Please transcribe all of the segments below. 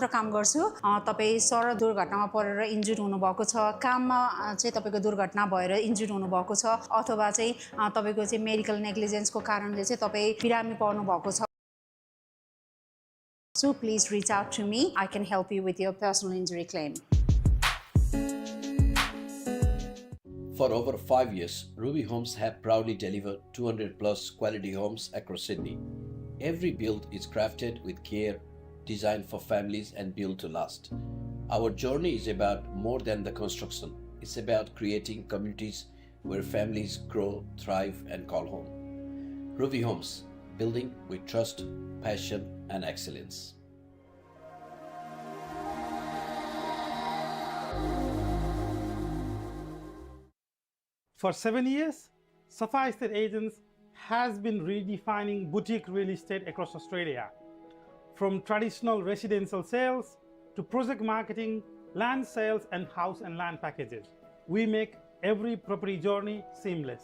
काम गर्छु तपाई सडक दुर्घटनामा परेर इन्जुर्ड हुनुभएको छ काममा चाहिँ तपाईको दुर्घटना भएर इन्जुर्ड हुनुभएको छ अथवा चाहिँ तपाईको चाहिँ मेडिकल नेग्लिजेन्सको कारणले चाहिँ तपाई बिरामी पर्नु भएको छ So please reach out to me. I can help you with your personal injury claim. For over 5 years, Ruby Homes have proudly delivered 200 plus quality homes across Sydney. Every build is crafted with care, designed for families and built to last. Our journey is about more than the construction. It's about creating communities where families grow, thrive and call home. Ruby Homes, building with trust, passion and excellence. For 7 years, Safa Estate Agents has been redefining boutique real estate across Australia. From traditional residential sales to project marketing, land sales and house and land packages, we make every property journey seamless.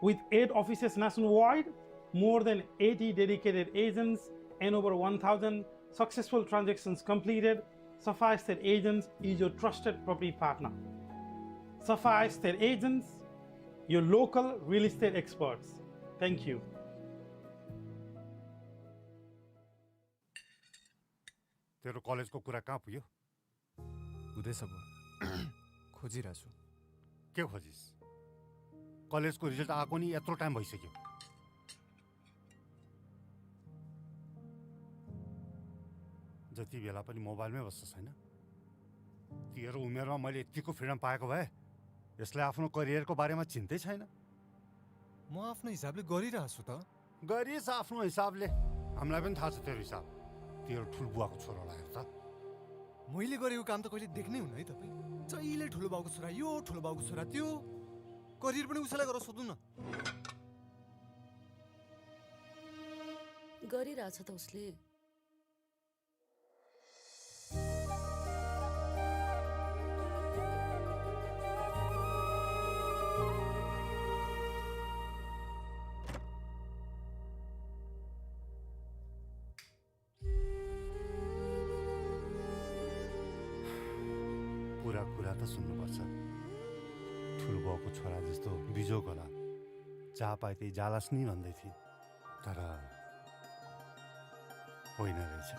With 8 offices nationwide, more than 80 dedicated agents and over 1,000 successful transactions completed, Safa Estate Agents is your trusted property partner. Safa Estate Agents, your local real estate experts. Thank you. तेरो कलेजको कुरा कहाँ पुग्यो? हुँदैछ बुवा। खोजिरहेको छु। के खोजिस? कलेजको रिजल्ट आएको नि यत्रो टाइम भइसक्यो। जति बेला पनि मोबाइलमै बस्छ छैन? तेरो उमेरमा मैले यतिको फ्रिडम पाएको भए यसले आफ्नो करियरको बारेमा चिन्तै छैन। म आफ्नो हिसाबले गरिरहेको छु त। गरिस आफ्नो हिसाबले। हामीलाई पनि थाहा छ तेरो हिसाब। तेरो ठुलो बुवाको छोरा लाग्यो त। मैले गरेको काम त कहिले देख्नै हुन्न है तपाईँ। जहिले ठुलो बाउको छोरा यो, ठुलो बाउको छोरा त्यो। करियर पनि उसैलाई गरेर सोध्नु न। गरिरहेछ त उसले। कुरा त सुन्नुपर्छ। ठुलो बाउको छोरा जस्तो बिजोग होला। जहाँ पाए त्यही जालास नि भन्दै थिए। तर होइन रहेछ।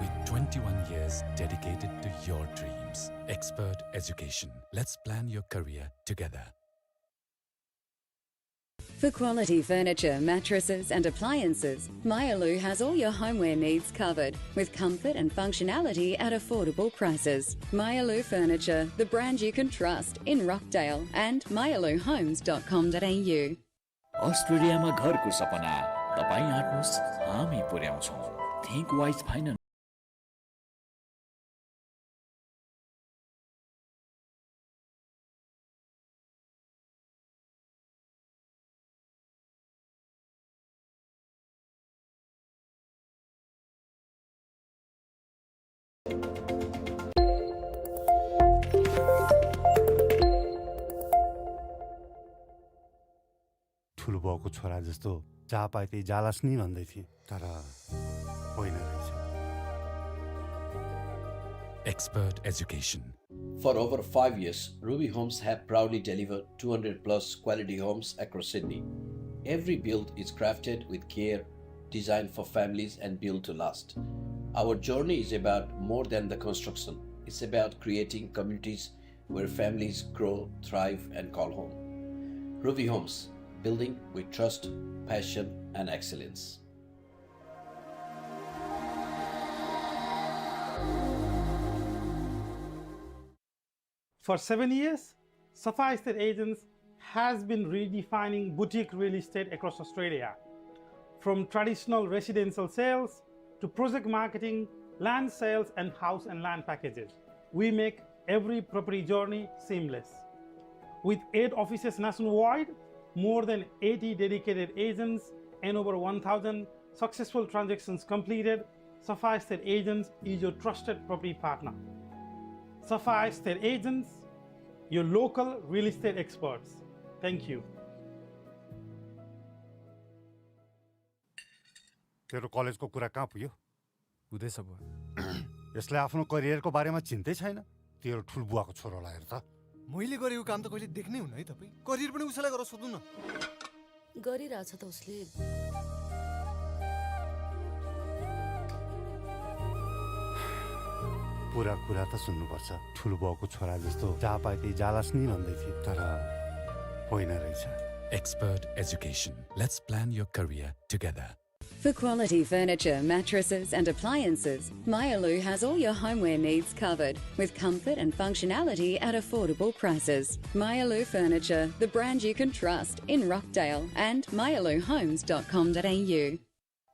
With 21 years dedicated to your dreams, expert education. Let's plan your career together. For quality furniture, mattresses and appliances, Myalu has all your homeware needs covered with comfort and functionality at affordable prices. Myalu Furniture, the brand you can trust in Rockdale and myaluhomes.com.au. अस्ट्रेलियामा घरको सपना तपाईं आट्नुस् हामी पुर्याउँछौं। Think wise finance. ठुलो बाउको छोरा जस्तो जहाँ पाए त्यही जालास नि भन्दै थिए। तर होइन रहेछ। Expert education. For over 5 years, Ruby Homes have proudly delivered 200 plus quality homes across Sydney. Every build is crafted with care, designed for families and built to last. Our journey is about more than the construction. It's about creating communities where families grow, thrive and call home. Ruby Homes, building with trust, passion and excellence. For 7 years, Safa Estate Agents has been redefining boutique real estate across Australia. From traditional residential sales to project marketing, land sales and house and land packages, we make every property journey seamless. With 8 offices nationwide, more than 80 dedicated agents and over 1,000 successful transactions completed, Safa Estate Agents is your trusted property partner. Safa Estate Agents, your local real estate experts. Thank you. तेरो कलेजको कुरा कहाँ पुग्यो? हुँदैछ बुवा। यसले आफ्नो करियरको बारेमा चिन्तै छैन। तेरो ठुलबुवाको छोरोलाई हेर त। मैले गरेको काम त कहिले देख्नै हुन्न है तपाईँ। करियर पनि उसैलाई गरेर सोध्नु न। गरिरहेछ त उसले। पुरा कुरा त सुन्नुपर्छ। ठुलबुवाको छोरा जस्तो जहाँ पाए त्यही जालास् नि भन्दै थिए, तर होइन रहेछ। Expert education. Let's plan your career together. For quality furniture, mattresses, and appliances, Myaloo has all your homeware needs covered with comfort and functionality at affordable prices. Myaloo Furniture, the brand you can trust in Rockdale and myaloohomes.com.au.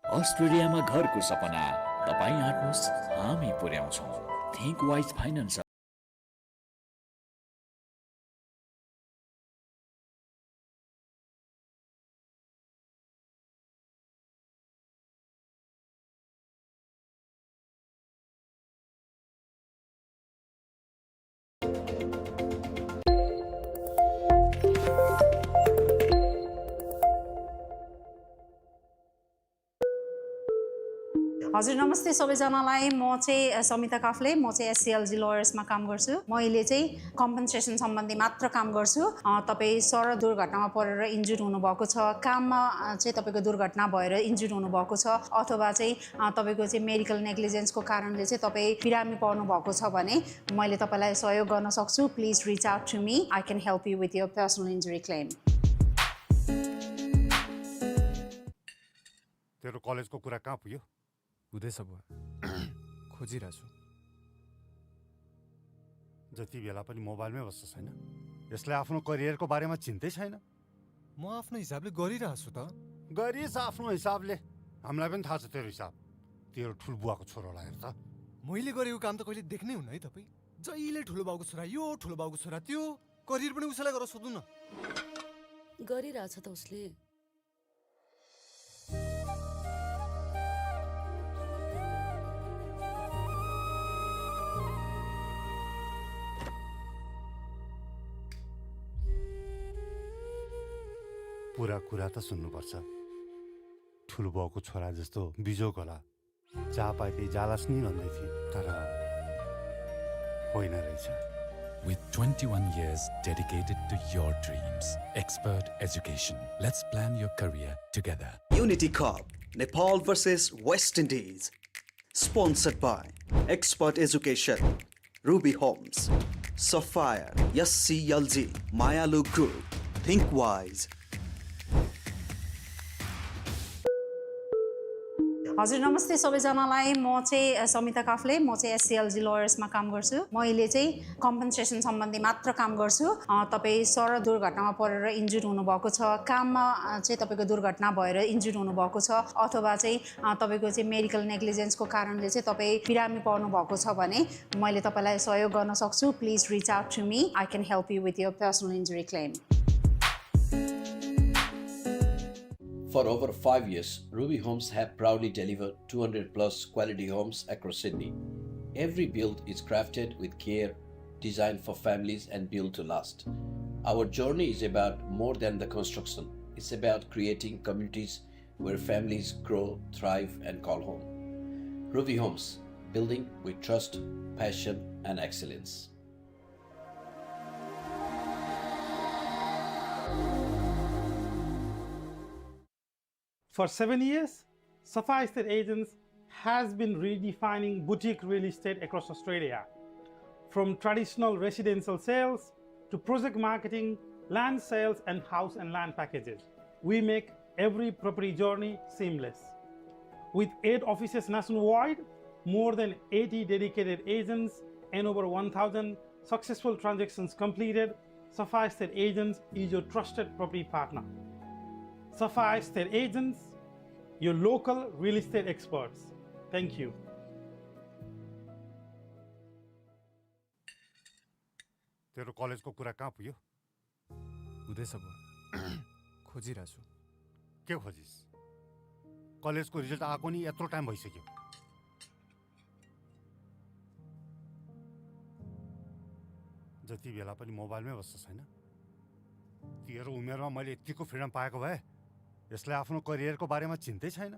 अस्ट्रेलियामा घरको सपना तपाईँ आँट्नुहोस्, हामी पुर्याउँछौँ। Think wise finance. हजुर नमस्ते सबैजनालाई। म चाहिँ समिता काफ्ले, म चाहिँ एससीएलजी लयर्समा काम गर्छु। मैले चाहिँ कम्पनसेसन सम्बन्धी मात्र काम गर्छु। तपाईँ सडक दुर्घटनामा परेर इन्जुर्ड हुनुभएको छ, काममा चाहिँ तपाईँको दुर्घटना भएर इन्जुर्ड हुनुभएको छ, अथवा चाहिँ तपाईँको चाहिँ मेडिकल नेग्लिजेन्सको कारणले चाहिँ तपाईँ बिरामी पर्नु भएको छ भने मैले तपाईँलाई सहयोग गर्न सक्छु। Please reach out to me. I can help you with your personal injury claim. तेरो कलेजको कुरा कहाँ पुग्यो? हुँदैछ बुवा। खोजिरहेछु। जति बेला पनि मोबाइलमै बस्छ छैन। यसले आफ्नो करियरको बारेमा चिन्तै छैन। म आफ्नो हिसाबले गरिरहेछु त। गरिस् आफ्नो हिसाबले। हामीलाई पनि थाहा छ तेरो हिसाब। तेरो ठुलबुवाको छोरोलाई हेर त। मैले गरेको काम त कहिले देख्नै हुन्न है तपाईँ। जहिले ठुलो बाउको छोरा यो, ठुलो बाउको छोरा त्यो। करियर पनि उसैलाई गरेर सोध्नु न। गरिरहेछ त उसले। पुरा कुरा त सुन्नुपर्छ। ठुलबुवाको छोरा जस्तो बिजोग होला, जहाँ पाए त्यही जालास् नि भन्दै थिए, तर होइन रहेछ। With 21 years dedicated to your dreams. Expert education. Let's plan your career together. Unity Cup, Nepal versus West Indies. Sponsored by Expert Education, Ruby Homes, Sapphire, SCLG, Myaloo Group, Think Wise. हजुर नमस्ते सबैजनालाई। म चाहिँ समिता काफ्ले, म चाहिँ एससीएलजी लयर्समा काम गर्छु। मैले चाहिँ कम्पनसेसन सम्बन्धी मात्र काम गर्छु। तपाईँ सडक दुर्घटनामा परेर इन्जुर्ड हुनुभएको छ, काममा चाहिँ तपाईँको दुर्घटना भएर इन्जुर्ड हुनुभएको छ, अथवा चाहिँ तपाईँको चाहिँ मेडिकल नेग्लिजेन्सको कारणले चाहिँ तपाईँ बिरामी पर्नु भएको छ भने मैले तपाईँलाई सहयोग गर्न सक्छु। Please reach out to me. I can help you with your personal injury claim. For over 5 years, Ruby Homes have proudly delivered 200 plus quality homes across Sydney. Every build is crafted with care, designed for families and built to last. Our journey is about more than the construction. It's about creating communities where families grow, thrive and call home. Ruby Homes, building with trust, passion and excellence. For 7 years, Safa Estate Agents has been redefining boutique real estate across Australia. From traditional residential sales to project marketing, land sales, and house and land packages, we make every property journey seamless. With 8 offices nationwide, more than 80 dedicated agents, and over 1,000 successful transactions completed, Safa Estate Agents is your trusted property partner. Safa Estate Agents, your local real estate experts. Thank you. तेरो कलेजको कुरा कहाँ पुग्यो? हुँदैछ बुवा। खोजिरहेछु। के खोजिस्? कलेजको result आएको नि यत्रो टाइम भइसक्यो। जति बेला पनि मोबाइलमै बस्छ छैन। तेरो उमेरमा मैले यतिको फ्रिडम पाएको भए यसले आफ्नो करियरको बारेमा चिन्तै छैन।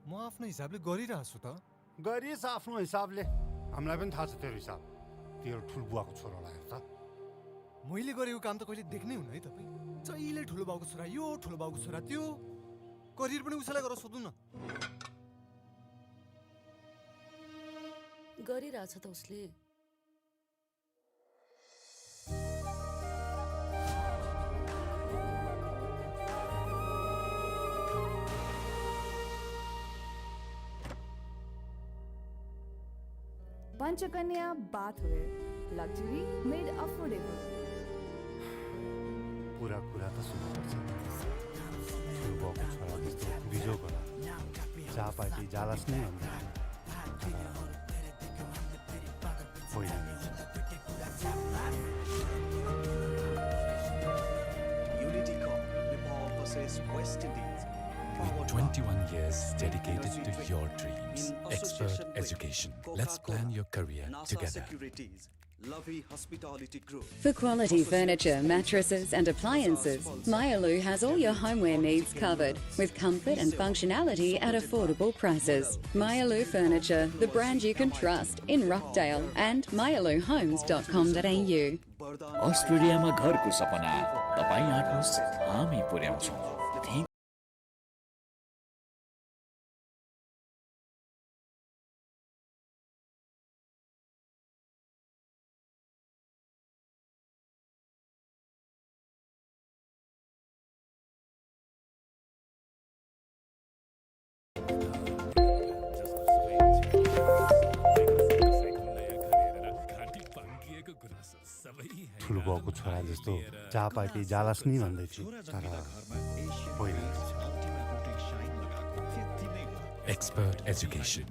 म आफ्नो हिसाबले गरिरहेको छु त गरिस् आफ्नो हिसाबले हामीलाई पनि थाहा छ तेरो हिसाब तेरो ठुलबुवाको छोरालाई हेर त मैले गरेको काम त कहिले देख्नै हुन्न है तपाईँ जहिले ठुलो बाउको छोरा यो ठुलो बाउको छोरा त्यो करियर पनि उसैलाई गरेर सोध्नु न गरिरहेछ त उसले Panchakanya bathware, luxury made affordable. कुरा कुरा त सुन्नुपर्छ ठुलबुवाको छोरा जस्तो बिजो गर जहाँ पाए त्यही जालास् नै भन्दा होइन Unity Cup, Nepal versus West Indies. With 21 years dedicated to your dreams, expert education. Let's plan your career together. Securities, Lovey Hospitality Group. For quality furniture, mattresses and appliances, Myalu has all your homeware needs covered with comfort and functionality at affordable prices. Myalu Furniture, the brand you can trust in Rockdale and myaluhomes.com.au. अस्ट्रेलियामा घरको सपना तपाईँ आँट्नुहोस् हामी पुर्याउँछौँ ठुलबुवाको छोरा जस्तो जहाँ पाए त्यही जालास् नै भन्दै थियो तर होइन Expert education.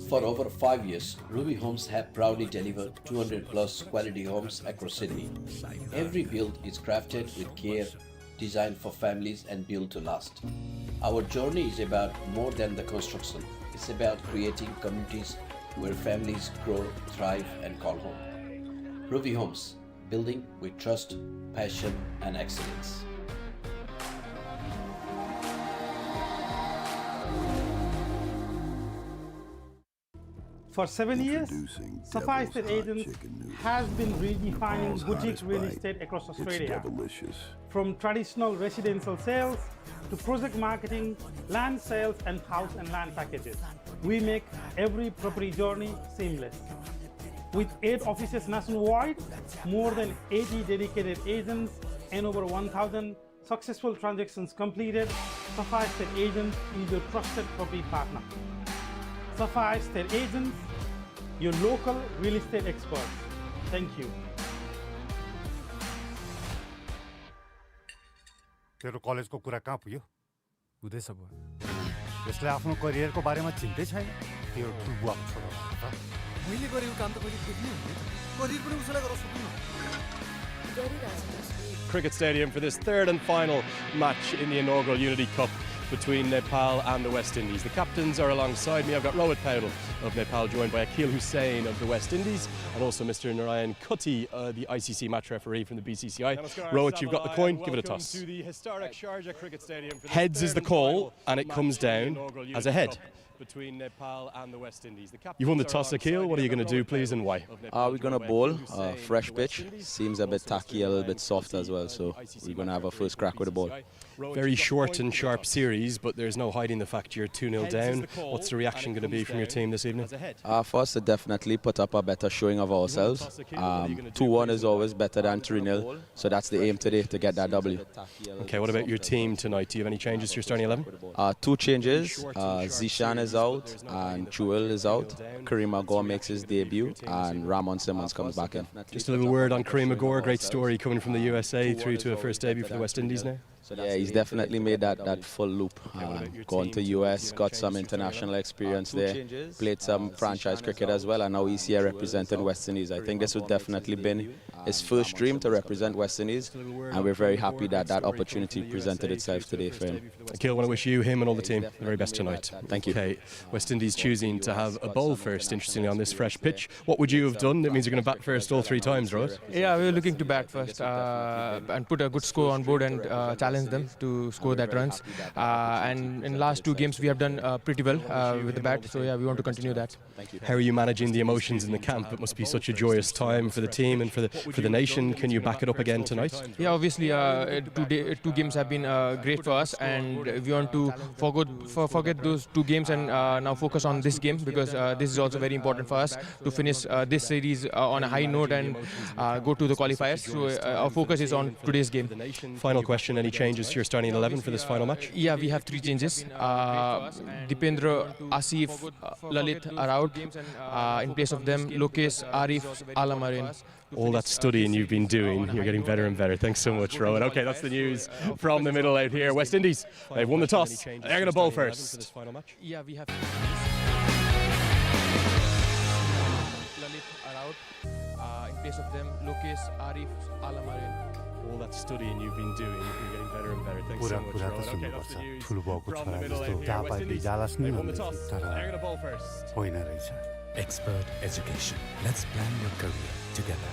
For over 5 years, Ruby Homes have proudly delivered 200 plus quality homes across Sydney. Every build is crafted with care, designed for families and built to last. Our journey is about more than the construction. It's about creating communities where families grow, thrive and call home. Ruby Homes, building with trust, passion and excellence. For 7 years, Safa Estate Agents has been redefining boutique real estate across Australia. From traditional residential sales to project marketing, land sales and house and land packages. We make every property journey seamless. With 8 offices nationwide, more than 80 dedicated agents and over 1,000 successful transactions completed, Safa Estate Agents is your trusted property partner. Safa Estate Agents, your local real estate experts. Thank you. तेरो कलेजको कुरा कहाँ पुग्यो हुँदैछ बुवा यसले आफ्नो करियरको बारेमा चिन्तै छैन तेरो ठुलबुवाको छोरा त मैले गरेको काम त कहिले देख्नै हुन्न है करियर पनि उसैलाई गरेर सोध्नु न गरिरहेछ त उसले Cricket Stadium for this third and final match in the inaugural Unity Cup between Nepal and the West Indies. The captains are alongside me. I've got Rohit Paudel of Nepal, joined by Akil Hussain of the West Indies, and also Mr. Narayan Kutty, the ICC match referee from the BCCI. Rohit, you've got the coin. Give it a toss. To the historic Sharjah Cricket Stadium for Heads is the call, and it comes down as a head. Between Nepal and the West Indies. You've won the toss, Akil. What are you going to do, please, and why? We're going to bowl fresh pitch. Seems a bit tacky, a little bit soft as well, so we're going to have a first crack with the ball. Very short and sharp series, but there's no hiding the fact you're 2-0 down. What's the reaction going to be from your team this evening? For us to definitely put up a better showing of ourselves. 2-1 is always better than 3-0, so that's the aim today, to get that W. Okay, what about your team tonight? Do you have any changes to your starting 11? 2 changes. Zishan is out and Jewel is out. Kareem Agor makes his debut and Ramon Simmons comes back in. Just a little word on Kareem Agor. Great story coming from the USA through to a first debut for the West Indies now. Yeah, he's definitely made that full loop. Gone to US, got some international experience there, played some franchise cricket as well, and now he's here representing West Indies. I think this would definitely been his first dream to represent West Indies, and we're very happy that that opportunity presented itself today for him. Akil, I want to wish you, him and all the team the very best tonight. Thank you. Okay, West Indies choosing to have a bowl first, interestingly, on this fresh pitch. What would you have done? It means you're going to bat first all 3 times, right? Yeah, we're looking to bat first and put a good score on board and challenge challenge them to score that runs. And in last 2 games, we have done pretty well with the bat. So yeah, we want to continue that. How are you managing the emotions in the camp? It must be such a joyous time for the team and for the nation. Can you back it up again tonight? Yeah, obviously, 2 games have been great for us, and we want to forget those 2 games and now focus on this game, because this is also very important for us to finish this series on a high note and go to the qualifiers. So our focus is on today's game. Final question, any changes to your starting 11 for this final match? Yeah, we have 3 changes. Dipendra, Asif, Lalit are out. In place of them, Lokesh, Arif, Alam are in. All that studying you've been doing, you're getting better and better. Thanks so much, Rowan. Okay, that's the news from the middle out here. West Indies, they've won the toss. They're going to bowl first. Yeah, we have Lalit are out. In place of them, Lokesh, Arif, Alam are in. All that studying you've been doing, you're getting better and better. Thanks so much, Rowan. Okay, that's the news ठुलो भएको from छोरा the middle जस्तो out here. जहाँ West पाए Indies, जालास नि they've won the भन्दै toss. थियो, तर They're going to bowl first. होइन रहेछ. Expert education. Let's plan your career together.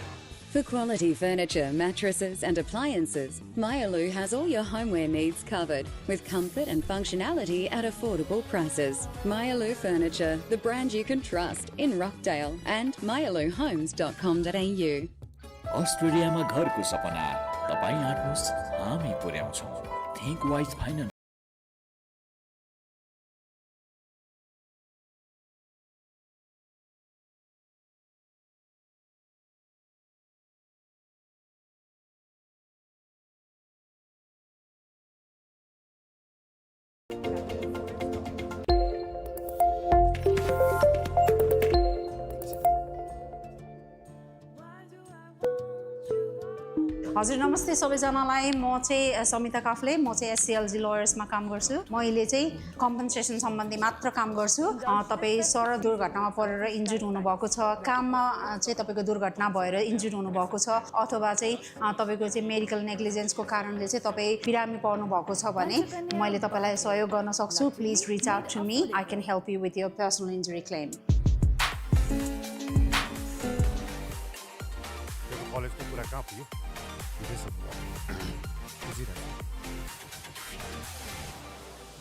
For quality furniture, mattresses and appliances, Myalu has all your homeware needs covered with comfort and functionality at affordable prices. Myalu Furniture, the brand you can trust in Rockdale and myaluhomes.com.au. अस्ट्रेलियामा घरको सपना तपाईँ आँट्नुहोस् हामी पुर्याउँछौँ think wise finance हजुर नमस्ते सबैजनालाई म चाहिँ समिता काफले म चाहिँ एससीएलजी लयर्समा काम गर्छु मैले चाहिँ कम्पनसेसन सम्बन्धी मात्र काम गर्छु तपाई सडक दुर्घटनामा परेर इन्जुर्ड हुनुभएको छ काममा चाहिँ तपाईको दुर्घटना भएर इन्जुर्ड हुनुभएको छ अथवा चाहिँ तपाईको चाहिँ मेडिकल नेग्लिजेन्सको कारणले चाहिँ तपाई बिरामी पर्नु भएको छ भने मैले तपाईलाई सहयोग गर्न सक्छु please reach out to me I can help you with your personal injury claim कलेजको कुरा कहाँ पुग्यो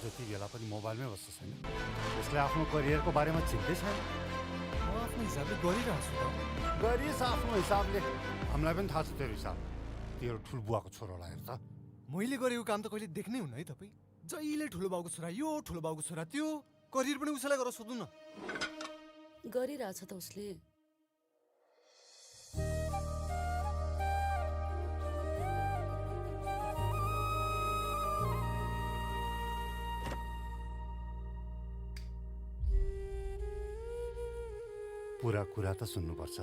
जति बेला पनि मोबाइलमै बस्छ छैन त्यसले आफ्नो करियरको बारेमा चिन्दै छैन म आफ्नो हिसाबले गरिरहेको छु त गरिस् आफ्नो हिसाबले हामीलाई पनि थाहा छ तेरो हिसाब तेरो ठुलो बुवाको छोरालाई हेर त मैले गरेको काम त कहिले देख्नै हुन्न है तपाईँ जहिले ठुलो बाउको छोरा यो ठुलो बाउको छोरा त्यो करियर पनि उसैलाई गरेर सोध्नु न गरिरहेछ त उसले पुरा कुरा त सुन्नुपर्छ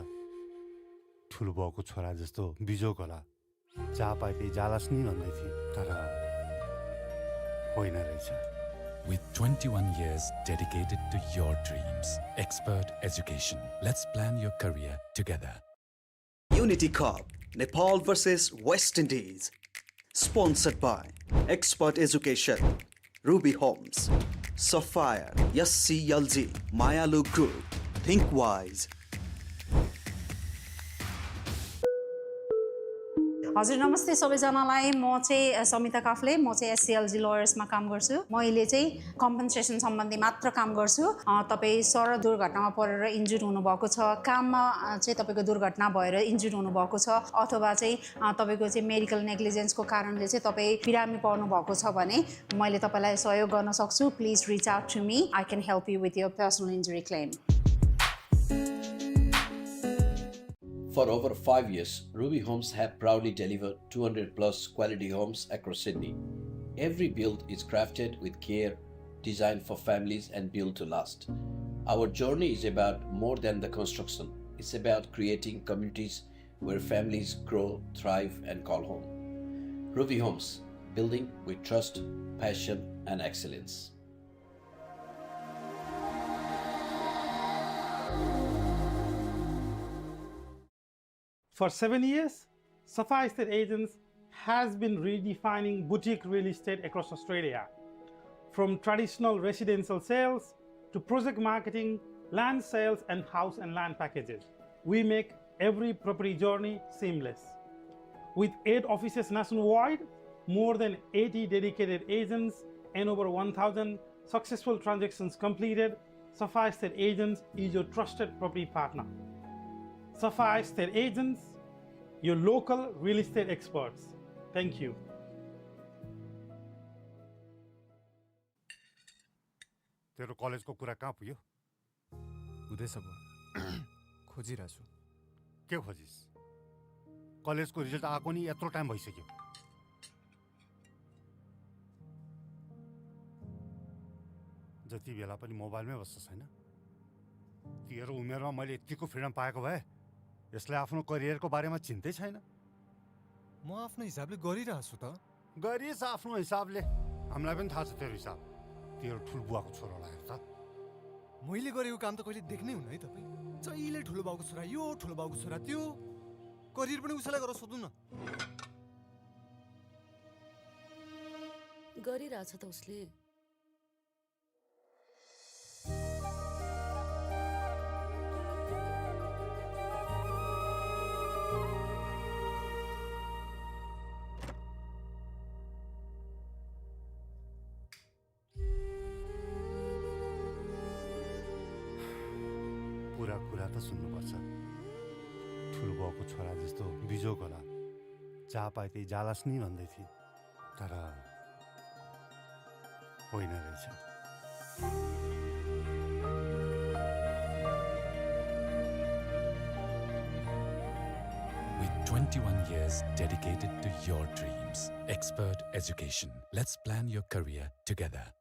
ठुलो बाउको छोरा जस्तो बिजोक होला जहाँ पाए त्यही जालास नि भन्दै थियो तर होइन रहेछ With 21 years dedicated to your dreams, expert education. Let's plan your career together. Unity Cup, Nepal versus West Indies. Sponsored by Expert Education, Ruby Homes, Sapphire, SCLG, Myalu Group, Think Wise. हजुर नमस्ते सबैजनालाई म चाहिँ समिता काफले म चाहिँ एससीएलजी लयर्समा काम गर्छु मैले चाहिँ कम्पनसेसन सम्बन्धी मात्र काम गर्छु तपाई सडक दुर्घटनामा परेर इन्जुर्ड हुनुभएको छ काममा चाहिँ तपाईको दुर्घटना भएर इन्जुर्ड हुनुभएको छ अथवा चाहिँ तपाईको चाहिँ मेडिकल नेग्लिजेन्सको कारणले चाहिँ तपाई बिरामी पर्नु भएको छ भने मैले तपाईलाई सहयोग गर्न सक्छु please reach out to me I can help you with your personal injury claim For over 5 years, Ruby Homes have proudly delivered 200 plus quality homes across Sydney. Every build is crafted with care, designed for families and built to last. Our journey is about more than the construction. It's about creating communities where families grow, thrive and call home. Ruby Homes, building with trust, passion and excellence. For 7 years, Safa Estate Agents has been redefining boutique real estate across Australia. From traditional residential sales to project marketing, land sales and house and land packages, we make every property journey seamless. With 8 offices nationwide, more than 80 dedicated agents, and over 1,000 successful transactions completed, Sapphire Estate Agents is your trusted property partner. Sapphire Estate Agents, your local real estate experts. Thank you. तेरो कलेजको कुरा कहाँ पुग्यो? हुँदैछ बुवा, खोजिरहेको छु। के खोजिस? कलेजको रिजल्ट आएको नि यत्रो टाइम भइसक्यो। जति बेला पनि मोबाइलमै बस्छ छैन? तेरो उमेरमा मैले यतिको फ्रिडम पाएको भए यसले आफ्नो करियरको बारेमा चिन्तै छैन। म आफ्नो हिसाबले गरिरहेको छु त। गरिस आफ्नो हिसाबले, हामीलाई पनि थाहा छ तेरो हिसाब। तेरो ठुलो बुवाको छोरालाई हेर त। मैले गरेको काम त कहिले देख्नै हुन्न है तपाईँ। जहिले ठुलो बाउको छोरा यो, ठुलो बाउको छोरा त्यो, करियर पनि उसैलाई गरेर सोध्नु न। गरिरहेछ त उसले। पुरा कुरा त सुन्नुपर्छ। ठुलो बाउको छोरा जस्तो बिजोग होला, जहाँ पाए त्यही जालास नि भन्दै थिए, तर होइन रहेछ। With 21 years dedicated to your dreams, expert education, let's plan your career together.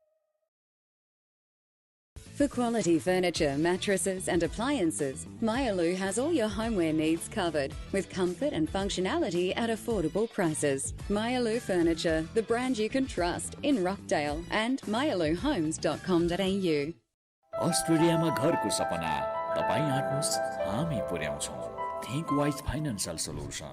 For quality furniture, mattresses and appliances, Myalu has all your homeware needs covered with comfort and functionality at affordable prices. Myalu Furniture, the brand you can trust in Rockdale and myaluhomes.com.au. अस्ट्रेलियामा घरको सपना तपाईँ आँट्नुहोस्, हामी पुर्याउँछौँ। Think wise financial solution.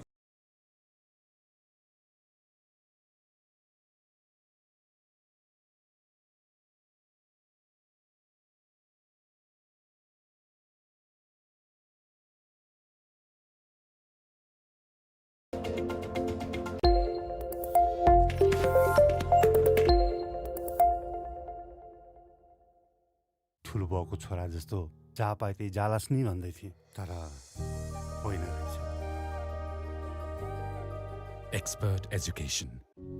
ठुलो बाउको छोरा जस्तो जहाँ पाए त्यही जालास नि भन्दै थिए, तर होइन रहेछ। Expert education.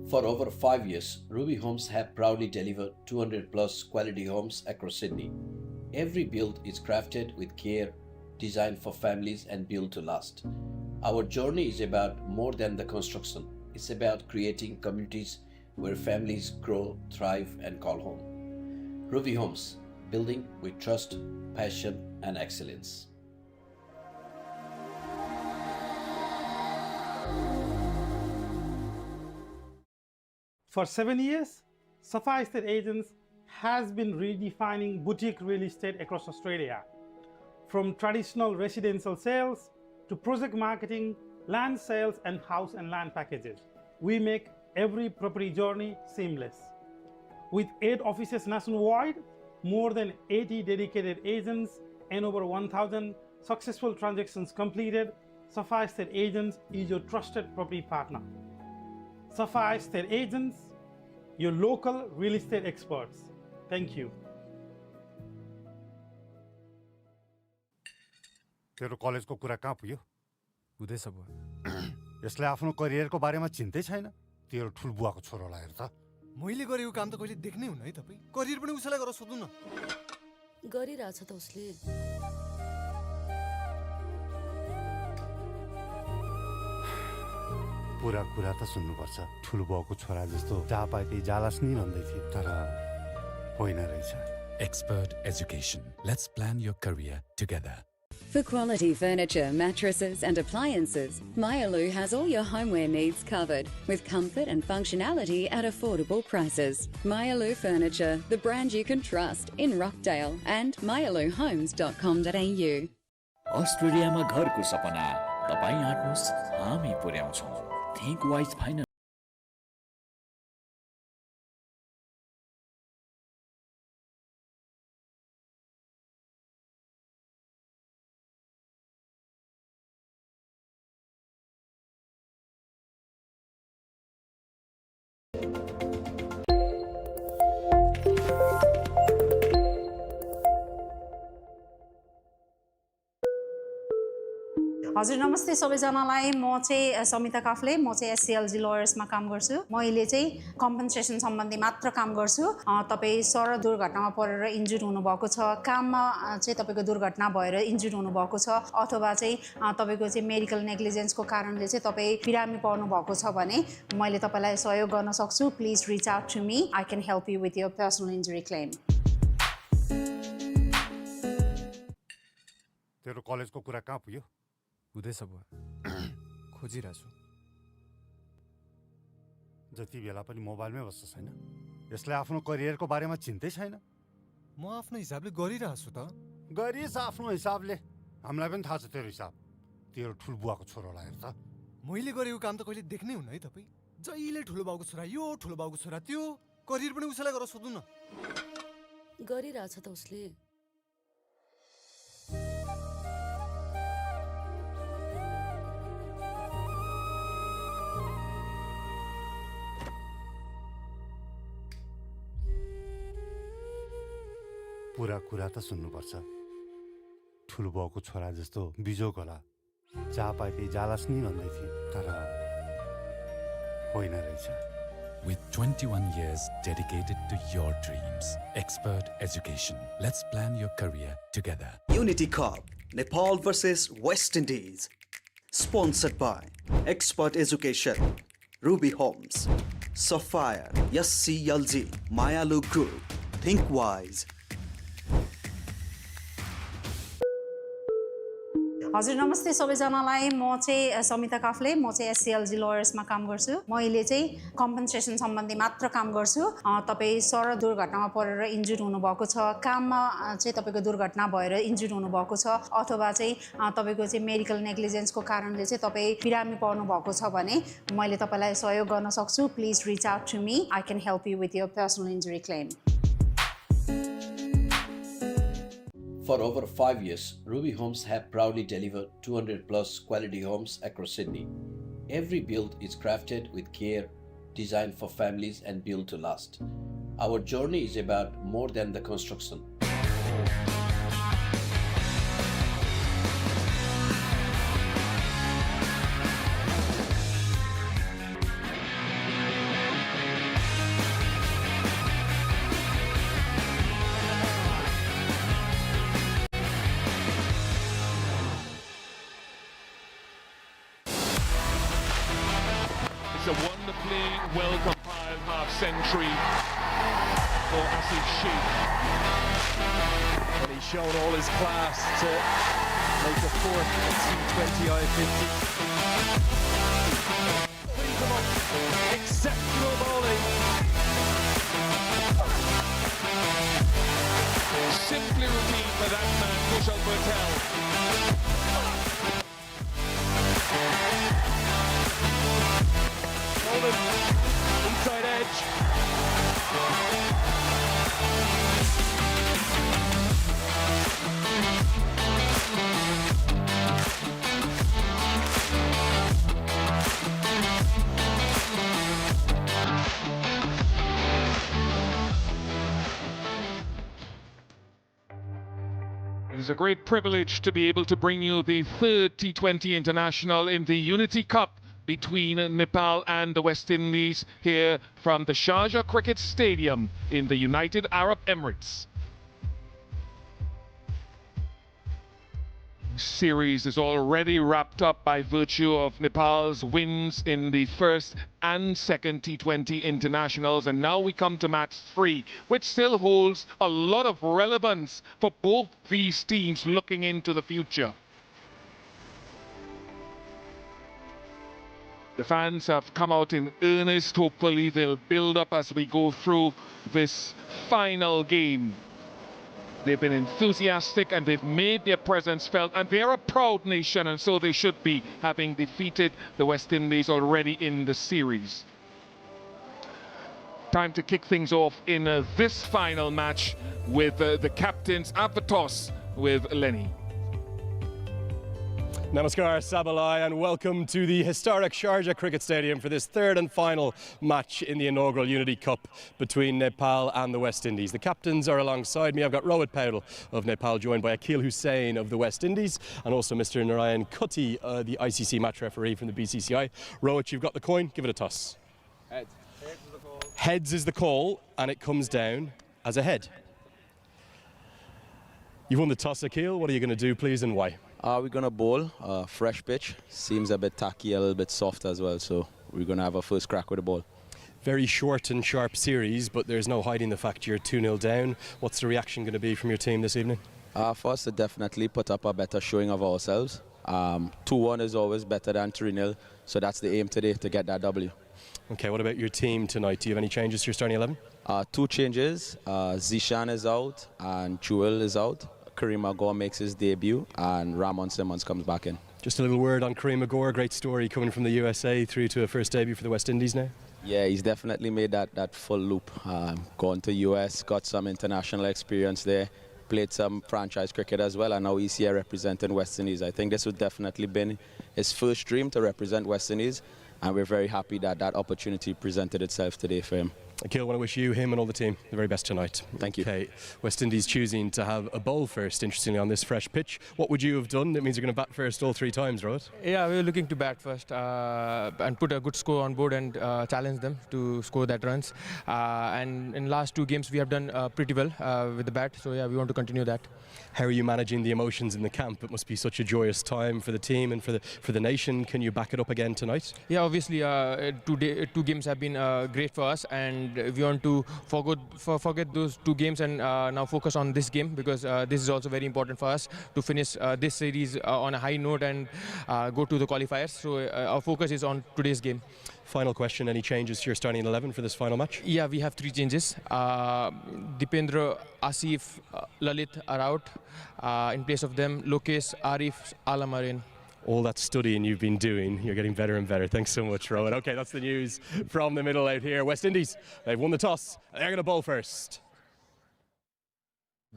For over 5 years, Ruby Homes have proudly delivered 200 plus quality homes across Sydney. Every build is crafted with care, designed for families and built to last. Our journey is about more than the construction. It's about creating communities where families grow, thrive and call home. Ruby Homes, building with trust, passion and excellence. For 7 years, Sapphire Estate Agents has been redefining boutique real estate across Australia. From traditional residential sales to project marketing, land sales and house and land packages, we make every property journey seamless. With 8 offices nationwide, more than 80 dedicated agents and over 1,000 successful transactions completed, Sapphire Estate Agents is your trusted property partner. Sapphire Estate Agents, your local real estate experts. Thank you. तेरो कलेजको कुरा कहाँ पुग्यो? हुँदैछ बुवा। यसले आफ्नो करियरको बारेमा चिन्तै छैन? तेरो ठुलो बुवाको छोरालाई हेर त। मैले गरेको काम त कहिले देख्नै हुन्न है तपाईँ। करियर पनि उसैलाई गरेर सोध्नु न। गरिरहेछ त उसले। पुरा कुरा त सुन्नुपर्छ। ठुलो बाउको छोरा जस्तो जहाँ पाए त्यही जालास नि भन्दै थिए, तर होइन रहेछ। Expert education. Let's plan your career together. For quality furniture, mattresses and appliances, Myalu has all your homeware needs covered with comfort and functionality at affordable prices. Myalu Furniture, the brand you can trust in Rockdale and myaluhomes.com.au. अस्ट्रेलियामा घरको सपना तपाईँ आँट्नुहोस्, हामी पुर्याउँछौँ। Think wise financial हजुर नमस्ते सबैजनालाई म चाहिँ समिता काफ्ले म चाहिँ एससीएलजी लयर्समा काम गर्छु मैले चाहिँ कम्पनसेसन सम्बन्धी मात्र काम गर्छु तपाईँ सडक दुर्घटनामा परेर इन्जुर्ड हुनुभएको छ काममा चाहिँ तपाईँको दुर्घटना भएर इन्जुर्ड हुनुभएको छ अथवा चाहिँ तपाईँको चाहिँ मेडिकल नेग्लिजेन्सको कारणले चाहिँ तपाईँ बिरामी पर्नु भएको छ भने मैले तपाईँलाई सहयोग गर्न सक्छु please reach out to me I can help you with your personal injury claim तेरो कलेजको कुरा कहाँ पुग्यो हुँदैछ बुवा खोजिरहेको छु जति बेला पनि मोबाइलमै बस्छ छैन यसले आफ्नो करियरको बारेमा चिन्तै छैन म आफ्नो हिसाबले गरिरहेको छु त गरिस् आफ्नो हिसाबले हामीलाई पनि थाहा छ तेरो हिसाब तेरो ठुलो बुवाको छोरोलाई हेर त मैले गरेको काम त कहिले देख्नै हुन्न है तपाईँ जहिले ठुलो बाउको छोरा यो ठुलो बाउको छोरा त्यो करियर पनि उसैलाई गरेर सोध्नु न गरिरहेछ त उसले पुरा कुरा त सुन्नुपर्छ ठुलो बाउको छोरा जस्तो बिजोक होला जहाँ पाए त्यही जालास् नि भन्दै थिए तर होइन रहेछ With 21 years dedicated to your dreams, expert education, let's plan your career together. Unity Cup, Nepal versus West Indies. Sponsored by Expert Education, Ruby Homes, Sapphire, SCLG, Mayalu Group, Think Wise. हजुर नमस्ते सबैजनालाई म चाहिँ समिता काफ्ले म चाहिँ एससीएलजी लयर्समा काम गर्छु मैले चाहिँ कम्पनसेसन सम्बन्धी मात्र काम गर्छु तपाईँ सडक दुर्घटनामा परेर इन्जुर्ड हुनुभएको छ काममा चाहिँ तपाईँको दुर्घटना भएर इन्जुर्ड हुनुभएको छ अथवा चाहिँ तपाईँको चाहिँ मेडिकल नेग्लिजेन्सको कारणले चाहिँ तपाईँ बिरामी पर्नु भएको छ भने मैले तपाईँलाई सहयोग गर्न सक्छु please reach out to me I can help you with your personal injury claim For over 5 years, Ruby Homes have proudly delivered 200 plus quality homes across Sydney. Every build is crafted with care, designed for families and built to last. Our journey is about more than the construction. It's a wonderfully well-compiled half-century for Asif Sheikh. And he's shown all his class to make the fourth T20 I-50. Exceptional bowling. Simply routine for that man, Kushal Patel. Inside edge. It is a great privilege to be able to bring you the third T20 International in the Unity Cup between Nepal and the West Indies here from the Sharjah Cricket Stadium in the United Arab Emirates. Series is already wrapped up by virtue of Nepal's wins in the first and second T20 internationals, and now we come to match 3, which still holds a lot of relevance for both these teams looking into the future. The fans have come out in earnest. Hopefully they'll build up as we go through this final game. They've been enthusiastic and they've made their presence felt, and they're a proud nation, and so they should be, having defeated the West Indies already in the series. Time to kick things off in this final match with the captains at the toss with Lenny. Namaskar, Sabalai, and welcome to the historic Sharjah Cricket Stadium for this third and final match in the inaugural Unity Cup between Nepal and the West Indies. The captains are alongside me. I've got Rohit Paudel of Nepal, joined by Akil Hussain of the West Indies, and also Mr. Narayan Kutty, the ICC match referee from the BCCI. Rohit, you've got the coin. Give it a toss. Heads. Heads is the call. Heads is the call, and it comes down as a head. You've won the toss, Akil. What are you going to do, please, and why? We're going to bowl fresh pitch. Seems a bit tacky, a little bit soft as well, so we're going to have a first crack with the ball. Very short and sharp series, but there's no hiding the fact you're 2-0 down. What's the reaction going to be from your team this evening? For us to definitely put up a better showing of ourselves. 2-1 is always better than 3-0, so that's the aim today, to get that W. Okay, what about your team tonight? Do you have any changes to your starting 11? 2 changes. Zishan is out and Jewel is out. Kareem Agor makes his debut and Ramon Simmons comes back in. Just a little word on Kareem Agor, great story coming from the USA through to a first debut for the West Indies now. Yeah, he's definitely made that full loop. Gone to US, got some international experience there, played some franchise cricket as well, and now he's here representing West Indies. I think this would definitely been his first dream to represent West Indies, and we're very happy that that opportunity presented itself today for him. Akil, I want to wish you, him and all the team the very best tonight. Thank you. Okay, West Indies choosing to have a bowl first, interestingly, on this fresh pitch. What would you have done? It means you're going to bat first all 3 times, right? Yeah, we're looking to bat first and put a good score on board and challenge them to score that runs. And in last 2 games, we have done pretty well with the bat. So yeah, we want to continue that. How are you managing the emotions in the camp? It must be such a joyous time for the team and for the nation. Can you back it up again tonight? Yeah, obviously, 2 games have been great for us, and we want to forget those 2 games and now focus on this game, because this is also very important for us to finish this series on a high note and go to the qualifiers. So our focus is on today's game. Final question, any changes to your starting 11 for this final match? Yeah, we have 3 changes. Dipendra, Asif, Lalit are out. In place of them, Lokesh, Arif, Alam are in. All that studying you've been doing, you're getting better and better. Thanks so much, Rowan. Okay, that's the news from the middle out here. West Indies, they've won the toss. They're going to bowl first.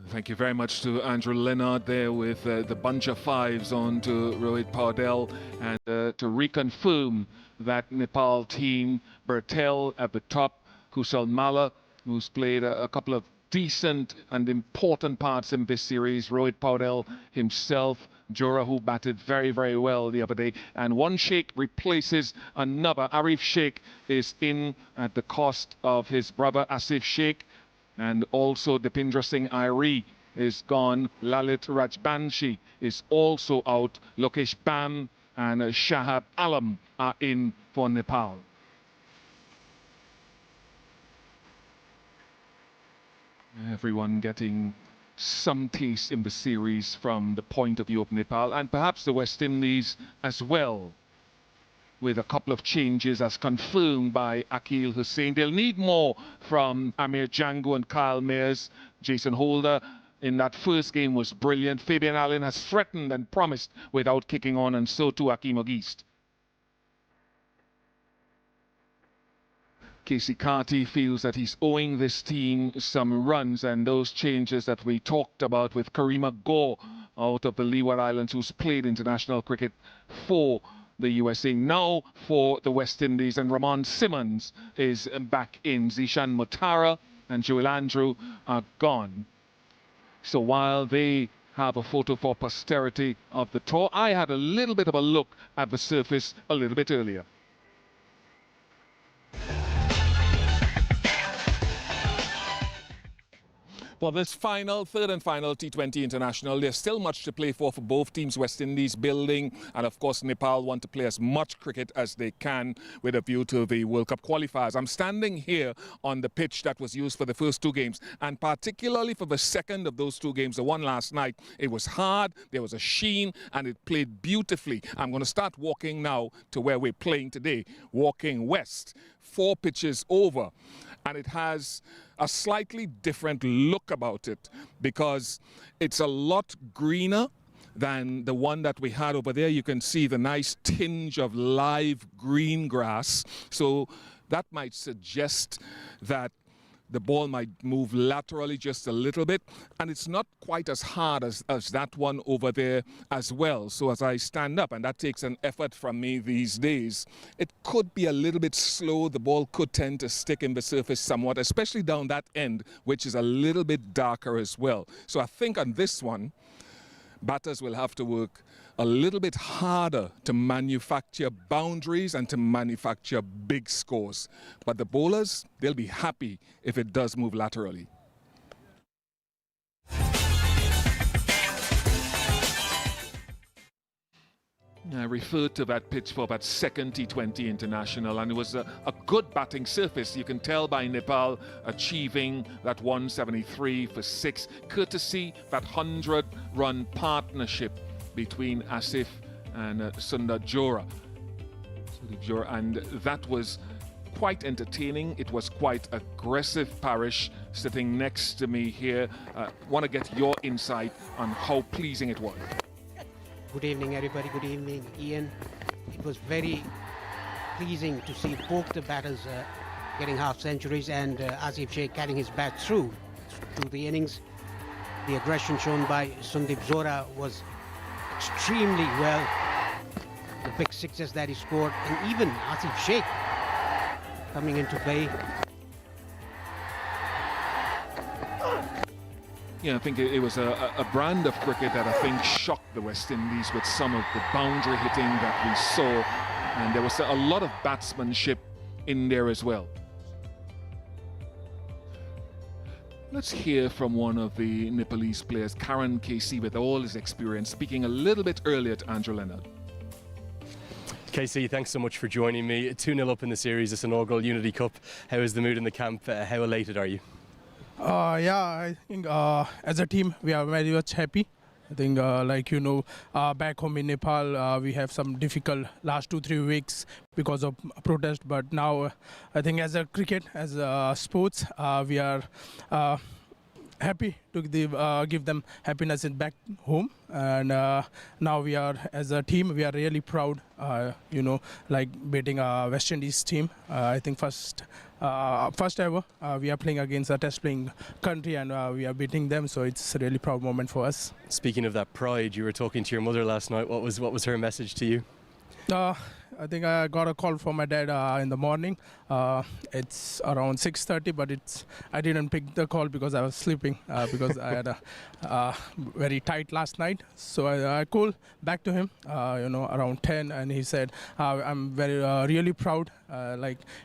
Thank you very much to Andrew Leonard there with the bunch of 5s on to Rohit Paudel, and to reconfirm that Nepal team, Bertel at the top, Kusal Malla, who's played a couple of decent and important parts in this series, Rohit Paudel himself, Jora, who batted very, very well the other day, and one Sheikh replaces another. Arif Sheikh is in at the cost of his brother Asif Sheikh, and also Dipendra Singh Airi is gone. Lalit Rajbanshi is also out. Lokesh Bam and Shahab Alam are in for Nepal. Everyone getting some taste in the series from the point of view of Nepal, and perhaps the West Indies as well, with a couple of changes as confirmed by Akil Hussain. They'll need more from Amir Django and Kyle Mayers. Jason Holder in that first game was brilliant. Fabian Allen has threatened and promised without kicking on, and so too Akeem Ogist. Casey Carty feels that he's owing this team some runs, and those changes that we talked about with Kareem Agor out of the Leeward Islands, who's played international cricket for the USA, now for the West Indies, and Ramon Simmons is back in. Zishan Mutara and Joel Andrew are gone. So while they have a photo for posterity of the tour, I had a little bit of a look at the surface a little bit earlier. For this third and final T20 International, there's still much to play for both teams. West Indies building, and of course Nepal want to play as much cricket as they can with a view to the World Cup qualifiers. I'm standing here on the pitch that was used for the first 2 games, and particularly for the second of those 2 games, the one last night. It was hard, there was a sheen, and it played beautifully. I'm going to start walking now to where we're playing today, walking west, 4 pitches over. And it has a slightly different look about it, because it's a lot greener than the one that we had over there. You can see the nice tinge of live green grass. So that might suggest that the ball might move laterally just a little bit, and it's not quite as hard as that one over there as well. So as I stand up, and that takes an effort from me these days, it could be a little bit slow. The ball could tend to stick in the surface somewhat, especially down that end, which is a little bit darker as well. So I think on this one, batters will have to work a little bit harder to manufacture boundaries and to manufacture big scores. But the bowlers, they'll be happy if it does move laterally. I referred to that pitch for that second T20 international, and it was a good batting surface. You can tell by Nepal achieving that 173 for 6, courtesy that 100-run partnership between Asif and Sundar Jora. And that was quite entertaining. It was quite aggressive. Parish sitting next to me here. Want to get your insight on how pleasing it was. Good evening, everybody. Good evening, Ian. It was very pleasing to see both the batters getting half centuries and Asif Sheikh carrying his bat through to the innings. The aggression shown by Sandeep Zora was extremely well. The big sixes that he scored, and even Asif Sheikh coming into play. Yeah, I think it was a brand of cricket that I think shocked the West Indies with some of the boundary hitting that we saw, and there was a lot of batsmanship in there as well. Let's hear from one of the Nepalese players, Karan KC, with all his experience, speaking a little bit earlier to Andrew Leonard. KC, thanks so much for joining me. 2-0 up in the series, this inaugural Unity Cup. How is the mood in the camp? How elated are you? Yeah, I think as a team we are very much happy. I think back home in Nepal we have some difficult last 2-3 weeks because of protest, but now I think as a cricket, as a sports, we are happy to give them happiness in back home, and now we are as a team we are really proud beating a West Indies team. I think first ever we are playing against a test playing country, and we are beating them, so it's a really proud moment for us. Speaking of that pride, you were talking to your mother last night. What was her message to you? I think I got a call from my dad in the morning. It's around 6:30, but I didn't pick the call because I was sleeping because I had a very tight last night. So I called back to him, around 10, and he said, "I'm really proud.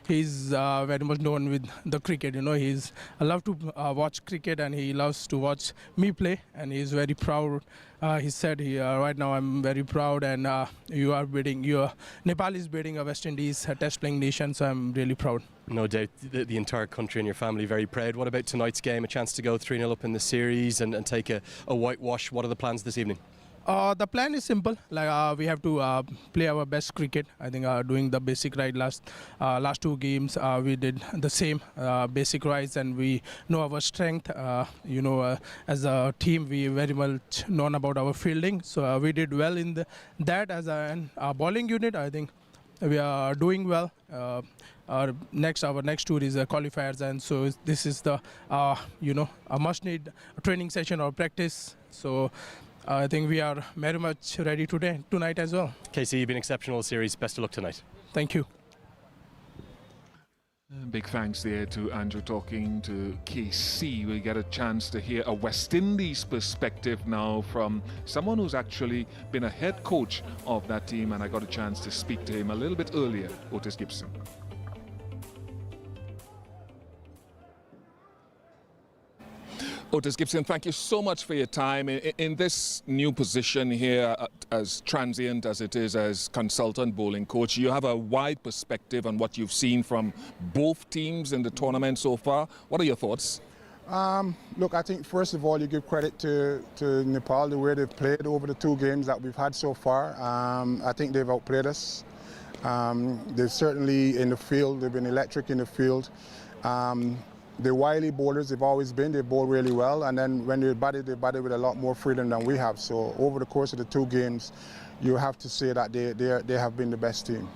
He's very much known with the cricket. I love to watch cricket, and he loves to watch me play, and he's very proud." He said, "Right now I'm very proud, and Nepal is beating a West Indies test playing nation, so I'm really proud." No doubt the entire country and your family very proud. What about tonight's game? A chance to go 3-0 up in the series and take a whitewash. What are the plans this evening? The plan is simple. We have to play our best cricket. I think doing the basic right last 2 games we did the same basic rights, and we know our strength. As a team we very much known about our fielding, so we did well in that. As a bowling unit, I think we are doing well. Our next tour is qualifiers, and so this is the a must need training session or practice. So I think we are very much ready tonight as well. KC, you've been exceptional series. Best of luck tonight. Thank you. Big thanks there to Andrew talking to KC. We get a chance to hear a West Indies perspective now from someone who's actually been a head coach of that team, and I got a chance to speak to him a little bit earlier, Otis Gibson. Otis Gibson, thank you so much for your time. In this new position here, as transient as it is as consultant bowling coach, you have a wide perspective on what you've seen from both teams in the tournament so far. What are your thoughts? Look, I think first of all you give credit to Nepal, the way they've played over the 2 games that we've had so far. I think they've outplayed us. They've certainly in the field, they've been electric in the field. The wily bowlers, they've always been, they bowl really well, and then when they bat with a lot more freedom than we have. So over the course of the 2 games, you have to say that they have been the best team.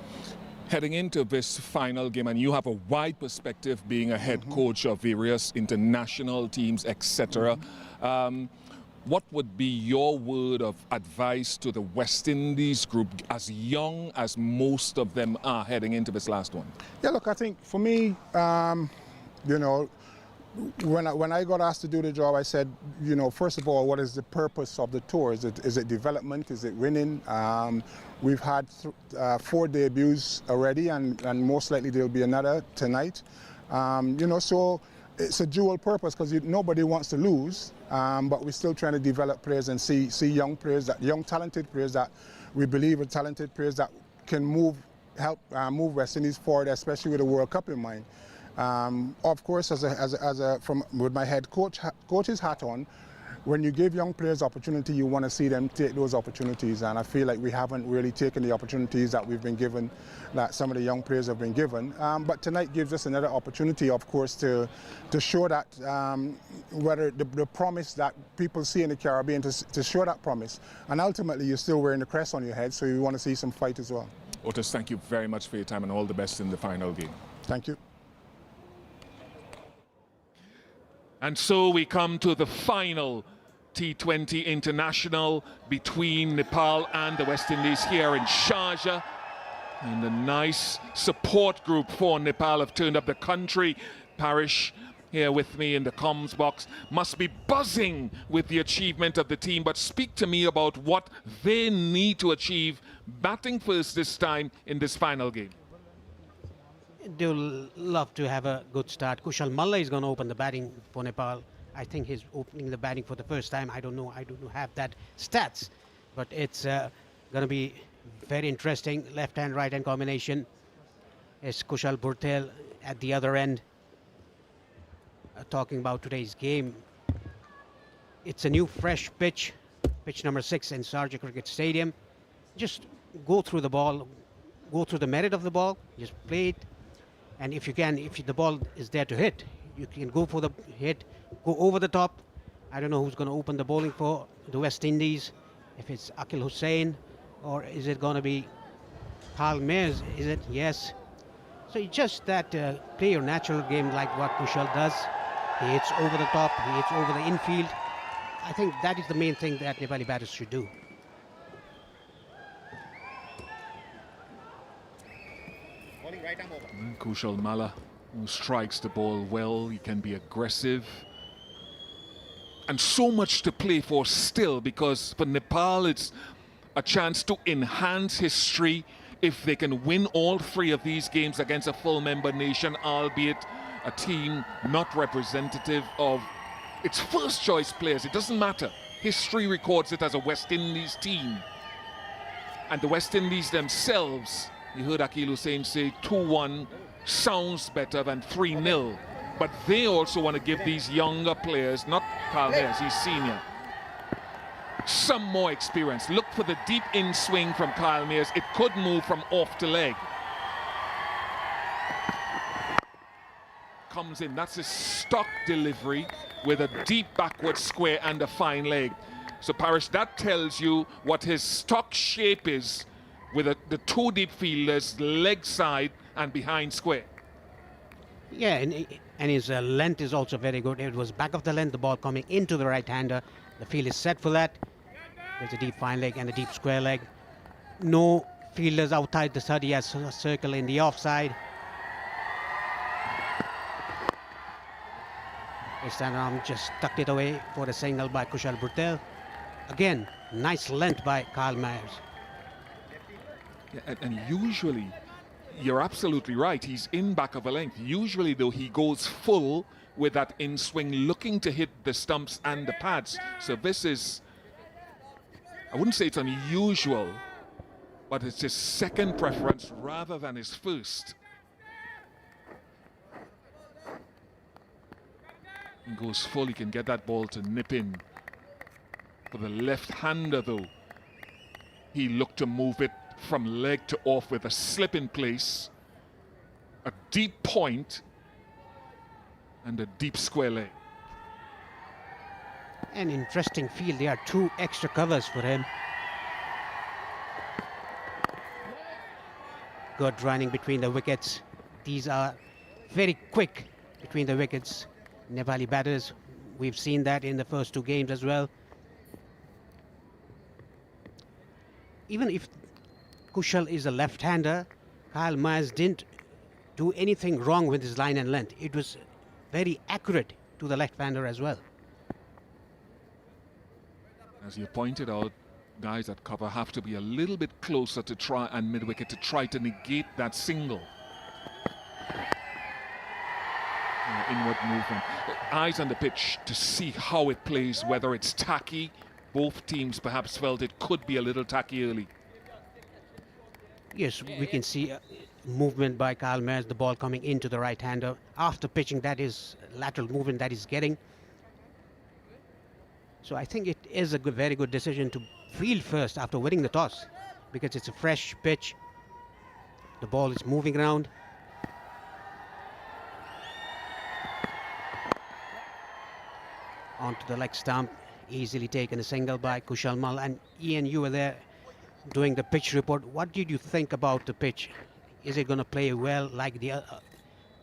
heading into this final game, and you have a wide perspective being a head coach of various international teams, etc. What would be your word of advice to the West Indies group, as young as most of them are heading into this last one? Yeah, look, I think for me, you know, when I got asked to do the job, I said, you know, first of all, what is the purpose of the tour? Is it development? Is it winning? We've had 4 debuts already, and most likely there'll be another tonight. You know, so it's a dual purpose, because nobody wants to lose, but we're still trying to develop players and see young players, young talented players that we believe are talented players that can help move West Indies forward, especially with the World Cup in mind. Of course, with my head coach's hat on, when you give young players opportunity, you want to see them take those opportunities, and I feel like we haven't really taken the opportunities that we've been given, that some of the young players have been given. But tonight gives us another opportunity, of course, to show that whether the promise that people see in the Caribbean, to show that promise, and ultimately you're still wearing the crest on your head, so you want to see some fight as well. Otis, thank you very much for your time, and all the best in the final game. Thank you. And so we come to the final T20 international between Nepal and the West Indies here in Sharjah. And a nice support group for Nepal have turned up. The country parish here with me in the comms box must be buzzing with the achievement of the team. But speak to me about what they need to achieve, batting first this time in this final game. They'll love to have a good start. Kushal Malla is going to open the batting for Nepal. I think he's opening the batting for the first time. I don't know. I don't have that stats, but it's going to be very interesting. Left-hand, right-hand combination. It's Kushal Bhurtel at the other end. Talking about today's game, it's a new, fresh pitch number 6 in Sharjah Cricket Stadium. Just go through the ball, go through the merit of the ball. Just play it. And if the ball is there to hit, you can go for the hit, go over the top. I don't know who's going to open the bowling for the West Indies. If it's Akil Hussain, or is it going to be Kyle Mayers? Is it? Yes. So it's just that play your natural game like what Kushal does. He hits over the top, he hits over the infield. I think that is the main thing that Nepali batters should do. Kushal Malla, who strikes the ball well, he can be aggressive. And so much to play for still, because for Nepal it's a chance to enhance history if they can win all 3 of these games against a full member nation, albeit a team not representative of its first choice players. It doesn't matter. History records it as a West Indies team. And the West Indies themselves, you heard Akil Hussain say 2-1 sounds better than 3-0. But they also want to give these younger players, not Kyle Mayers, he's senior, some more experience. Look for the deep in swing from Kyle Mayers. It could move from off to leg. Comes in, that's his stock delivery with a deep backward square and a fine leg. So Parish, that tells you what his stock shape is, with the 2 deep fielders, leg side and behind square. Yeah, and his length is also very good. It was back of the length, the ball coming into the right-hander. The field is set for that. There's a deep fine leg and a deep square leg. No fielders outside the 30-yard circle in the offside. This time just tucked it away for the signal by Kushal Bhurtel. Again, nice length by Kyle Mayers. Yeah, and usually, you're absolutely right, he's in back of a length. Usually, though, he goes full with that in-swing, looking to hit the stumps and the pads. So this is, I wouldn't say it's unusual, but it's his second preference rather than his first. He goes full, he can get that ball to nip in. For the left-hander, though, he looked to move it from leg to off with a slip in place, a deep point, and a deep square leg. An interesting field. There are 2 extra covers for him. good running between the wickets. These are very quick between the wickets. Nepali batters, we've seen that in the first two games as well. Even if Kushal is a left-hander, Kyle Myers didn't do anything wrong with his line and length. It was very accurate to the left-hander as well. As you pointed out, guys at cover have to be a little bit closer to try and mid-wicket to try to negate that single. Inward movement. Eyes on the pitch to see how it plays, whether it's tacky. Both teams perhaps felt it could be a little tacky early. Yes, we can see movement by Kyle Myers, the ball coming into the right-hander. After pitching, that is lateral movement that he's getting. So I think it is a very good decision to field first after winning the toss, because it's a fresh pitch. The ball is moving around. Onto the leg stump, easily taken a single by Kushal Malla. And Ian, you were there doing the pitch report. What did you think about the pitch? Is it going to play well like the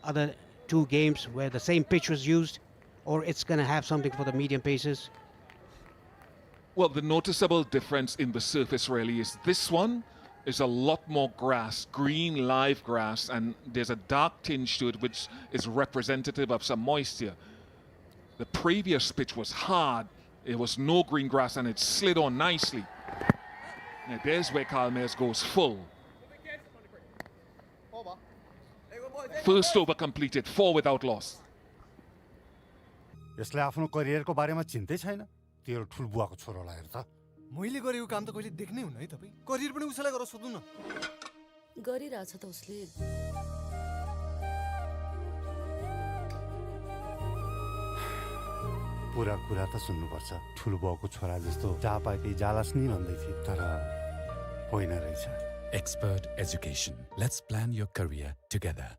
other two games where the same pitch was used, or it's going to have something for the medium paces? Well, the noticeable difference in the surface really is this one is a lot more grass, green live grass, and there's a dark tinge to it which is representative of some moisture. The previous pitch was hard, it was no green grass, and it slid on nicely. Now there's where Kyle Myers goes full. First over completed, 4 without loss. यसले आफ्नो करियरको बारेमा चिन्तै छैन तेरो ठुलबुवाको छोरोलाई हेर त मैले गरेको काम त कहिले देख्नै हुन्न है तपाई करियर पनि उसैलाई गरेर सोध्नु न गरिरहेछ त उसले पुरा कुरा त सुन्नुपर्छ ठुलबुवाको छोरा जस्तो जहाँ पाए त्यही जालास नि भन्दै थिए तर होइन रहेछ Expert education. Let's plan your career together.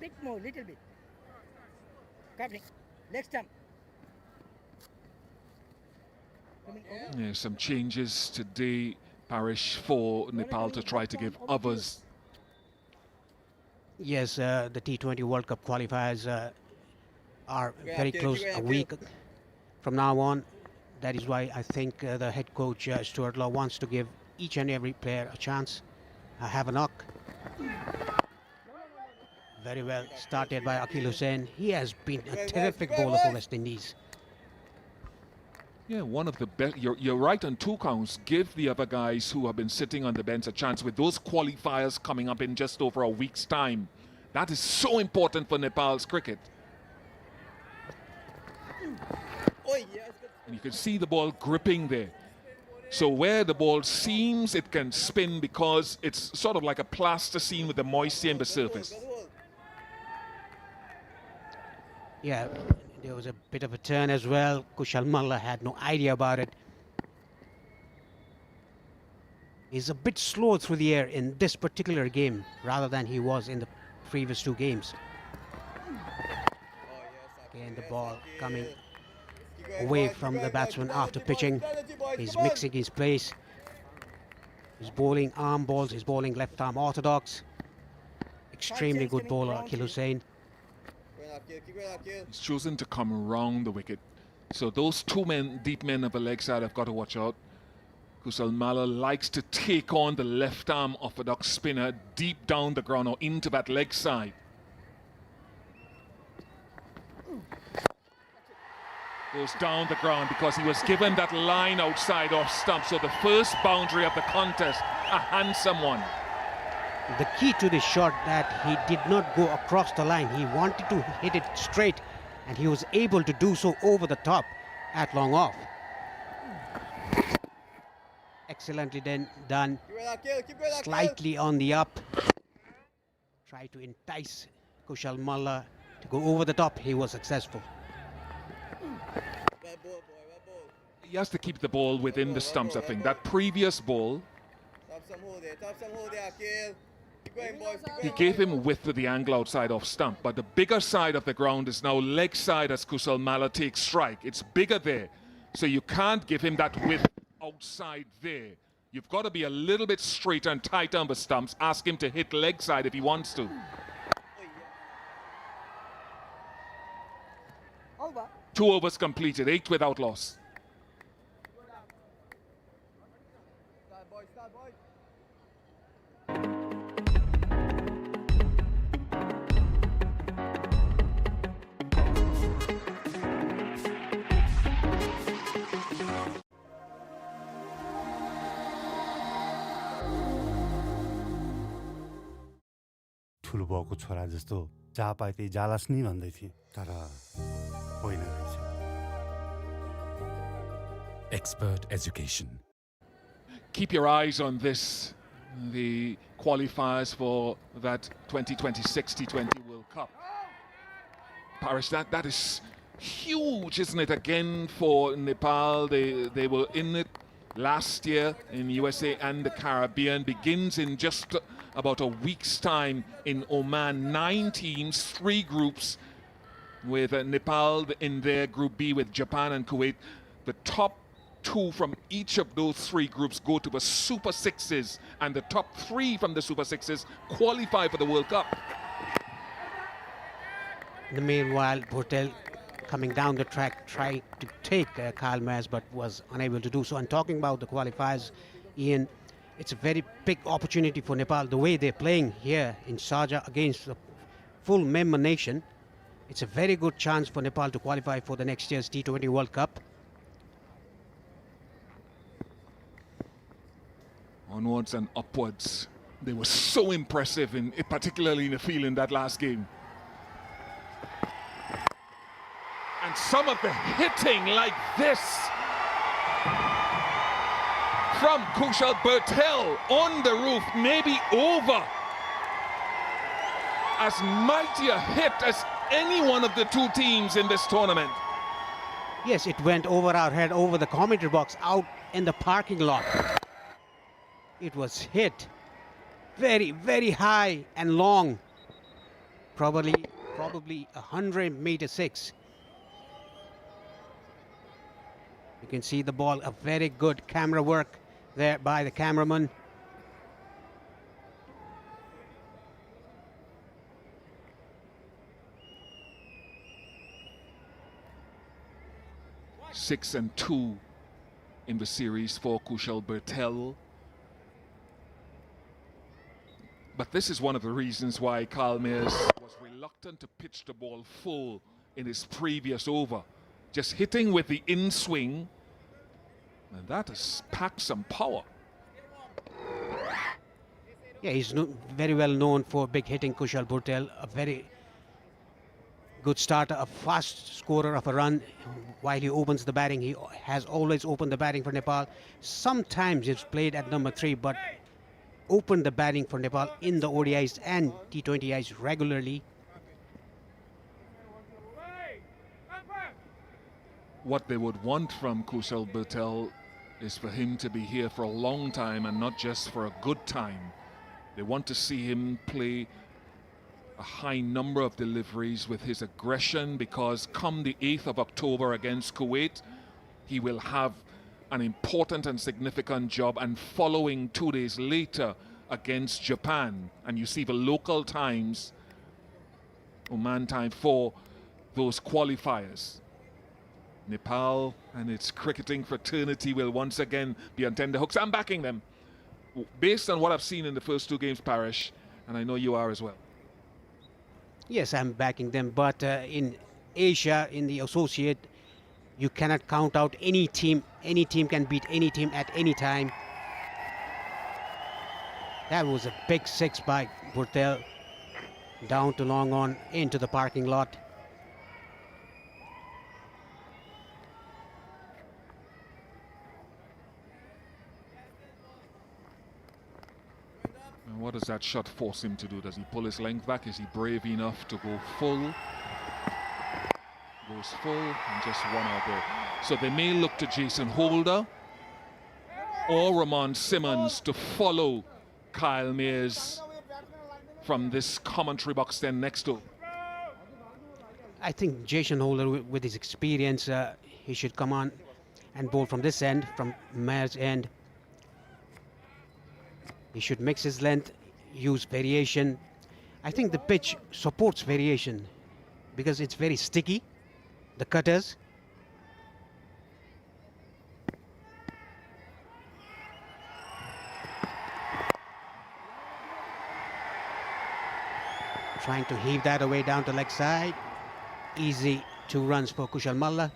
Bit more, little bit. Covering. Next jump. Yeah, some changes today, Parish, for Nepal to try to give others. Yes, the T20 World Cup qualifiers are very close, a week from now on. That is why I think the head coach, Stuart Law, wants to give each and every player a chance. Have a knock. Very well started by Akil Hussain. He has been a terrific bowler for West Indies. Yeah, one of the best. You're right on 2 counts. Give the other guys who have been sitting on the bench a chance with those qualifiers coming up in just over a week's time. That is so important for Nepal's cricket. And you can see the ball gripping there. So where the ball seems it can spin because it's sort of like a plasticine with the moisture in the surface. Yeah, there was a bit of a turn as well. Kushal Malla had no idea about it. He's a bit slow through the air in this particular game rather than he was in the previous 2 games. Again, the ball coming away from the batsman after pitching. He's mixing his place. He's bowling arm balls, he's bowling left arm orthodox. Extremely good bowler, Akil Hussain. He's chosen to come around the wicket. So those 2 men, deep men of the leg side have got to watch out. Kushal Malla likes to take on the left arm orthodox spinner deep down the ground or into that leg side. Goes down the ground because he was given that line outside off stump. So the first boundary of the contest, a handsome one. The key to this shot that he did not go across the line. He wanted to hit it straight and he was able to do so over the top at long off. Excellently then done. Slightly on the up. Try to entice Kushal Malla to go over the top. He was successful. He has to keep the ball within the stumps, I think. That previous ball, he gave him width to the angle outside off stump, but the bigger side of the ground is now leg side as Kushal Malla takes strike. It's bigger there, so you can't give him that width outside there. You've got to be a little bit straighter and tighter on the stumps. Ask him to hit leg side if he wants to. Over. 2 overs completed, 8 without loss. ठुलो बाउको छोरा जस्तो जहाँ पाए त्यही जालास् नि भन्दै थिएँ तर होइन रहेछ Expert education. Keep your eyes on this, the qualifiers for that 2026 T20 World Cup. Parish, that is huge, isn't it, again for Nepal. They were in it last year in USA and the Caribbean. Begins in just about a week's time in Oman. 9 teams, 3 groups, with Nepal in their Group B with Japan and Kuwait. The top 2 from each of those 3 groups go to the Super Sixes, and the top 3 from the Super Sixes qualify for the World Cup. In the meanwhile, Bhurtel coming down the track tried to take Kyle Mayers but was unable to do so. And talking about the qualifiers, Ian, it's a very big opportunity for Nepal. The way they're playing here in Sharjah against the full member nation, it's a very good chance for Nepal to qualify for the next year's T20 World Cup. Onwards and upwards. They were so impressive, particularly in the field in that last game. And some of the hitting like this from Kushal Bertel on the roof, maybe over. As mighty a hit as any one of the 2 teams in this tournament. Yes, it went over our head, over the commentary box, out in the parking lot. It was hit very, very high and long, probably 100-meter 6. You can see the ball, a very good camera work there by the cameraman. Six and 2 in the series for Kushal Bertel. But this is one of the reasons why Kyle Mayers was reluctant to pitch the ball full in his previous over. Just hitting with the in-swing, and that has packed some power. Yeah, he's very well known for big hitting, Kushal Bertel, a very good starter, a fast scorer of a run. While he opens the batting, he has always opened the batting for Nepal. Sometimes he's played at number 3, but opened the batting for Nepal in the ODIs and T20Is regularly. What they would want from Kushal Bertel is for him to be here for a long time and not just for a good time. They want to see him play a high number of deliveries with his aggression, because come the 8th of October against Kuwait, he will have an important and significant job, and following 2 days later against Japan. And you see the local times, Oman time, for those qualifiers. Nepal and its cricketing fraternity will once again be on tenterhooks. I'm backing them based on what I've seen in the first 2 games, Parish, and I know you are as well. Yes, I'm backing them, but in Asia, in the associate, you cannot count out any team. Any team can beat any team at any time. That was a big 6 by Bertel, down to long on into the parking lot. And what does that shot force him to do? Does he pull his length back? Is he brave enough to go full? Goes full and just 1 out there. So they may look to Jason Holder or Ramon Simmons to follow Kyle Mayers from this commentary box then next to. I think Jason Holder, with his experience, he should come on and bowl from this end, from Mayers' end. He should mix his length, use variation. I think the pitch supports variation because it's very sticky, the cutters. Trying to heave that away down to leg side. Easy 2 runs for Kushal Malla.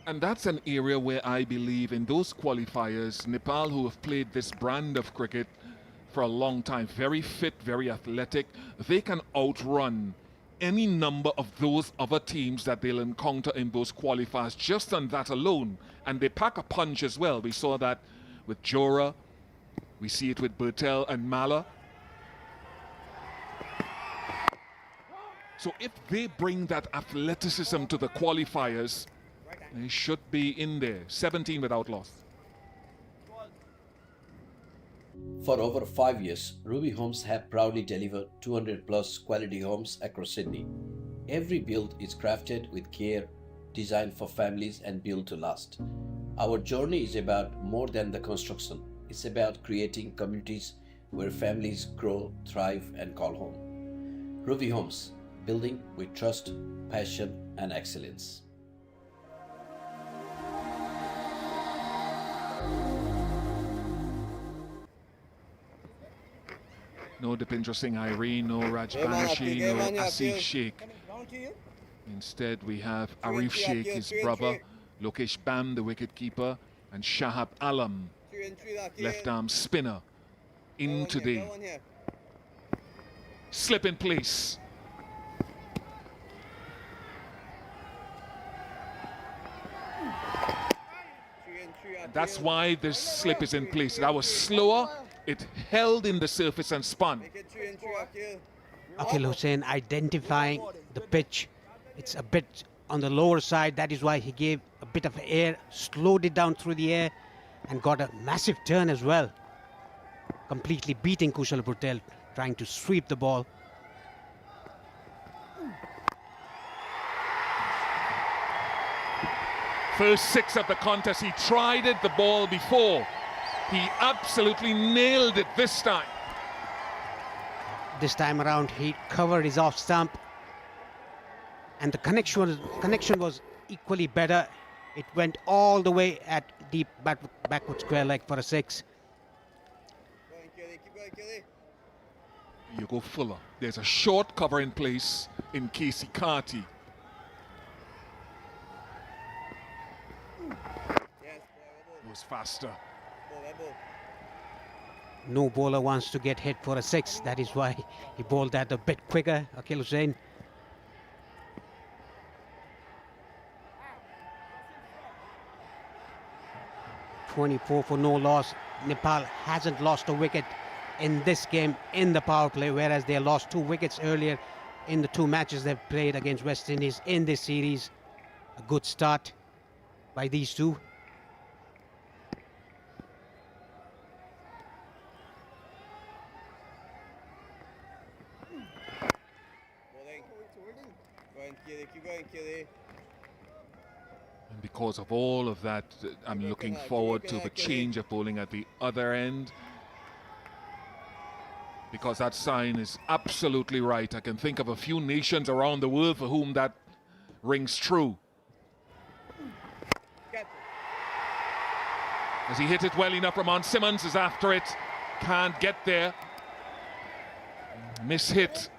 And that's an area where I believe in those qualifiers, Nepal, who have played this brand of cricket for a long time, very fit, very athletic, they can outrun any number of those other teams that they'll encounter in those qualifiers just on that alone. And they pack a punch as well. We saw that with Jora, we see it with Bertel and Malla. So if they bring that athleticism to the qualifiers, they should be in there. 17 without loss. For over 5 years, Ruby Homes have proudly delivered 200 plus quality homes across Sydney. Every build is crafted with care, designed for families and built to last. Our journey is about more than the construction. It's about creating communities where families grow, thrive and call home. Ruby Homes, building with trust, passion and excellence. No Dipinder Singh Irene, no Raj Banerjee, no Asif Sheikh. Instead, we have Arif Sheikh, his brother, Lokesh Bam, the wicketkeeper, and Shahab Alam, left-arm spinner, in today. Slip in place. That's why this slip is in place. That was slower. It held in the surface and spun. Akil Hussain identifying the pitch. It's a bit on the lower side. That is why he gave a bit of air, slowed it down through the air and got a massive turn as well. Completely beating Kushal Bertel, trying to sweep the ball. First 6 of the contest, he tried it the ball before. He absolutely nailed it this time. This time around, he covered his off stump, and the connection was equally better. It went all the way at deep backward square leg for a 6. You go fuller. There's a short cover in place in Casey Carty. It was faster. No bowler wants to get hit for a 6. That is why he bowled that a bit quicker, Akil Hussain. .24 for no loss. Nepal hasn't lost a wicket in this game in the power play, whereas they lost 2 wickets earlier in the 2 matches they've played against West Indies in this series. A good start by these two. And because of all of that, I'm looking forward to the change of bowling at the other end. Because that sign is absolutely right. I can think of a few nations around the world for whom that rings true. As he hit it well enough, Ramon Simmons is after it. Can't get there. Miss-hit.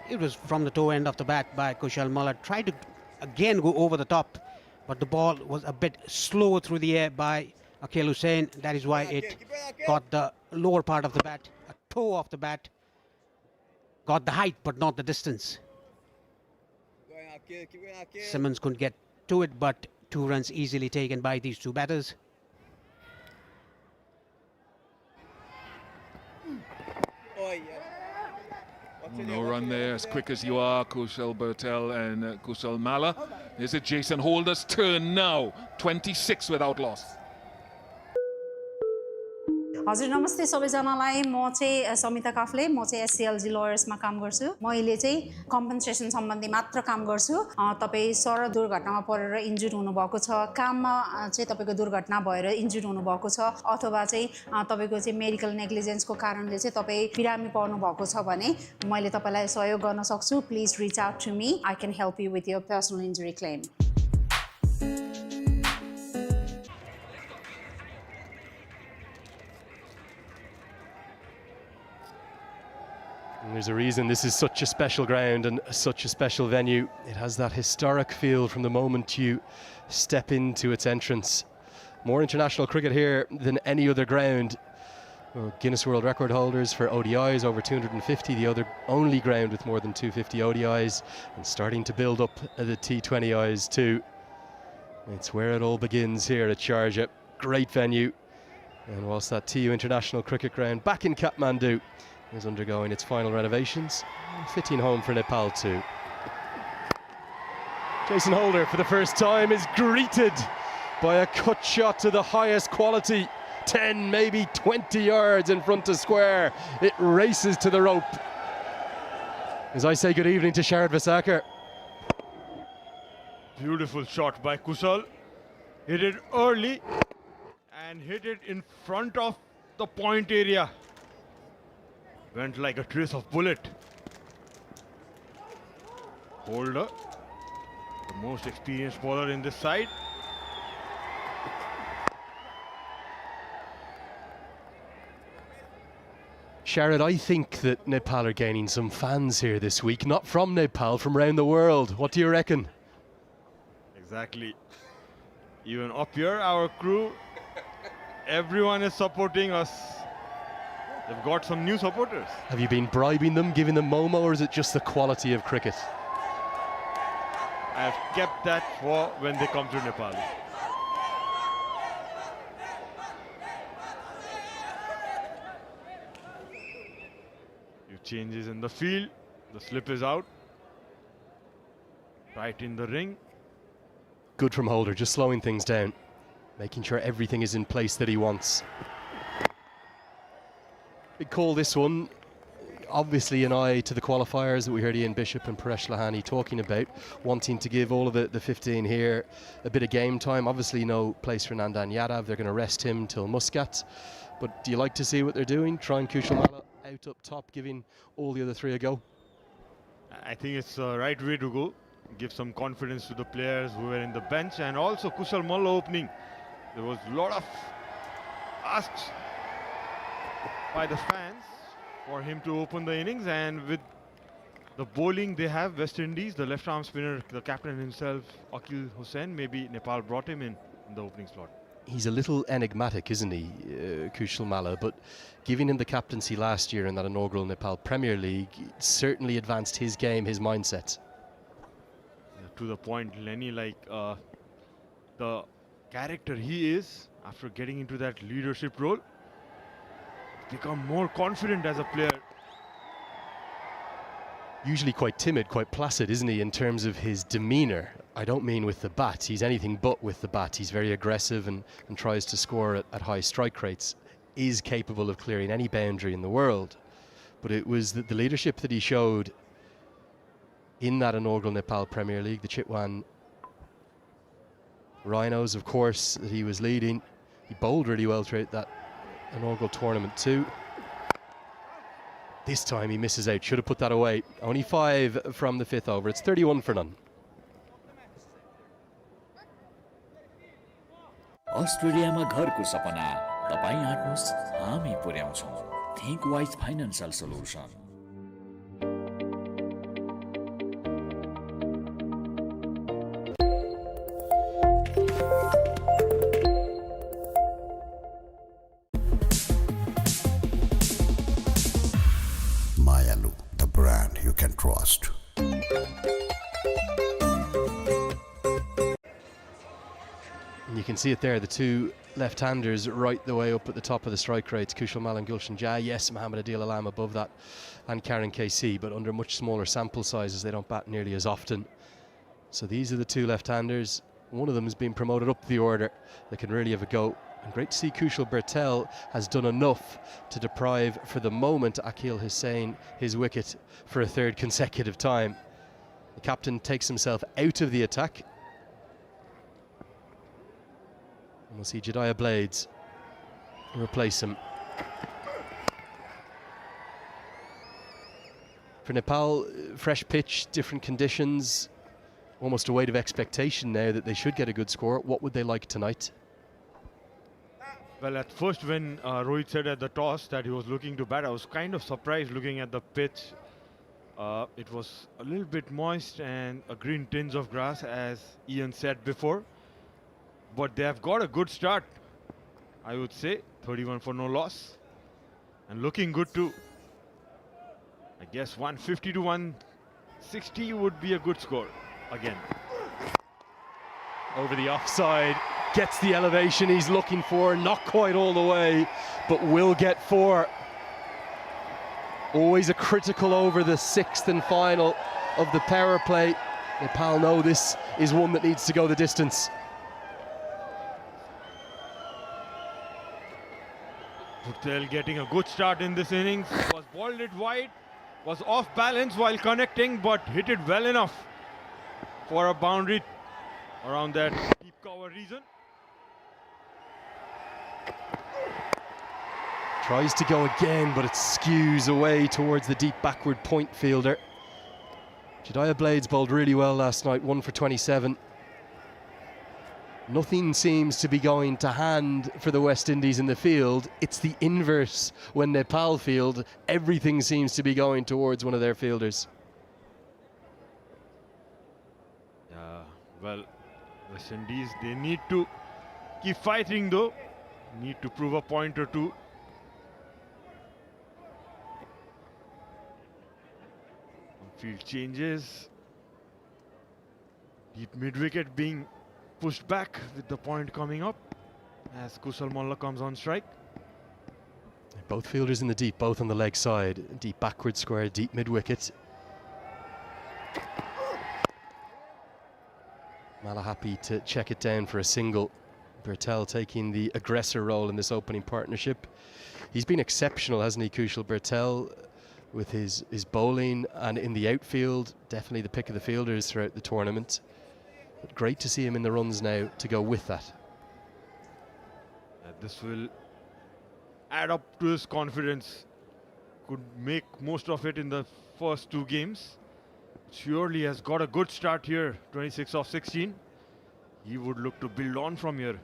It was from the toe end of the bat by Kushal Malla. Tried to again go over the top, but the ball was a bit slow through the air by Akil Hussain. That is why it got the lower part of the bat, a toe of the bat. Got the height, but not the distance. Simmons couldn't get to it, but 2 runs easily taken by these 2 batters. No run there, as quick as you are, Kushal Bertel and Kushal Malla. Is it Jason Holder's turn now? 26 without loss. हजुर नमस्ते सबैजनालाई म चाहिँ समिता काफ्ले म चाहिँ एससीएलजी लयर्समा काम गर्छु मैले चाहिँ कम्पनसेसन सम्बन्धी मात्र काम गर्छु तपाईँ सडक दुर्घटनामा परेर इन्जुर्ड हुनुभएको छ काममा चाहिँ तपाईँको दुर्घटना भएर इन्जुर्ड हुनुभएको छ अथवा चाहिँ तपाईँको चाहिँ मेडिकल नेग्लिजेन्सको कारणले चाहिँ तपाईँ बिरामी पर्नु भएको छ भने मैले तपाईँलाई सहयोग गर्न सक्छु please reach out to me I can help you with your personal injury claim And there's a reason this is such a special ground and such a special venue. It has that historic feel from the moment you step into its entrance. More international cricket here than any other ground. Guinness World Record holders for ODIs, over 250, the other only ground with more than 250 ODIs, and starting to build up the T20Is too. It's where it all begins here at Sharjah. Great venue. And whilst that TU International Cricket Ground back in Kathmandu is undergoing its final renovations, fitting home for Nepal too. Jason Holder for the first time is greeted by a cut shot to the highest quality, 10 maybe 20 yards in front of square. It races to the rope. As I say good evening to Sharad Vasakar. Beautiful shot by Kushal. Hit it early and hit it in front of the point area. Went like a trace of bullet. Holder, the most experienced bowler in this side. Sharad, I think that Nepal are gaining some fans here this week, not from Nepal, from around the world. What do you reckon? Exactly. Even up here, our crew, everyone is supporting us. They've got some new supporters. Have you been bribing them, giving them Momo, or is it just the quality of cricket? I've kept that for when they come to Nepal. Few changes in the field. The slip is out. Right in the ring. Good from Holder, just slowing things down, making sure everything is in place that he wants. Big call this one. Obviously an eye to the qualifiers that we heard Ian Bishop and Paresh Lahani talking about, wanting to give all of the 15 here a bit of game time. Obviously no place for Nandan Yadav. They're going to rest him till Muscat. But do you like to see what they're doing? Trying Kushal Malla out up top, giving all the other three a go? I think it's the right way to go. Give some confidence to the players who were in the bench, and also Kushal Malla opening. There was a lot of asks by the fans for him to open the innings, and with the bowling they have, West Indies, the left arm spinner, the captain himself, Akil Hussain, maybe Nepal brought him in the opening slot. He's a little enigmatic, isn't he, Kushal Malla, but giving him the captaincy last year in that inaugural Nepal Premier League certainly advanced his game, his mindset. To the point, Lenny, like the character he is after getting into that leadership role, become more confident as a player. Usually quite timid, quite placid, isn't he, in terms of his demeanour? I don't mean with the bat. He's anything but with the bat. He's very aggressive and tries to score at high strike rates, is capable of clearing any boundary in the world. But it was the leadership that he showed in that inaugural Nepal Premier League, the Chitwan Rhinos, of course, that he was leading. He bowled really well throughout that inaugural tournament too. This time he misses out, should have put that away. Only 5 from the 5th over, it's 31 for none. अस्ट्रेलियामा घरको सपना तपाईं आट्नुस् हामी पुर्याउँछौं think wise financial solution Mayalu, the brand you can trust. And you can see it there, the two left-handers right the way up at the top of the strike rates, Kushal Malla and Gulshan Jha. Yes, Mohammed Adil Alam above that, and Karen KC, but under much smaller sample sizes. They don't bat nearly as often. So these are the two left-handers. One of them has been promoted up the order. They can really have a go And great to see Kushal Bertel has done enough to deprive, for the moment, Akil Hussain his wicket for a third consecutive time. The captain takes himself out of the attack. And we'll see Jediah Blades replace him. For Nepal, fresh pitch, different conditions, almost a weight of expectation now that they should get a good score. What would they like tonight? Well, at first when Rohit said at the toss that he was looking to bat, I was kind of surprised looking at the pitch. It was a little bit moist and a green tinge of grass, as Ian said before. But they have got a good start, I would say. 31 for no loss. And looking good too. I guess 150 to 160 would be a good score again. Over the offside, gets the elevation he's looking for, not quite all the way, but will get 4. Always a critical over, the 6th and final of the power play. Nepal know this is one that needs to go the distance. Bhurtel getting a good start in this innings, was bowled it wide, was off balance while connecting, but hit it well enough for a boundary around that deep cover region. Tries to go again, but it skews away towards the deep backward point fielder. Jediah Blades bowled really well last night, 1 for 27. Nothing seems to be going to hand for the West Indies in the field. It's the inverse when Nepal field. Everything seems to be going towards one of their fielders. Well, West Indies, they need to keep fighting though. Need to prove a point or two. Field changes. Deep mid-wicket being pushed back with the point coming up as Kushal Malla comes on strike. Both fielders in the deep, both on the leg side. Deep backward square, deep mid-wicket. Malla happy to check it down for a single. Bertel taking the aggressor role in this opening partnership. He's been exceptional, hasn't he, Kushal Bertel, with his bowling and in the outfield. Definitely the pick of the fielders throughout the tournament. But great to see him in the runs now to go with that. This will add up to his confidence. Could make most of it in the first 2 games. Surely has got a good start here, 26 of 16. He would look to build on from here.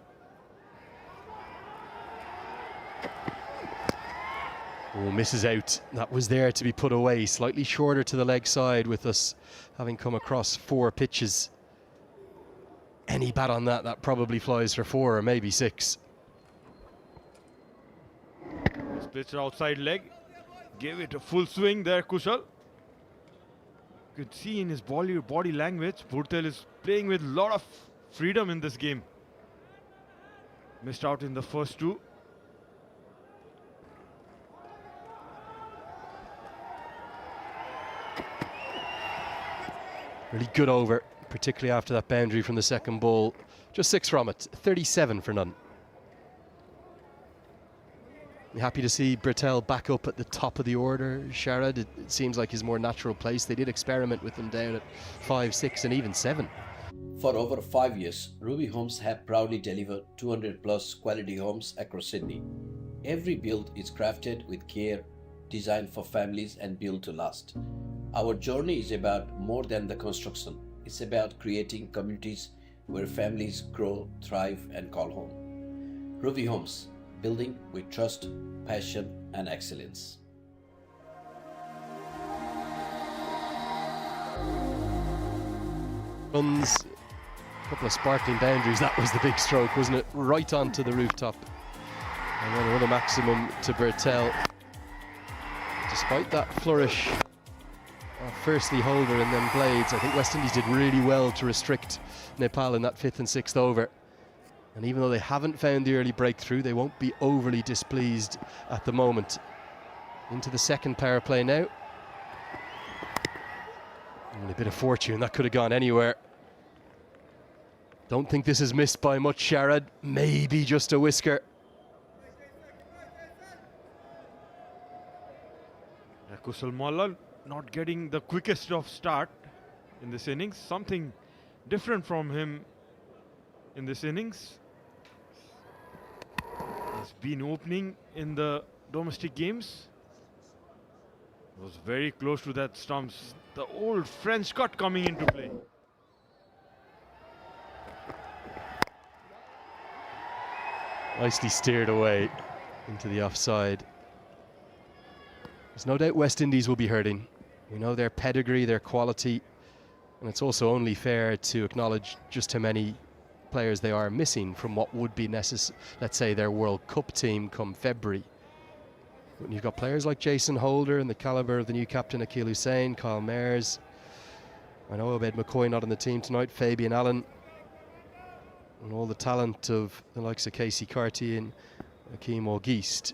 Oh, misses out. That was there to be put away. Slightly shorter to the leg side, with us having come across 4 pitches. Any bat on that, that probably flies for 4 or maybe 6. This pitch outside leg. Gave it a full swing there, Kushal. You could see in his body language, Bhurtel is playing with a lot of freedom in this game. Missed out in the first 2. Really good over, particularly after that boundary from the second ball. Just 6 from it, 37 for none. You're happy to see Bertel back up at the top of the order, Sharad. It seems like his more natural place. They did experiment with him down at 5, 6 and even 7. For over 5 years, Ruby Homes have proudly delivered 200 plus quality homes across Sydney. Every build is crafted with care, designed for families and built to last. Our journey is about more than the construction. It's about creating communities where families grow, thrive and call home. Ruby Homes, building with trust, passion and excellence. Runs, a couple of sparkling boundaries. That was the big stroke, wasn't it? Right onto the rooftop. And then another maximum to Bertel. Despite that flourish, firstly Holder and then Blades, I think West Indies did really well to restrict Nepal in that 5th and 6th over. And even though they haven't found the early breakthrough, they won't be overly displeased at the moment. Into the second power play now. And a bit of fortune, that could have gone anywhere. Don't think this is missed by much, Sharad. Maybe just a whisker. Kushal Malla not getting the quickest of start in this innings. Something different from him in this innings. He's been opening in the domestic games. Was very close to that stumps. The old French cut coming into play. Nicely steered away into the offside. There's no doubt West Indies will be hurting. We know their pedigree, their quality, and it's also only fair to acknowledge just how many players they are missing from what would be let's say their World Cup team come February. When you've got players like Jason Holder and the calibre of the new captain Akil Hussain, Kyle Mayers, I know Obed McCoy not on the team tonight, Fabian Allen, and all the talent of the likes of Casey Carty and Akeem Auguste.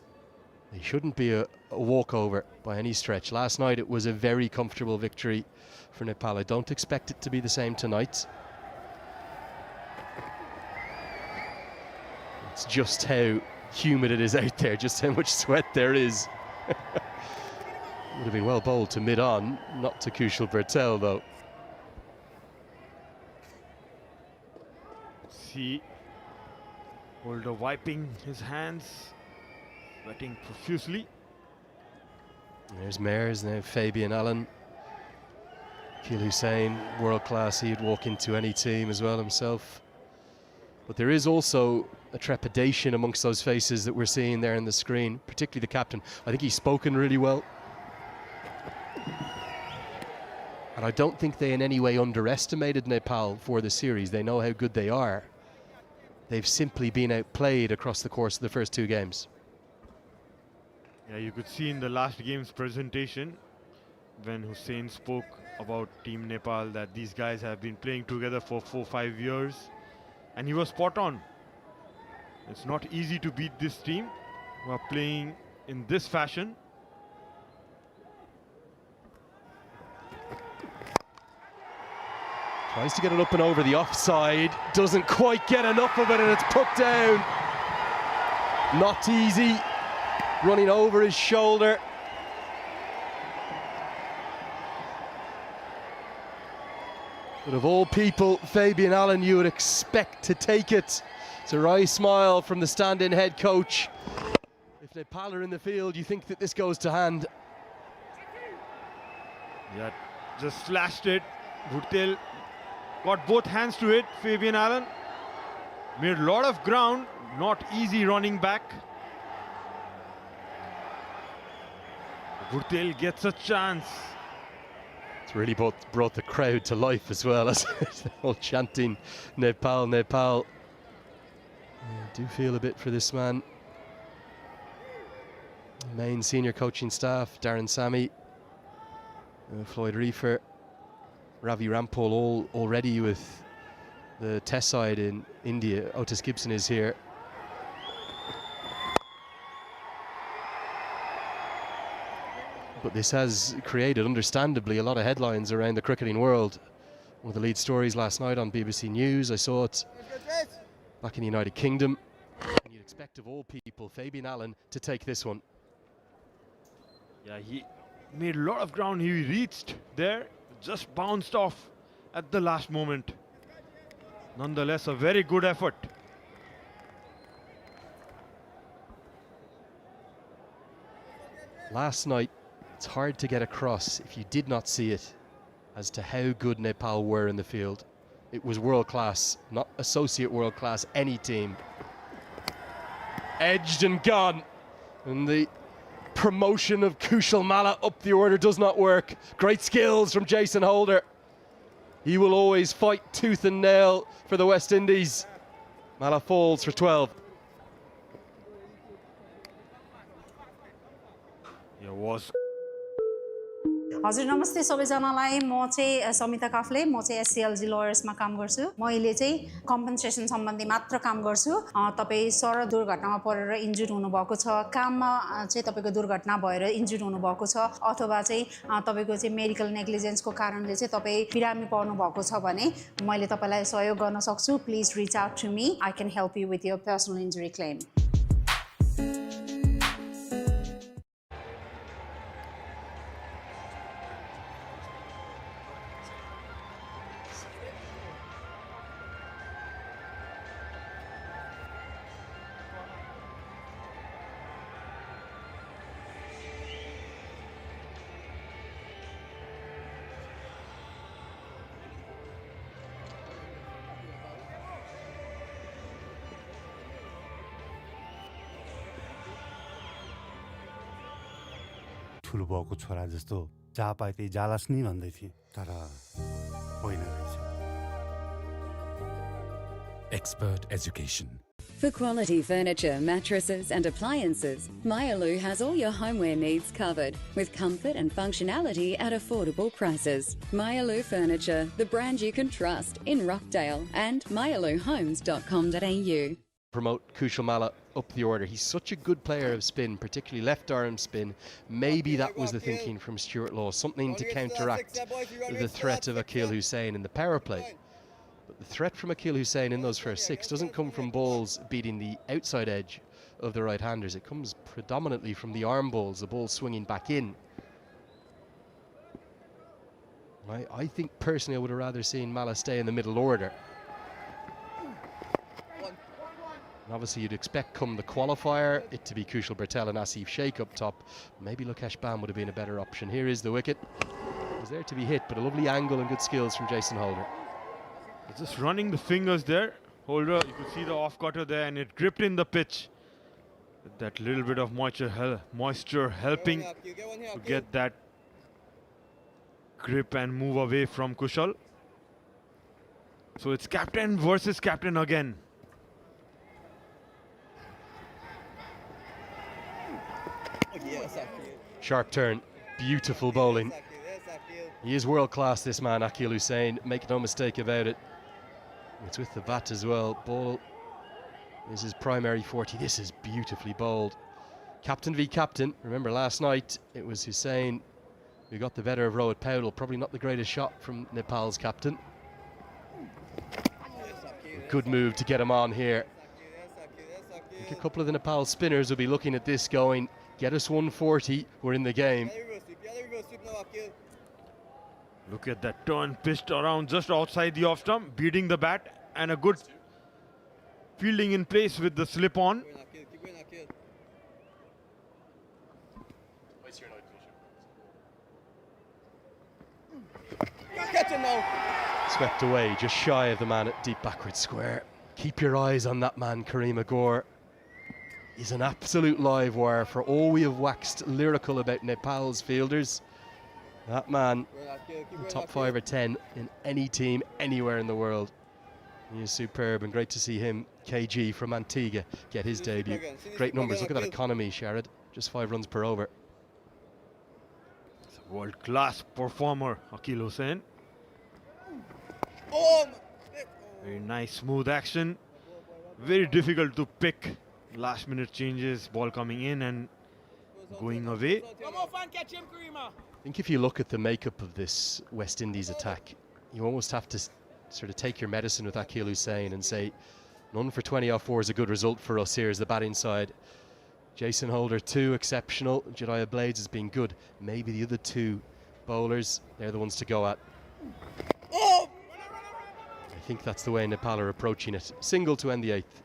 They shouldn't be a walkover by any stretch. Last night it was a very comfortable victory for Nepal. I don't expect it to be the same tonight. It's just how humid it is out there, just how much sweat there is. Would have been well bowled to mid-on, not to Kushal Bertel though. See Holder wiping his hands, sweating profusely. There's Mayers, now Fabian Allen. Akil Hussain, world class, he'd walk into any team as well himself. But there is also a trepidation amongst those faces that we're seeing there on the screen, particularly the captain. I think he's spoken really well. And I don't think they in any way underestimated Nepal for the series. They know how good they are. They've simply been outplayed across the course of the first two games. Yeah, you could see in the last game's presentation when Hussain spoke about Team Nepal that these guys have been playing together for 4-5 years, and he was spot on. It's not easy to beat this team who are playing in this fashion. Tries to get it up and over the offside, doesn't quite get enough of it, and it's put down. Not easy, running over his shoulder. But of all people, Fabian Allen, you would expect to take it. It's a wry smile from the stand-in head coach. If Nepal are in the field, you think that this goes to hand. Yeah, just flashed it. Bhurtel got both hands to it. Fabian Allen made a lot of ground, not easy running back. Bhurtel gets a chance. It's really brought the crowd to life as well, as they're all chanting Nepal, Nepal. I do feel a bit for this man. Main senior coaching staff, Darren Sammy, Floyd Reefer, Ravi Rampal, all already with the test side in India. Otis Gibson is here. But this has created, understandably, a lot of headlines around the cricketing world. One of the lead stories last night on BBC News, I saw it back in the United Kingdom. And you'd expect of all people, Fabian Allen to take this one. Yeah, he made a lot of ground. He reached there, just bounced off at the last moment. Nonetheless, a very good effort. Last night, it's hard to get across, if you did not see it, as to how good Nepal were in the field. It was world class, not associate world class, any team. Edged and gone. And the promotion of Kushal Malla up the order does not work. Great skills from Jason Holder. He will always fight tooth and nail for the West Indies. Malla falls for 12. It was हजुर नमस्ते सबैजनालाई म चाहिँ समिता काफले म चाहिँ एससीएलजी लयर्समा काम गर्छु मैले चाहिँ कम्पनसेसन सम्बन्धी मात्र काम गर्छु तपाईँ सडक दुर्घटनामा परेर इन्जुर्ड हुनुभएको छ काममा चाहिँ तपाईँको दुर्घटना भएर इन्जुर्ड हुनुभएको छ अथवा चाहिँ तपाईँको चाहिँ मेडिकल नेग्लिजेन्सको कारणले चाहिँ तपाईँ बिरामी पर्नु भएको छ भने मैले तपाईँलाई सहयोग गर्न सक्छु please reach out to me I can help you with your personal injury claim ठुलो बाउको छोरा जस्तो जहाँ पाए त्यही जालास् नि भन्दै थिएँ तर होइन रहेछ Expert education. For quality furniture, mattresses and appliances, Myalu has all your homeware needs covered with comfort and functionality at affordable prices. Myalu Furniture, the brand you can trust in Rockdale and myaluhomes.com.au. Promote Kushal Malla up the order. He's such a good player of spin, particularly left arm spin. Maybe that was the thinking from Stuart Law, something to counteract the threat of Akil Hussain in the power play. But the threat from Akil Hussain in those first six doesn't come from balls beating the outside edge of the right-handers. It comes predominantly from the arm balls, the ball swinging back in. I think personally I would have rather seen Malla stay in the middle order. And obviously you'd expect come the qualifier it to be Kushal Bertel and Asif Sheikh up top. Maybe Lokesh Bam would have been a better option. Here is the wicket. It was there to be hit, but a lovely angle and good skills from Jason Holder. Just running the fingers there. Holder, you could see the off cutter there and it gripped in the pitch. That little bit of moisture helping to get that grip and move away from Kushal. So it's captain versus captain again. Sharp turn, beautiful bowling. He is world class, this man, Akil Hussain, make no mistake about it. It's with the bat as well. Ball is his primary forte. This is beautifully bowled. Captain v captain. Remember last night it was Hussain who got the better of Rohit Paudel. Probably not the greatest shot from Nepal's captain. Good move to get him on here. I think a couple of the Nepal spinners will be looking at this going, get us 140, we're in the game. Look at that turn, pitched around just outside the off stump, beating the bat, and a good fielding in place with the slip on. Swept away, just shy of the man at deep backward square. Keep your eyes on that man, Kareem Agor. He's an absolute live wire. For all we have waxed lyrical about Nepal's fielders, that man, top 5 or 10 in any team anywhere in the world. He is superb, and great to see him, KG from Antigua, get his debut. Great numbers. Look at that economy, Sharad. Just 5 runs per over. It's a world-class performer, Akil Hussain. Very nice, smooth action. Very difficult to pick. Last-minute changes, ball coming in and going away. I think if you look at the makeup of this West Indies attack, you almost have to sort of take your medicine with Akil Hussain and say, none for 20 off 4 is a good result for us here as the batting side. Jason Holder, 2 exceptional. Jediah Blades has been good. Maybe the other 2 bowlers, they're the ones to go at. I think that's the way Nepal are approaching it. Single to end the 8th.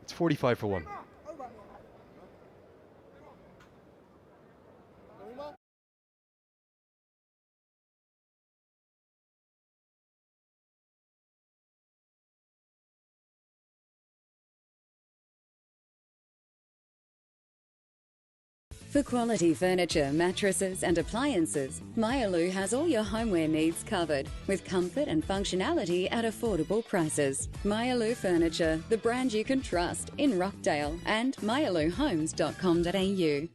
It's 45 for 1. For quality furniture, mattresses and appliances, Myalu has all your homeware needs covered with comfort and functionality at affordable prices. Myalu Furniture, the brand you can trust in Rockdale and myaluhomes.com.au.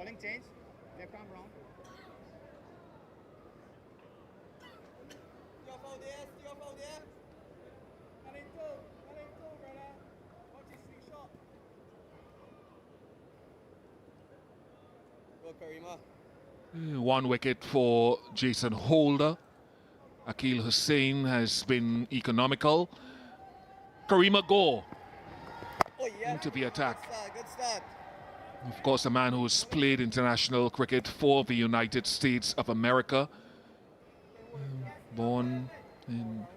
Bowling change. Left arm round. One wicket for Jason Holder. Akil Hussain has been economical. Karima Gore into the attack. Good start. Of course, a man who has played international cricket for the United States of America. Born in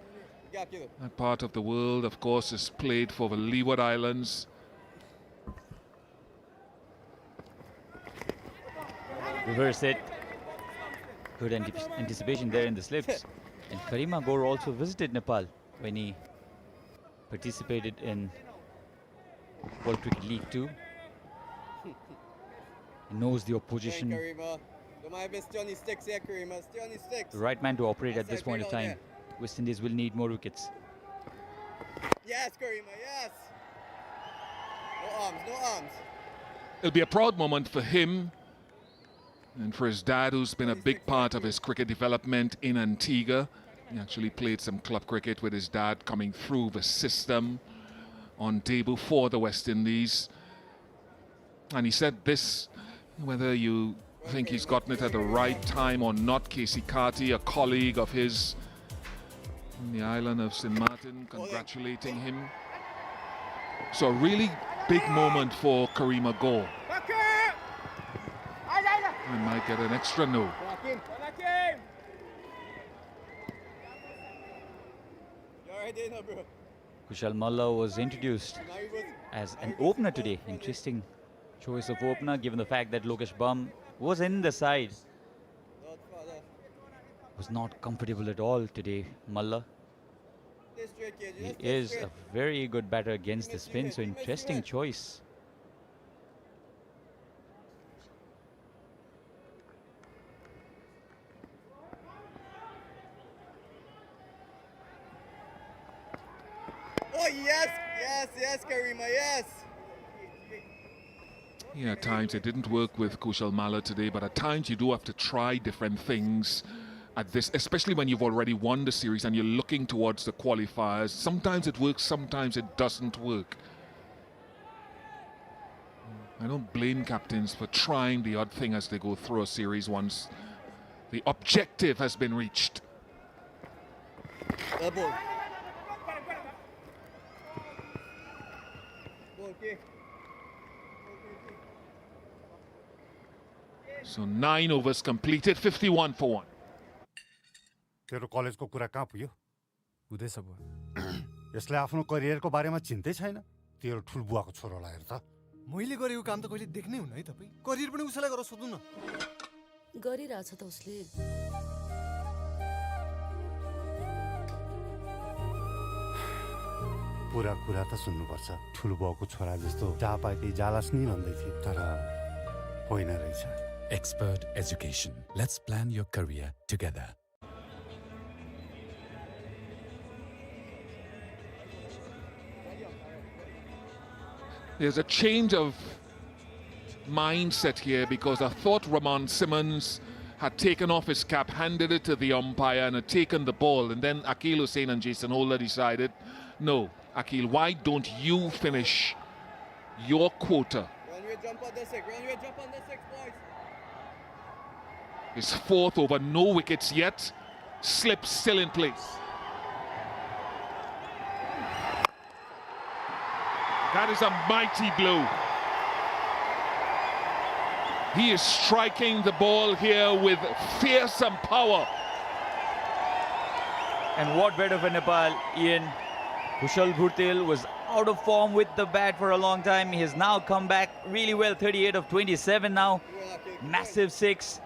that part of the world, of course, has played for the Leeward Islands. Reverse it. Good anticipation there in the slips. And Karima Gore also visited Nepal when he participated in World Cricket League 2. He knows the opposition. Karima. Don't mind if stay on his sticks here, Karima. Stay on his sticks. The right man to operate at this point of time. West Indies will need more wickets. Yes, Karima, yes. No arms, no arms. It'll be a proud moment for him and for his dad, who's been a big part of his cricket development in Antigua. He actually played some club cricket with his dad coming through the system on debut for the West Indies. And he said this, whether you think he's gotten it at the right time or not, Casey Carty, a colleague of his in the island of St. Martin, congratulating him. So a really big moment for Karima Gore. I might get an extra no. Kushal Malla was introduced as an opener today. Interesting choice of opener given the fact that Lokesh Bum was in the side. Was not comfortable at all today, Malla. He is a very good batter against the spin, so interesting choice. Oh, yes, yes, yes, Karima, yes. Yeah, at times it didn't work with Kushal Malla today, but at times you do have to try different things at this, especially when you've already won the series and you're looking towards the qualifiers. Sometimes it works, sometimes it doesn't work. I don't blame captains for trying the odd thing as they go through a series once the objective has been reached. Double. So 9 overs completed, 51 for 1. तेरो कलेजको कुरा कहाँ पुग्यो? हुँदैछ बुवा। यसले आफ्नो करियरको बारेमा चिन्तै छैन। तेरो ठुलबुवाको छोरोलाई हेर त। मैले गरेको काम त कहिले देख्नै हुन्न है तपाई। करियर पनि उसैलाई गरेर सोध्नु न। गरिरहेछ त उसले। पुरा कुरा त सुन्नुपर्छ। ठुलबुवाको छोरा जस्तो जहाँ पाए त्यही जालास् नि भन्दै थिए, तर होइन रहेछ। Expert education. Let's plan your career together. There's a change of mindset here because I thought Ramon Simmons had taken off his cap, handed it to the umpire and had taken the ball, and then Akil Hussain and Jason Holder decided, no, Akil, why don't you finish your quota? Runway jump on the six, runway jump on the six, boys. His fourth over, no wickets yet, slip still in place. That is a mighty blow. He is striking the ball here with fearsome power. And what better for Nepal, Ian? Kushal Bhurtel was out of form with the bat for a long time. He has now come back really well, 38 of 27 now. Massive six.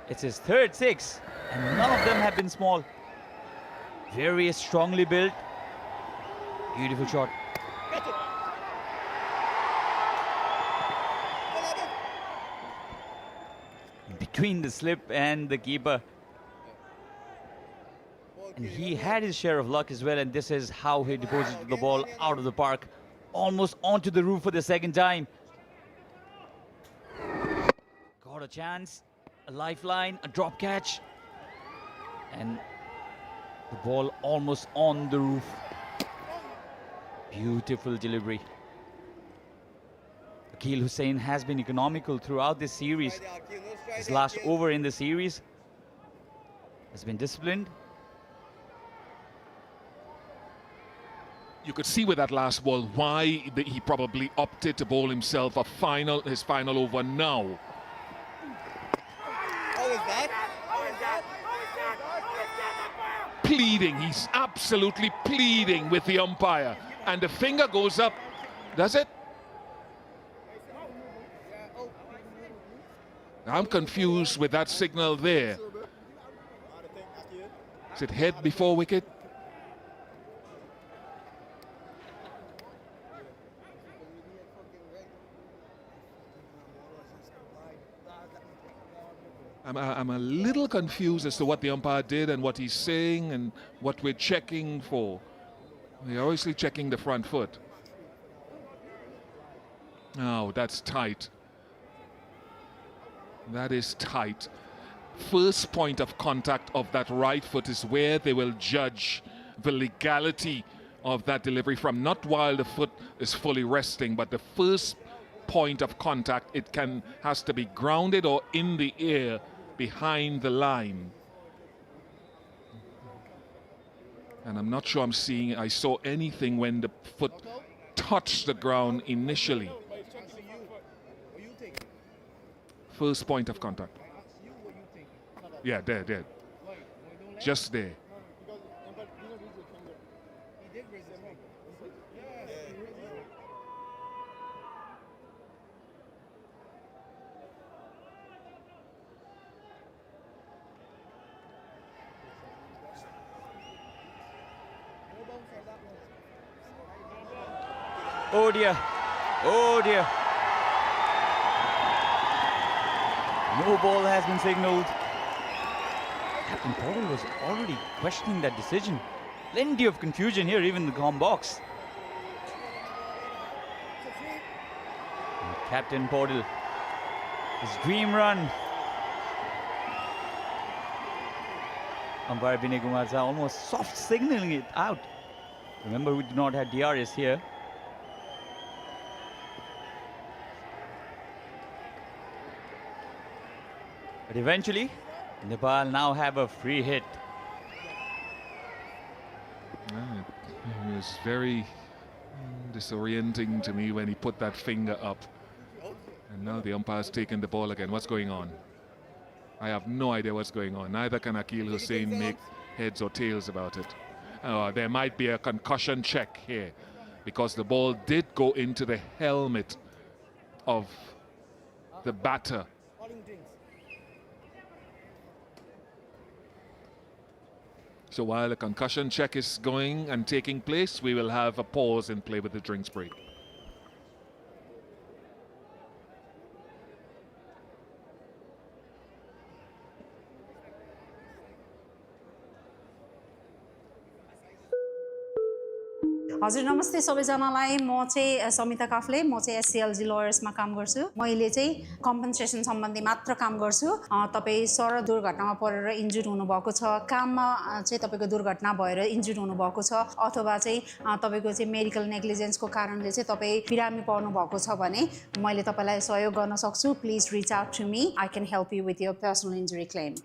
It's his third six, and none of them have been small. Very strongly built. Beautiful shot. Between the slip and the keeper. And he had his share of luck as well, and this is how he deposited the ball out of the park. Almost onto the roof for the second time. Not a chance. A lifeline, a drop catch. And the ball almost on the roof. Beautiful delivery. Akil Hussain has been economical throughout this series. His last over in the series has been disciplined. You could see with that last ball why he probably opted to bowl himself his final over now. How is that? Pleading, he's absolutely pleading with the umpire. And the finger goes up, does it? I'm confused with that signal there. Is it head before wicket? I'm a little confused as to what the umpire did and what he's saying and what we're checking for. We're obviously checking the front foot. Oh, that's tight. That is tight. First point of contact of that right foot is where they will judge the legality of that delivery from, not while the foot is fully resting, but the first point of contact. It has to be grounded or in the air behind the line. And I'm not sure I saw anything when the foot touched the ground initially. First point of contact. Yeah, there. Just there. Oh dear. Oh dear. No ball has been signaled. Captain Portal was already questioning that decision. Plenty of confusion here, even in the comm box. And Captain Portal, his dream run. Umpire Vinay Kumar Jha almost soft signaling it out. Remember, we do not have DRS here. But eventually, Nepal now have a free hit. It was very disorienting to me when he put that finger up. And now the umpire's taken the ball again. What's going on? I have no idea what's going on. Neither can Akil Hussain make heads or tails about it. There might be a concussion check here because the ball did go into the helmet of the batter. So while the concussion check is going and taking place, we will have a pause in play with the drinks break. हजुर नमस्ते सबैजनालाई म चाहिँ समिता काफले म चाहिँ एससीएलजी लयर्समा काम गर्छु मैले चाहिँ कम्पनसेसन सम्बन्धी मात्र काम गर्छु तपाई सडक दुर्घटनामा परेर इन्जुर्ड हुनुभएको छ काममा चाहिँ तपाईको दुर्घटना भएर इन्जुर्ड हुनुभएको छ अथवा चाहिँ तपाईको चाहिँ मेडिकल नेग्लिजेन्सको कारणले चाहिँ तपाई बिरामी पर्नु भएको छ भने मैले तपाईलाई सहयोग गर्न सक्छु please reach out to me I can help you with your personal injury claim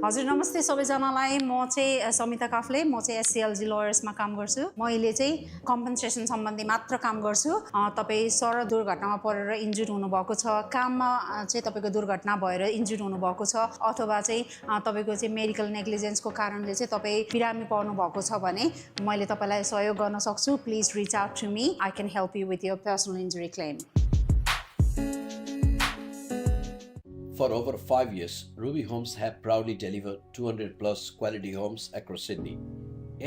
हजुर नमस्ते सबैजनालाई म चाहिँ समिता काफले म चाहिँ एससीएलजी लयर्समा काम गर्छु मैले चाहिँ कम्पनसेसन सम्बन्धी मात्र काम गर्छु तपाई सडक दुर्घटनामा परेर इन्जुर्ड हुनुभएको छ काममा चाहिँ तपाईको दुर्घटना भएर इन्जुर्ड हुनुभएको छ अथवा चाहिँ तपाईको चाहिँ मेडिकल नेग्लिजेन्सको कारणले चाहिँ तपाई बिरामी पर्नु भएको छ भने मैले तपाईलाई सहयोग गर्न सक्छु please reach out to me I can help you with your personal injury claim For over 5 years, Ruby Homes have proudly delivered 200 plus quality homes across Sydney.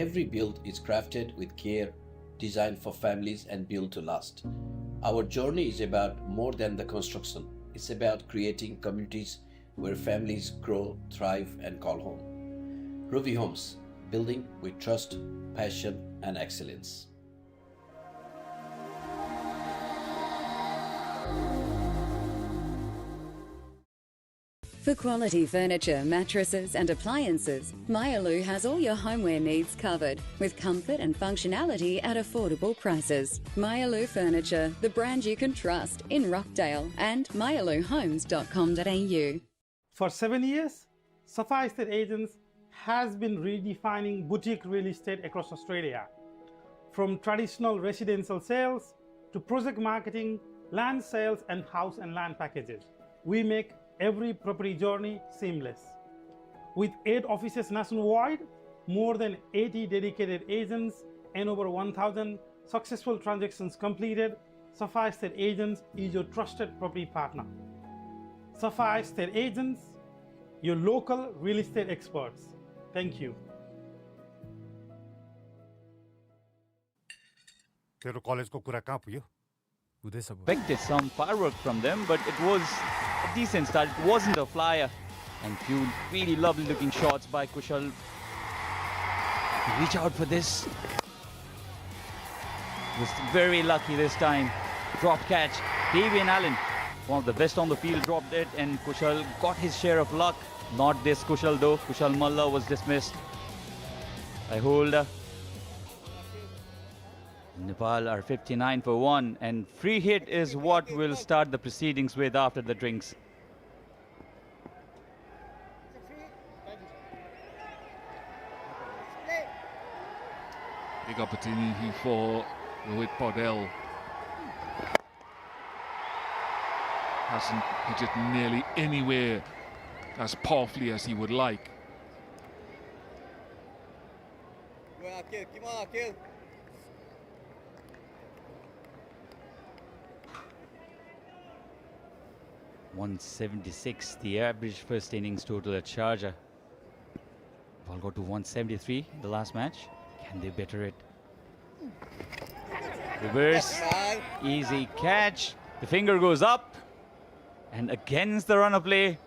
Every build is crafted with care, designed for families and built to last. Our journey is about more than the construction. It's about creating communities where families grow, thrive and call home. Ruby Homes, building with trust, passion and excellence. For quality furniture, mattresses and appliances, Myalu has all your homeware needs covered with comfort and functionality at affordable prices. Myalu Furniture, the brand you can trust in Rockdale and myaluhomes.com.au. For 7 years, Safa Estate Agents has been redefining boutique real estate across Australia. From traditional residential sales to project marketing, land sales and house and land packages, we make every property journey seamless. With 8 offices nationwide, more than 80 dedicated agents and over 1,000 successful transactions completed, Safa Estate Agents is your trusted property partner. Safa Estate Agents, your local real estate experts. Thank you. तेरो कलेजको कुरा कहाँ पुग्यो? हुँदैछ भयो. Expected some firework from them, but it was a decent start. It wasn't a flyer. And few really lovely looking shots by Kushal. Reach out for this. Was very lucky this time. Drop catch. Davian Allen, one of the best on the field, dropped it, and Kushal got his share of luck. Not this Kushal though. Kushal Malla was dismissed by holder. Nepal are 59 for 1, and free hit is what we'll start the proceedings with after the drinks. Big opportunity for Rohit Paudel. Hasn't hit it nearly anywhere as powerfully as he would like. Well, Akil, come on, Akil. .176, the average first innings total at Sharjah. Ball got to 173 the last match. Can they better it? Reverse, easy catch. The finger goes up, and against the run of play.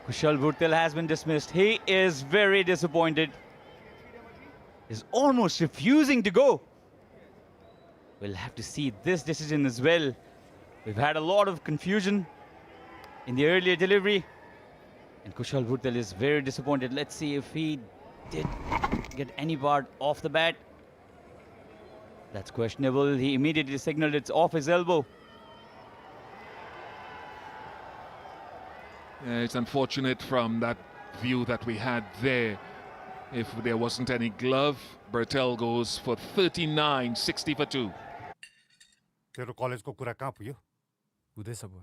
Kushal Bhurtel has been dismissed. He is very disappointed. He's almost refusing to go. We'll have to see this decision as well. We've had a lot of confusion in the earlier delivery, and Kushal Bhurtel is very disappointed. Let's see if he did get any part off the bat. That's questionable. He immediately signaled it's off his elbow. It's unfortunate from that view that we had there. If there wasn't any glove, Bertel goes for 39, 60 for 2. तेरो कलेजको कुरा कहाँ पुग्यो? हुँदैछ भयो.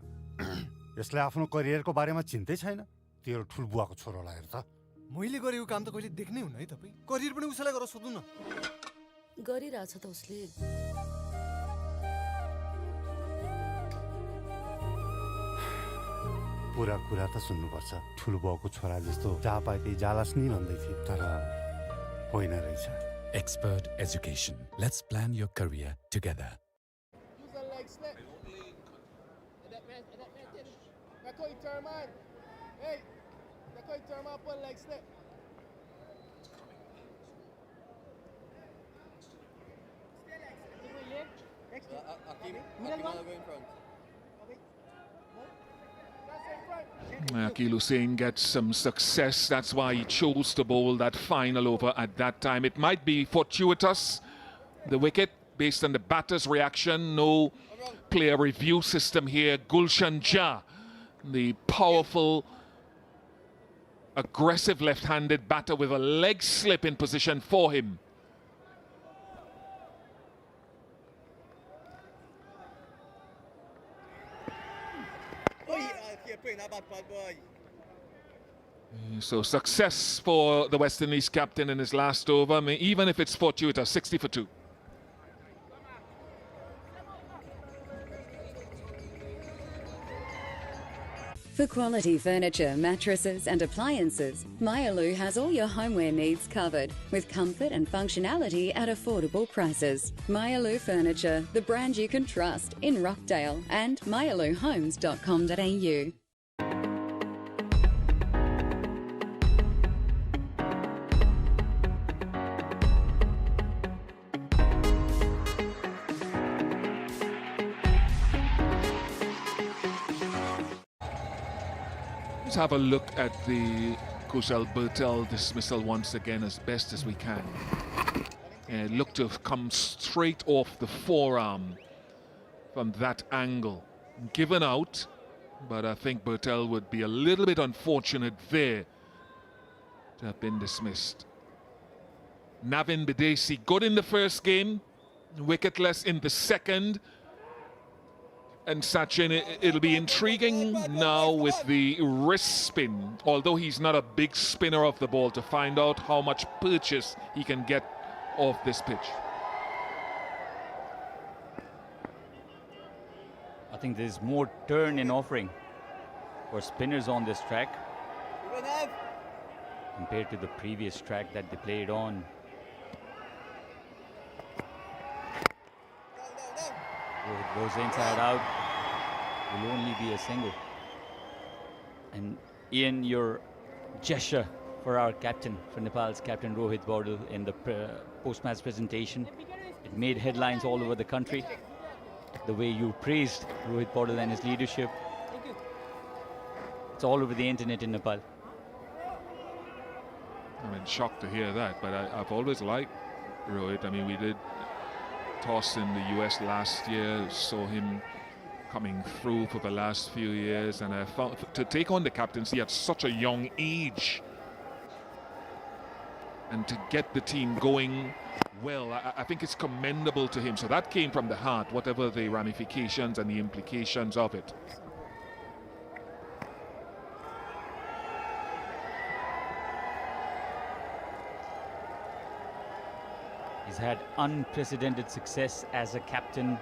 यसले आफ्नो करियरको बारेमा चिन्तै छैन. तेरो ठुलबुवाको छोरोलाई हेर त. मैले गरेको काम त कहिले देख्नै हुन्न है तपाई. करियर पनि उसैलाई गरेर सोध्नु न. गरिरहेछ त उसले. पुरा कुरा त सुन्नुपर्छ. ठुलबुवाको छोरा जस्तो जहाँ पाए त्यही जालास नि भन्दै थियो, तर होइन रहेछ. Expert education. Let's plan your career together. Hey, pull like slip. Akil Hussain gets some success. That's why he chose to bowl that final over at that time. It might be fortuitous, the wicket, based on the batter's reaction. No player review system here. Gulshan Jah, the powerful, aggressive left-handed batter with a leg slip in position for him. So success for the West Indies captain in his last over, even if it's fortuitous. 60 for 2. For quality furniture, mattresses and appliances, Myalu has all your homeware needs covered with comfort and functionality at affordable prices. Myalu Furniture, the brand you can trust in Rockdale and myaluhomes.com.au. let's have a look at the Kushal Bertel dismissal once again as best as we can. It looked to have come straight off the forearm from that angle. Given out, but I think Bertel would be a little bit unfortunate there to have been dismissed. Navin Bidesi good in the first game, wicketless in the second. And Sachin, it'll be intriguing now with the wrist spin, although he's not a big spinner of the ball, to find out how much purchase he can get off this pitch. I think there's more turn in offering for spinners on this track compared to the previous track that they played on. It goes inside out, will only be a single. And Ian, your gesture for our captain, for Nepal's captain Rohit Baudel in the post-match presentation, it made headlines all over the country. The way you praised Rohit Baudel and his leadership, it's all over the internet in Nepal. I'm in shock to hear that, but I've always liked Rohit. I mean, we did toss in the US last year, saw him coming through for the last few years, and I found to take on the captaincy at such a young age and to get the team going well, I think it's commendable to him. So that came from the heart, whatever the ramifications and the implications of it. He's had unprecedented success as a captain.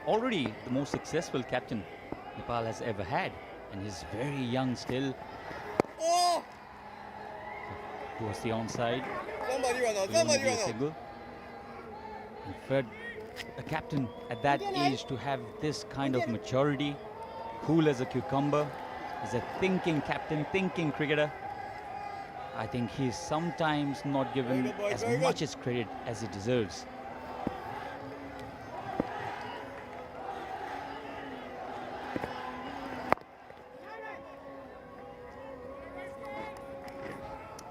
Already the most successful captain Nepal has ever had, and he's very young still. Oh! Towards the onside. Somebody run out, somebody run out. And for a captain at that age to have this kind of maturity, cool as a cucumber, is a thinking captain, thinking cricketer. I think he's sometimes not given as much as credit as he deserves.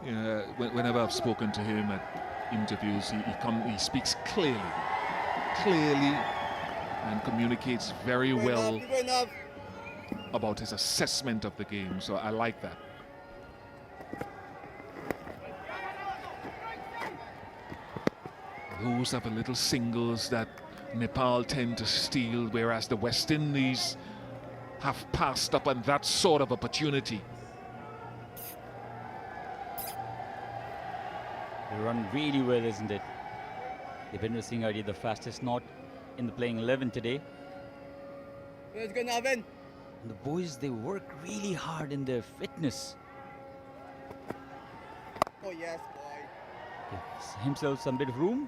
Yeah, whenever I've spoken to him at interviews, he speaks clearly, and communicates very well about his assessment of the game. So I like that. Those are the little singles that Nepal tend to steal, whereas the West Indies have passed up on that sort of opportunity. They run really well, isn't it? Devendra Singh already the fastest, not in the playing 11 today. Let's go, Navin. And the boys, they work really hard in their fitness. Oh yes, boy. Gives himself some bit of room.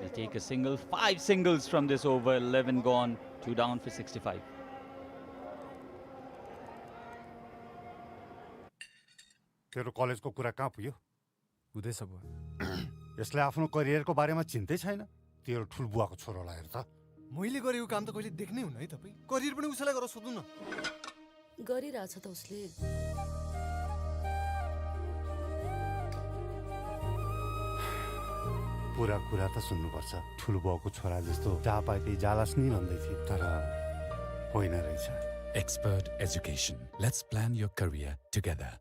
He'll take a single. 5 singles from this over. 11 gone. 2 down for 65. तेरो कलेजको कुरा कहाँ पुग्यो? हुँदैछ बुवा। यसले आफ्नो करियरको बारेमा चिन्तै छैन। तेरो ठुलबुवाको छोरोलाई हेर त। मैले गरेको काम त कहिले देख्नै हुन्न है तपाई। करियर पनि उसैलाई गरेर सोध्नु न। गरिरहेछ त उसले। पुरा कुरा त सुन्नुपर्छ। ठुलबुवाको छोरा जस्तो जहाँ पाए त्यही जालास् नि भन्दै थिए, तर होइन रहेछ। Expert education. Let's plan your career together.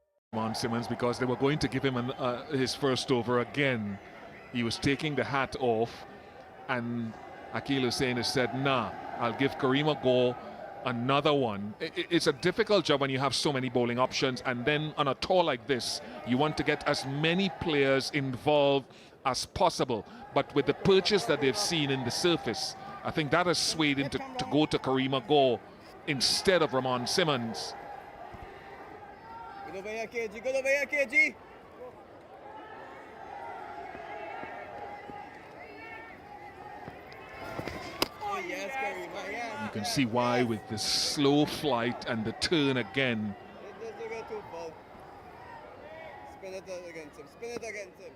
Simmons, because they were going to give him his first over again. He was taking the hat off, and Akil Hussain has said, nah, I'll give Kareem a go, another one. It's a difficult job when you have so many bowling options, and then on a tour like this, you want to get as many players involved as possible. But with the purchase that they've seen in the surface, I think that has swayed him to go to Kareem a go instead of Ramon Simmons. Good over here, KG. Good over here, KG. Oh, yes, Kareem. Yes. You can see why with the slow flight and the turn again. It doesn't get too far. Spin it against him. Spin it against him.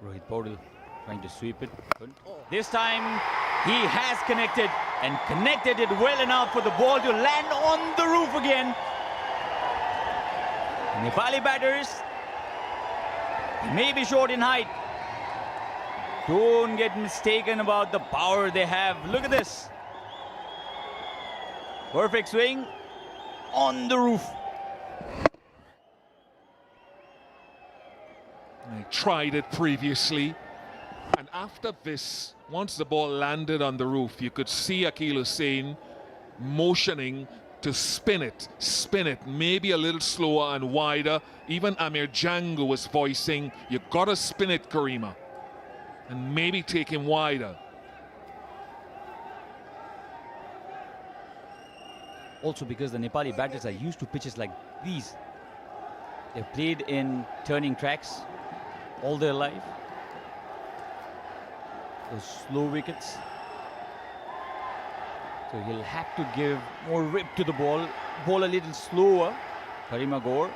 Rohit Baudel trying to sweep it. Good. This time, He has connected and connected it well enough for the ball to land on the roof again. Nepali batters, they may be short in height. Don't get mistaken about the power they have. Look at this. Perfect swing on the roof. They tried it previously. And after this, once the ball landed on the roof, you could see Akil Hussain motioning to spin it, maybe a little slower and wider. Even Amir Django was voicing, you gotta spin it, Karima, and maybe take him wider. Also because the Nepali batters are used to pitches like these. They've played in turning tracks all their life. Those slow wickets. So he'll have to give more rip to the ball a little slower. Karima Gore.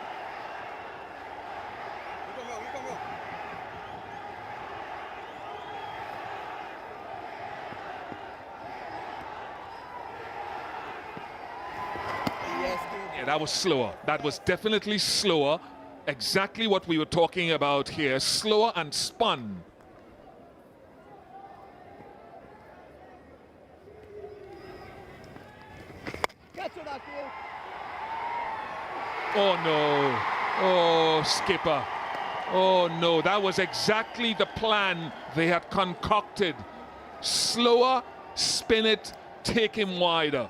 Yeah, that was slower. That was definitely slower. Exactly what we were talking about here. Slower and spun. Oh no, oh skipper, oh no, that was exactly the plan they had concocted. Slower, spin it, take him wider.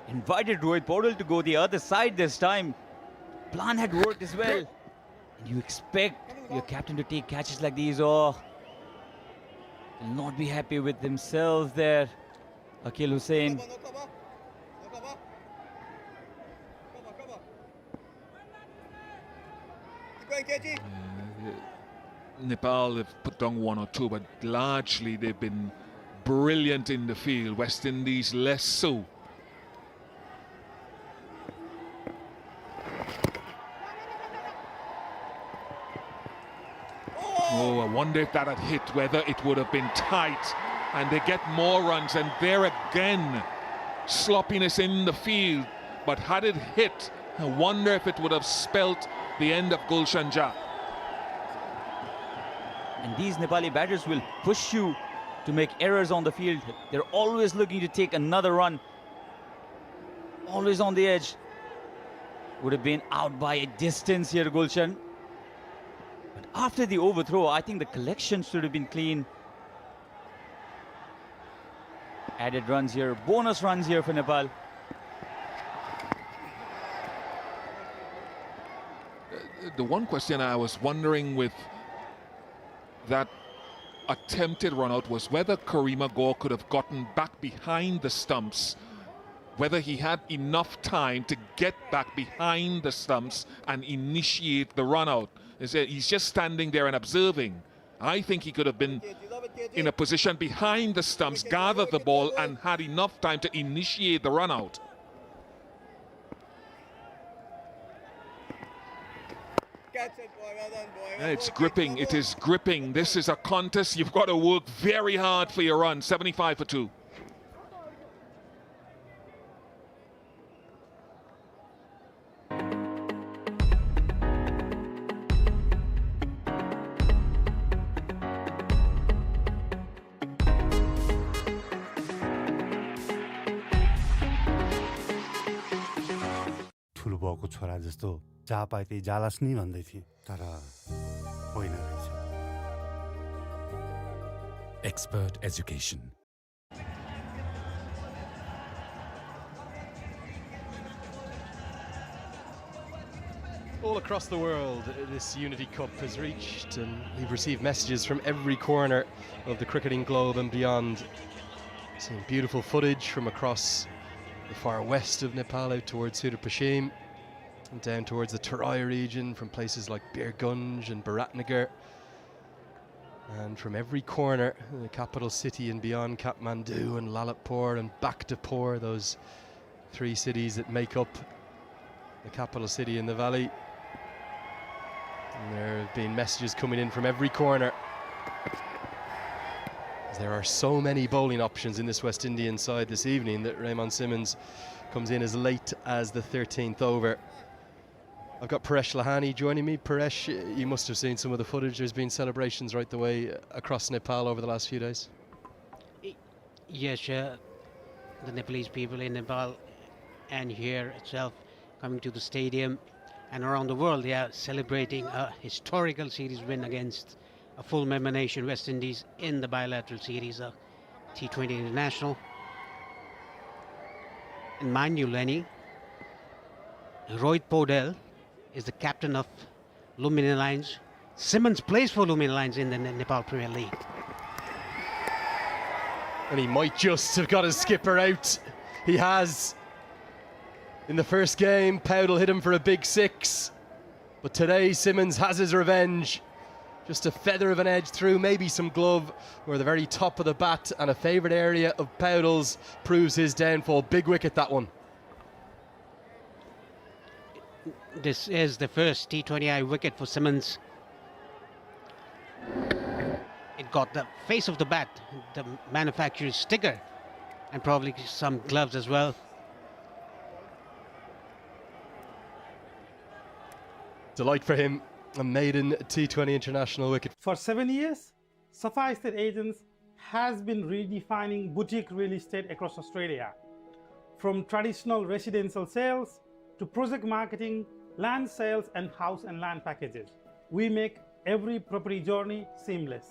Invited Rohit Paudel to go the other side this time. Plan had worked as well. And you expect your captain to take catches like these, or will not be happy with themselves there. Akil Hussain. Nepal have put down one or two, but largely they've been brilliant in the field. West Indies less so. Oh, I wonder if that had hit, whether it would have been tight. And they get more runs, and there again, sloppiness in the field. But had it hit, I wonder if it would have spelt the end of Gulshan Jah. And these Nepali batters will push you to make errors on the field. They're always looking to take another run. Always on the edge. Would have been out by a distance here, Gulshan. But after the overthrow, I think the collection should have been clean. Added runs here, bonus runs here for Nepal. The one question I was wondering with that attempted run out was whether Karima Gore could have gotten back behind the stumps, whether he had enough time to get back behind the stumps and initiate the run out. He's just standing there and observing. I think he could have been in a position behind the stumps, gathered the ball and had enough time to initiate the run out. It's gripping, it is gripping. This is a contest. You've got to work very hard for your run. 75 for 2. ठुलो बाउको छोरा जस्तो जहाँ पाए त्यही जालास् नि भन्दै थिए तर होइन रहेछ Expert education. All across the world, this Unity Cup has reached, and we've received messages from every corner of the cricketing globe and beyond. Seeing beautiful footage from across the far west of Nepal out towards Sudapashim and down towards the Terai region, from places like Birgunj and Biratnagar, and from every corner, the capital city and beyond, Kathmandu and Lalitpur and Bhaktapur, those 3 cities that make up the capital city in the valley. And there have been messages coming in from every corner. There are so many bowling options in this West Indian side this evening that Raymond Simmons comes in as late as the 13th over. I've got Paresh Lahani joining me. Paresh, you must have seen some of the footage. There's been celebrations right the way across Nepal over the last few days. Yes, the Nepalese people in Nepal and here itself coming to the stadium and around the world, they are celebrating a historical series win against a full member nation, West Indies, in the bilateral series of T20 International. And mind you, Lenny, Rohit Podel is the captain of Lumina Lions. Simmons plays for Lumina Lions in the Nepal Premier League. And he might just have got his skipper out. He has. In the first game, Powdell hit him for a big 6. But today, Simmons has his revenge. Just a feather of an edge through, maybe some glove, where the very top of the bat and a favourite area of Powdell's proves his downfall. Big wicket, that one. This is the first T20I wicket for Simmons. It got the face of the bat, the manufacturer's sticker, and probably some gloves as well. Delight for him, a maiden T20 international wicket. For 7 years, Sapphire Estate Agents has been redefining boutique real estate across Australia. From traditional residential sales to project marketing, land sales and house and land packages. We make every property journey seamless.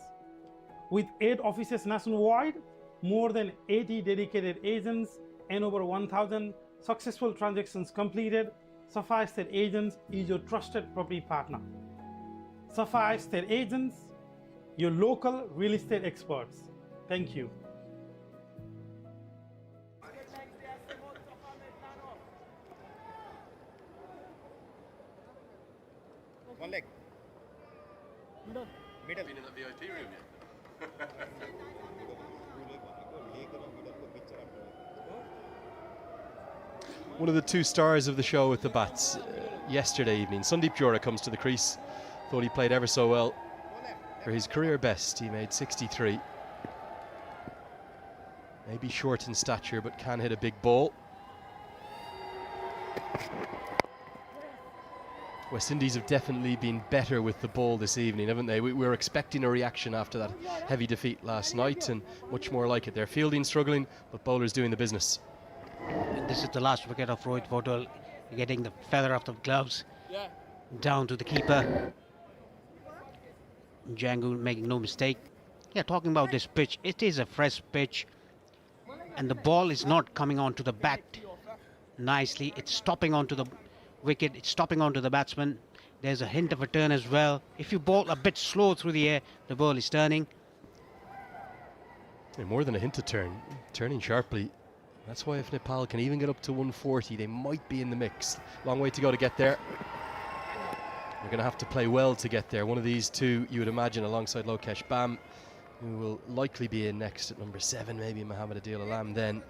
With 8 offices nationwide, more than 80 dedicated agents and over 1,000 successful transactions completed, Sapphire Estate Agents is your trusted property partner. Sapphire Estate Agents, your local real estate experts. Thank you. One leg. Middle. Been in the VIP room yet? One of the 2 stars of the show with the bats yesterday evening, Sandeep Jora, comes to the crease. Thought he played ever so well. For his career best, he made 63. Maybe short in stature, but can hit a big ball. West Indies have definitely been better with the ball this evening, haven't they? We were expecting a reaction after that heavy defeat last night, and much more like it. Their fielding struggling, but bowlers doing the business. And this is the last wicket of Rohit Podel, getting the feather off the gloves down to the keeper. Django making no mistake. Yeah, talking about this pitch, it is a fresh pitch, and the ball is not coming onto the bat nicely. It's stopping onto the wicket, it's stopping onto the batsman. There's a hint of a turn as well. If you bowl a bit slow through the air, the ball is turning. Yeah, more than a hint of turn, turning sharply. That's why if Nepal can even get up to 140, they might be in the mix. Long way to go to get there. They're going to have to play well to get there. One of these 2, you would imagine, alongside Lokesh Bam, who will likely be in next at number 7, maybe Mohammed Adil Alam then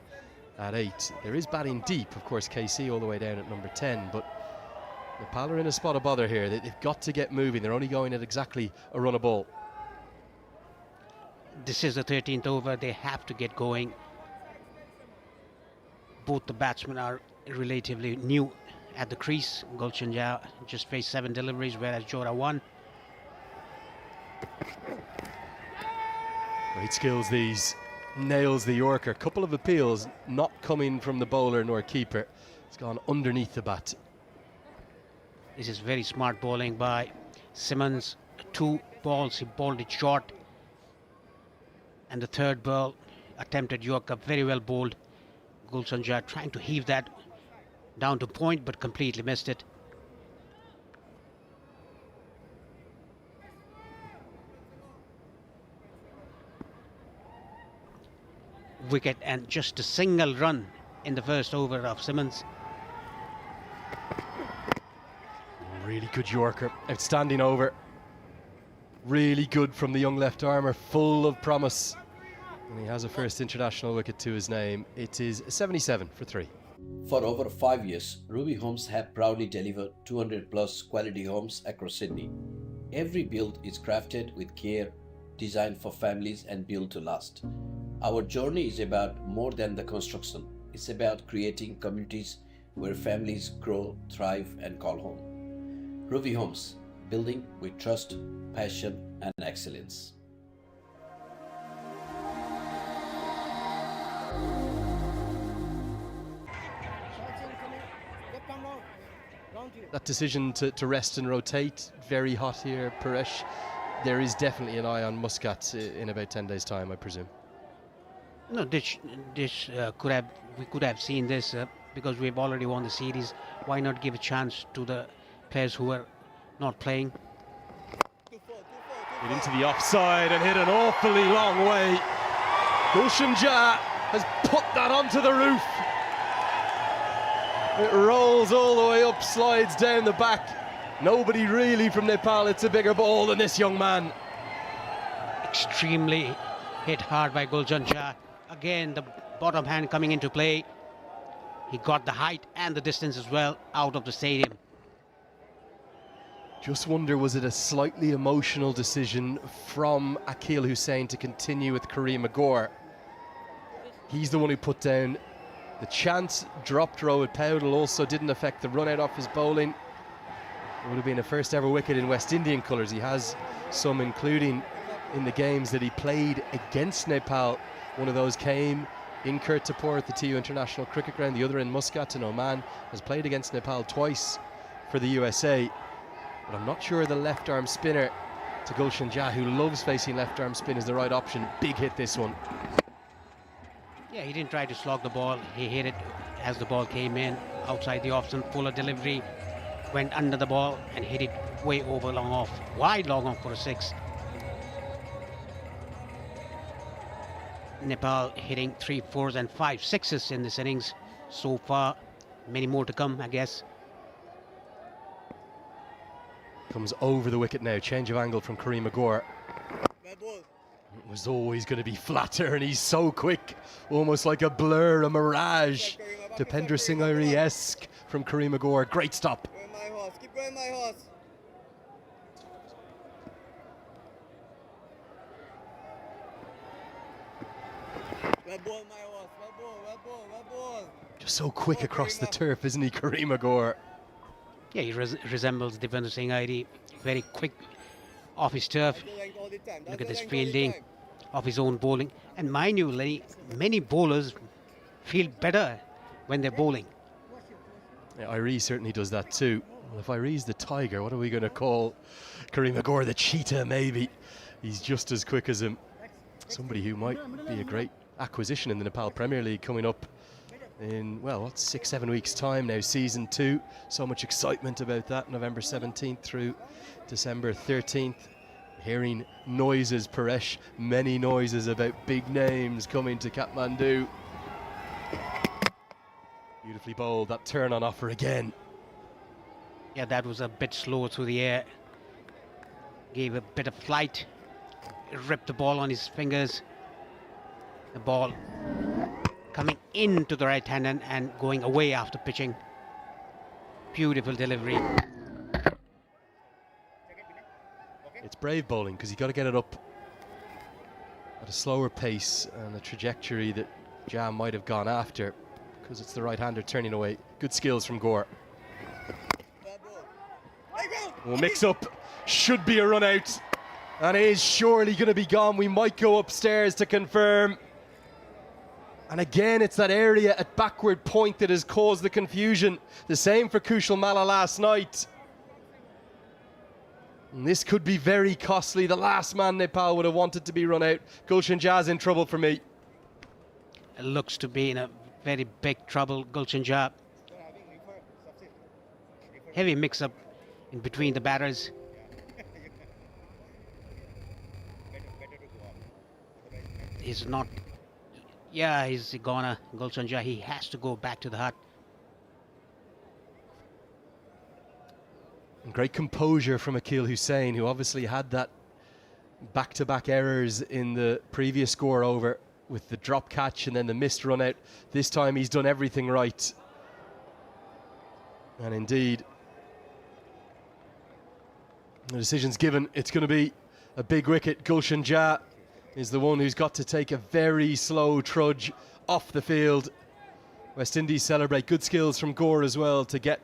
at 8. There is batting deep, of course, KC all the way down at number 10, but Nepal are in a spot of bother here. They've got to get moving. They're only going at exactly a run a ball. This is the 13th over. They have to get going. Both the batsmen are relatively new at the crease. Gulshan Jha just faced 7 deliveries, whereas Jora 1. Great skills these. Nails the Yorker. Couple of appeals not coming from the bowler nor keeper. It's gone underneath the bat. This is very smart bowling by Simmons. 2 balls, he bowled it short. And the third ball, attempted Yorker, very well bowled. Gulshan Jha trying to heave that down to point, but completely missed it. Wicket, and just a single run in the first over of Simmons. Really good Yorker, outstanding over. Really good from the young left armour, full of promise. And he has a first international wicket to his name. It is 77 for 3. For over 5 years, Ruby Homes have proudly delivered 200 plus quality homes across Sydney. Every build is crafted with care, designed for families and built to last. Our journey is about more than the construction. It's about creating communities where families grow, thrive, and call home. Ruby Homes, building with trust, passion, and excellence. That decision to rest and rotate, very hot here, Paresh. There is definitely an eye on Muscat in about 10 days' time, I presume. No, this we could have seen this because we've already won the series. Why not give a chance to the players who are not playing? Get into the offside and hit an awfully long way. Gulshan Jah has put that onto the roof. It rolls all the way up, slides down the back. Nobody really from Nepal, it's a bigger ball than this young man. Extremely hit hard by Gulshan Jah. Again, the bottom hand coming into play. He got the height and the distance as well out of the stadium. Just wonder, was it a slightly emotional decision from Akil Hussain to continue with Kareem Agor? He's the one who put down the chance, dropped Rohit Powdell, also didn't affect the run out off his bowling. It would have been a first ever wicket in West Indian colours. He has some, including in the games that he played against Nepal. One of those came in Kirtipur at the TU International Cricket Ground, the other in Muscat in Oman. Has played against Nepal twice for the USA. But I'm not sure the left arm spinner to Gulshan Jah, who loves facing left arm spin, is the right option. Big hit this one. Yeah, he didn't try to slog the ball. He hit it as the ball came in outside the off stump. Fuller delivery, went under the ball and hit it way over long off, wide long off for a six. Nepal hitting 3 4s and 5 6s in this innings so far. Many more to come, I guess. Comes over the wicket now, change of angle from Kareem Agor. It was always going to be flatter, and he's so quick, almost like a blur, a mirage. Dipendra Singh Airi-esque from Kareem Agor. Great stop. Keep going, my horse. Well ball, my horse. Well ball. Just so quick across the turf, isn't he, Kareem Agor? Yeah, he resembles Dipendra Singh Airi. Very quick off his turf. Look at this fielding, off his own bowling. And mind you, Lenny, many bowlers feel better when they're bowling. Yeah, Irie certainly does that too. Well, if Irie's the tiger, what are we going to call Kareem Agor? The cheetah, maybe. He's just as quick as him. Somebody who might be a great acquisition in the Nepal Premier League coming up in, well, what's 6-7 weeks time now, season 2. So much excitement about that, November 17th through December 13th. Hearing noises, Paresh, many noises about big names coming to Kathmandu. Beautifully bowled, that turn on offer again. Yeah, that was a bit slow through the air. Gave a bit of flight. Ripped the ball on his fingers. The ball coming into the right hand and going away after pitching. Beautiful delivery. It's brave bowling because you got to get it up at a slower pace and a trajectory that Jah might have gone after, because it's the right-hander turning away. Good skills from Gore. Well, mix up, should be a run out, and is surely going to be gone. We might go upstairs to confirm. And again, it's that area at backward point that has caused the confusion. The same for Kushal Malla last night. And this could be very costly. The last man Nepal would have wanted to be run out. Gulshan Jah's in trouble for me. It looks to be in a very big trouble, Gulshan Jah. Heavy mix-up in between the batters. He's not... Yeah, he's gonna, Gulshan Jah. He has to go back to the hut. And great composure from Akil Hussain, who obviously had that back-to-back errors in the previous score over with the drop catch and then the missed run out. This time he's done everything right. And indeed, the decision's given. It's going to be a big wicket. Gulshan Jah is the one who's got to take a very slow trudge off the field. West Indies celebrate. Good skills from Gore as well to get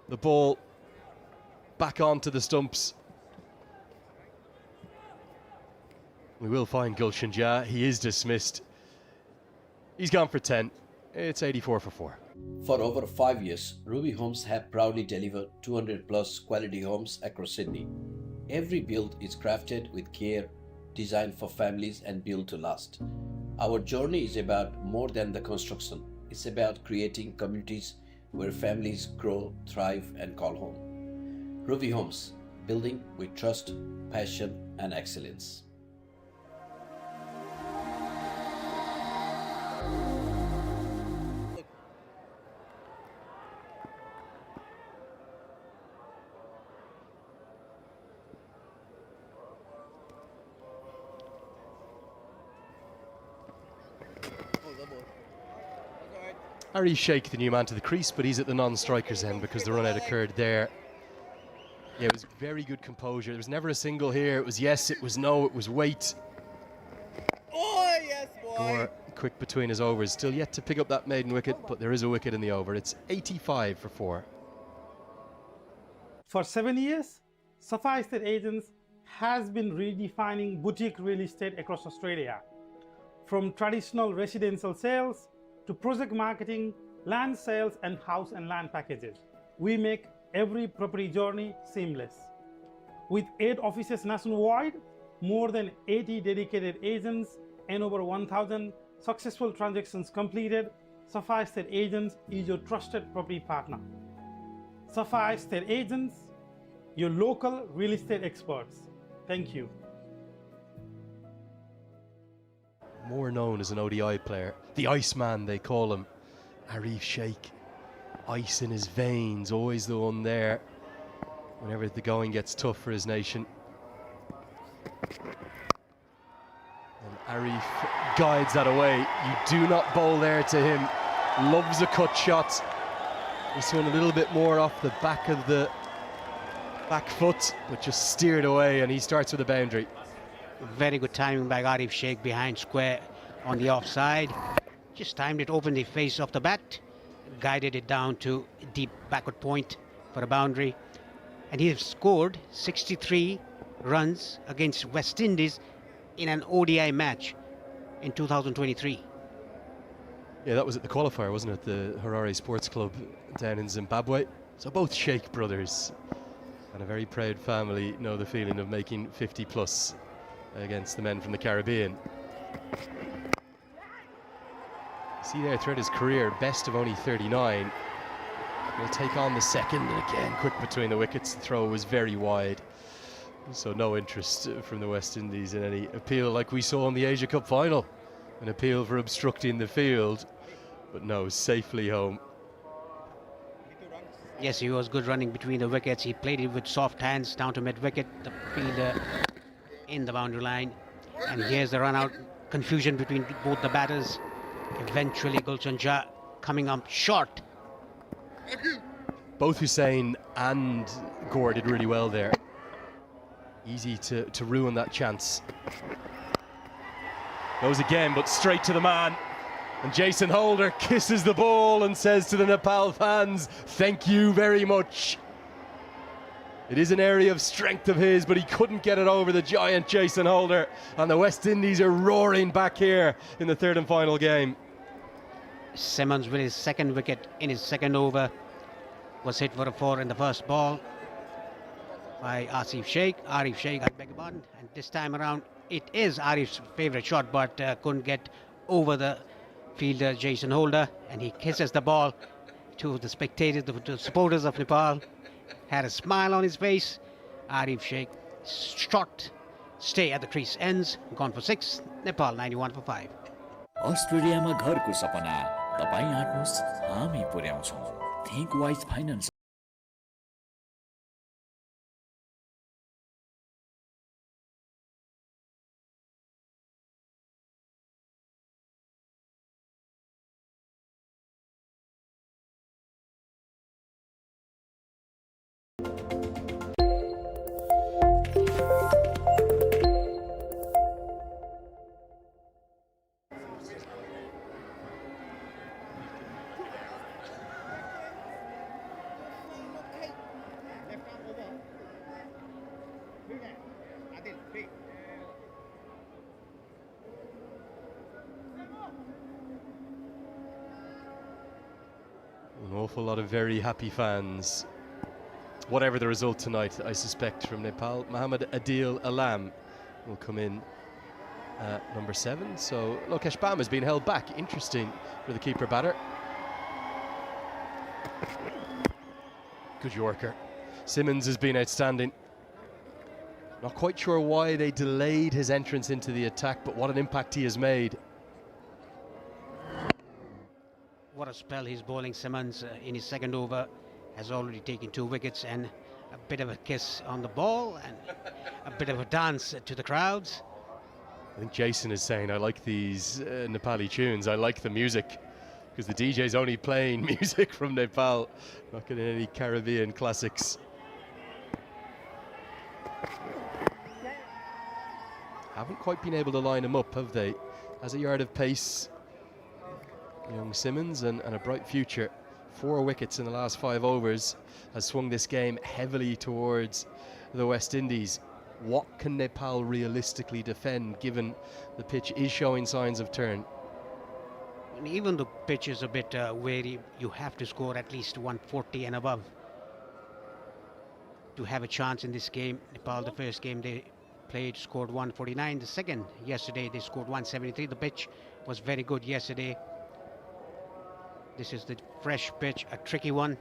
the ball back onto the stumps. We will find Gulshan Jah. He is dismissed. He's gone for 10. It's 84 for 4. For over 5 years, Ruby Homes have proudly delivered 200 plus quality homes across Sydney. Every build is crafted with care, designed for families and built to last. Our journey is about more than the construction. It's about creating communities where families grow, thrive and call home. Ruby Homes, building with trust, passion and excellence. Arif Sheikh, the new man to the crease, but he's at the non-strikers end because the run-out occurred there. Yeah, it was very good composure. There was never a single here. It was yes, it was no, it was wait. Oh, yes, boy. Gore, quick between his overs. Still yet to pick up that maiden wicket, but there is a wicket in the over. It's 85 for 4. For 7 years, Safa Estate Agents has been redefining boutique real estate across Australia. From traditional residential sales to project marketing, land sales and house and land packages. We make every property journey seamless. With 8 offices nationwide, more than 80 dedicated agents and over 1,000 successful transactions completed, Safa Estate Agents is your trusted property partner. Safa Estate Agents, your local real estate experts. Thank you. More known as an ODI player. The Iceman, they call him. Arif Sheikh. Ice in his veins, always the one there whenever the going gets tough for his nation. And Arif guides that away. You do not bowl there to him. Loves a cut shot. This one a little bit more off the back of the back foot, but just steered away, and he starts with a boundary. Very good timing by Arif Sheikh behind square on the offside. Just timed it, opened the face of the bat, guided it down to deep backward point for a boundary. And he has scored 63 runs against West Indies in an ODI match in 2023. Yeah, that was at the qualifier, wasn't it? The Harare Sports Club down in Zimbabwe. So both Sheikh brothers and a very proud family know the feeling of making 50 plus against the men from the Caribbean. See there throughout his career, best of only 39. Will take on the second, and again quick between the wickets. The throw was very wide, so no interest from the West Indies in any appeal like we saw in the Asia Cup final. An appeal for obstructing the field, but no, safely home. Yes, he was good running between the wickets. He played it with soft hands down to mid-wicket. The fielder in the boundary line, and here's the run out. Confusion between both the batters. Eventually Gulshan Jah coming up short. Both Hussain and Gore did really well there. Easy to ruin that chance. Goes again, but straight to the man. And Jason Holder kisses the ball and says to the Nepal fans, thank you very much. It is an area of strength of his, but he couldn't get it over the giant Jason Holder. And the West Indies are roaring back here in the third and final game. Simmons with his second wicket in his second over was hit for a 4 in the first ball by Arif Sheikh. I beg your pardon. And this time around, it is Arif's favourite shot, but couldn't get over the fielder Jason Holder, and he kisses the ball to the spectators, the supporters of Nepal. Had a smile on his face. Arif Sheikh shot stay at the crease ends, gone for 6. Nepal 91 for 5. अस्ट्रेलियामा घरको सपना तपाईं आट्नुस् हामी पुर्याउँछौं think wise finance An awful lot of very happy fans. Whatever the result tonight, I suspect, from Nepal. Mohammad Adil Alam will come in number 7. So Lokesh Bam has been held back. Interesting for the keeper batter. Good Yorker. Simmons has been outstanding. Not quite sure why they delayed his entrance into the attack, but what an impact he has made. What a spell he's bowling. Simmons in his second over has already taken 2 wickets and a bit of a kiss on the ball and a bit of a dance to the crowds. I think Jason is saying, I like these Nepali tunes, I like the music, because the DJ's only playing music from Nepal, not getting any Caribbean classics. Haven't quite been able to line him up, have they? Has a yard of pace, young Simmons, and a bright future. 4 wickets in the last 5 overs, has swung this game heavily towards the West Indies. What can Nepal realistically defend, given the pitch is showing signs of turn? And even the pitch is a bit wary, you have to score at least 140 and above to have a chance in this game. Nepal, the first game they played, scored 149. The second, yesterday, they scored 173. The pitch was very good yesterday. This is the fresh pitch, a tricky one.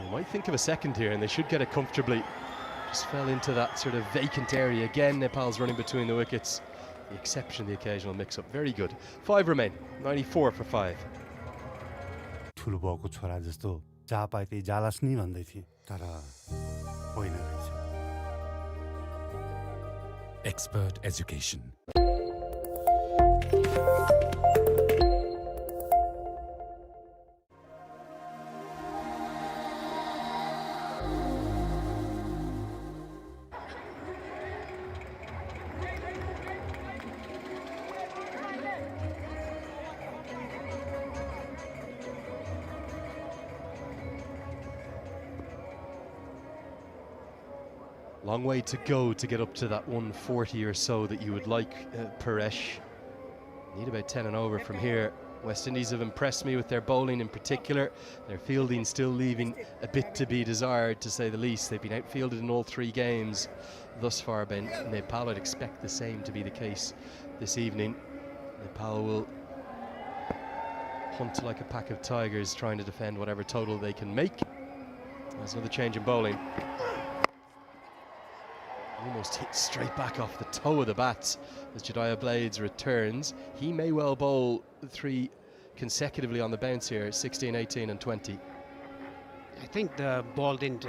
You might think of a second here, and they should get it comfortably. Just fell into that sort of vacant area. Again, Nepal's running between the wickets. The exception, the occasional mix-up. Very good. 5 remain. 94 for 5. ठुलो बाउको छोरा जस्तो जहाँ पाए त्यही जालास् नि भन्दै थिए तर होइन रहेछ. Expert education. Long way to go to get up to that 140 or so that you would like, Paresh. Need about 10 and over from here. West Indies have impressed me with their bowling in particular. Their fielding still leaving a bit to be desired, to say the least. They've been outfielded in all 3 games thus far by Nepal. I'd expect the same to be the case this evening. Nepal will hunt like a pack of tigers, trying to defend whatever total they can make. There's another change in bowling. Almost hit straight back off the toe of the bat as Jediah Blades returns. He may well bowl 3 consecutively on the bounce here, 16, 18 and 20. I think the ball didn't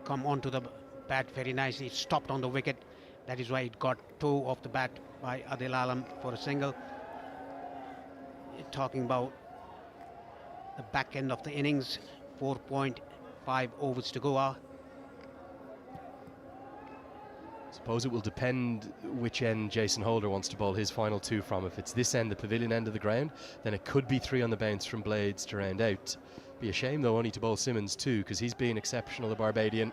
come onto the bat very nicely. It stopped on the wicket. That is why it got toe off the bat by Adil Alam for a single. Talking about the back end of the innings, 4.5 overs to go. Suppose it will depend which end Jason Holder wants to bowl his final 2 from. If it's this end, the pavilion end of the ground, then it could be 3 on the bounce from Blades to round out. Be a shame though only to bowl Simmons 2, because he's been exceptional, the Barbadian.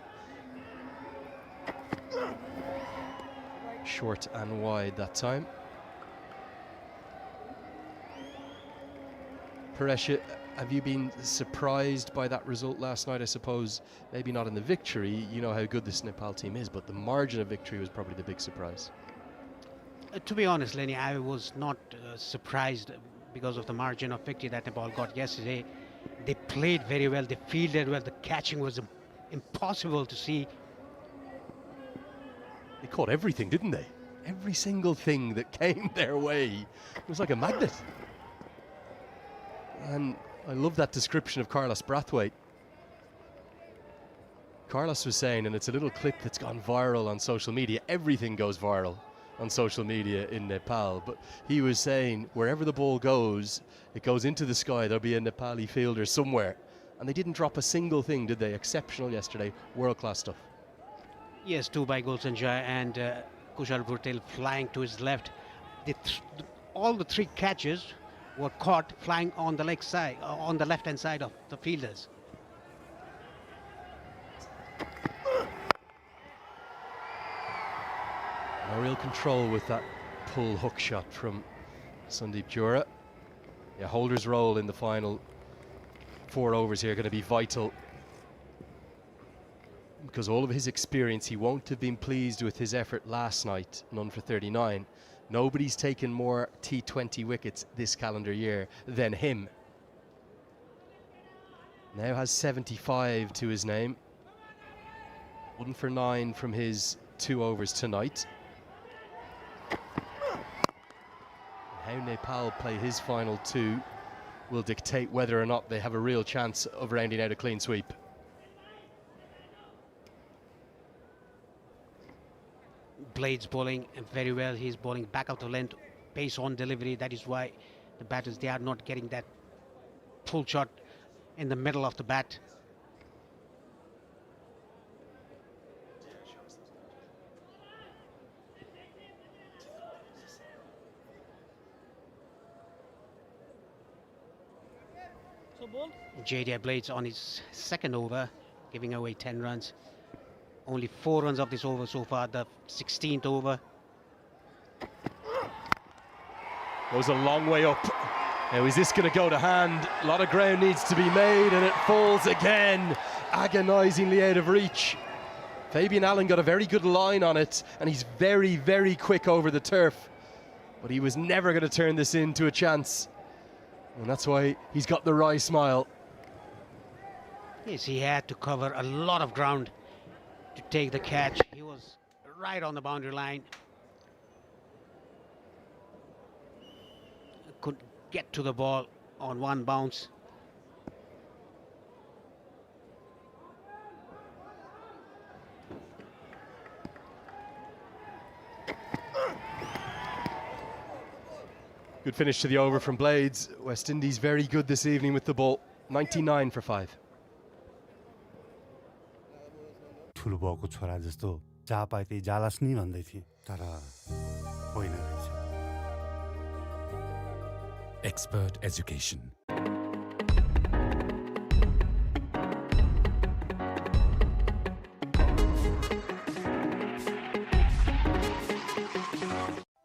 Short and wide that time. Paresh, have you been surprised by that result last night? I suppose maybe not in the victory, you know how good this Nepal team is, but the margin of victory was probably the big surprise. To be honest, Lenny, I was not surprised because of the margin of victory that Nepal got yesterday. They played very well, they fielded well, the catching was impossible to see. They caught everything, didn't they? Every single thing that came their way. It was like a magnet. And I love that description of Carlos Brathwaite. Carlos was saying, and it's a little clip that's gone viral on social media. Everything goes viral on social media in Nepal. But he was saying, wherever the ball goes, it goes into the sky. There'll be a Nepali fielder somewhere. And they didn't drop a single thing, did they? Exceptional yesterday. World-class stuff. Yes, 2 by Gulshan Jaya and Kushal Bhurtel flying to his left. All the 3 catches were caught flying on the leg side, on the left-hand side of the fielders. real control with that pull hook shot from Sandeep Jura. Yeah, Holder's role in the final 4 overs here going to be vital, because all of his experience, he won't have been pleased with his effort last night, none for 39. Nobody's taken more T20 wickets this calendar year than him. Now has 75 to his name. 1 for 9 from his 2 overs tonight. How Nepal play his final 2 will dictate whether or not they have a real chance of rounding out a clean sweep. Blades bowling very well. He's bowling back out of length, pace on delivery. That is why the batters, they are not getting that pull shot in the middle of the bat. JD Blades on his second over, giving away 10 runs. Only 4 runs of this over so far, the 16th over. Goes a long way up. Now, is this going to go to hand? A lot of ground needs to be made, and it falls again, agonisingly out of reach. Fabian Allen got a very good line on it, and he's very, very quick over the turf. But he was never going to turn this into a chance. And that's why he's got the wry smile. Yes, he had to cover a lot of ground to take the catch. He was right on the boundary line. Could get to the ball on one bounce. Good finish to the over from Blades. West Indies very good this evening with the ball. 99 for 5. ठुलो बाउको छोरा जस्तो जहाँ पाए त्यही जालास् नि भन्दै थिए, तर होइन रहेछ। Expert education.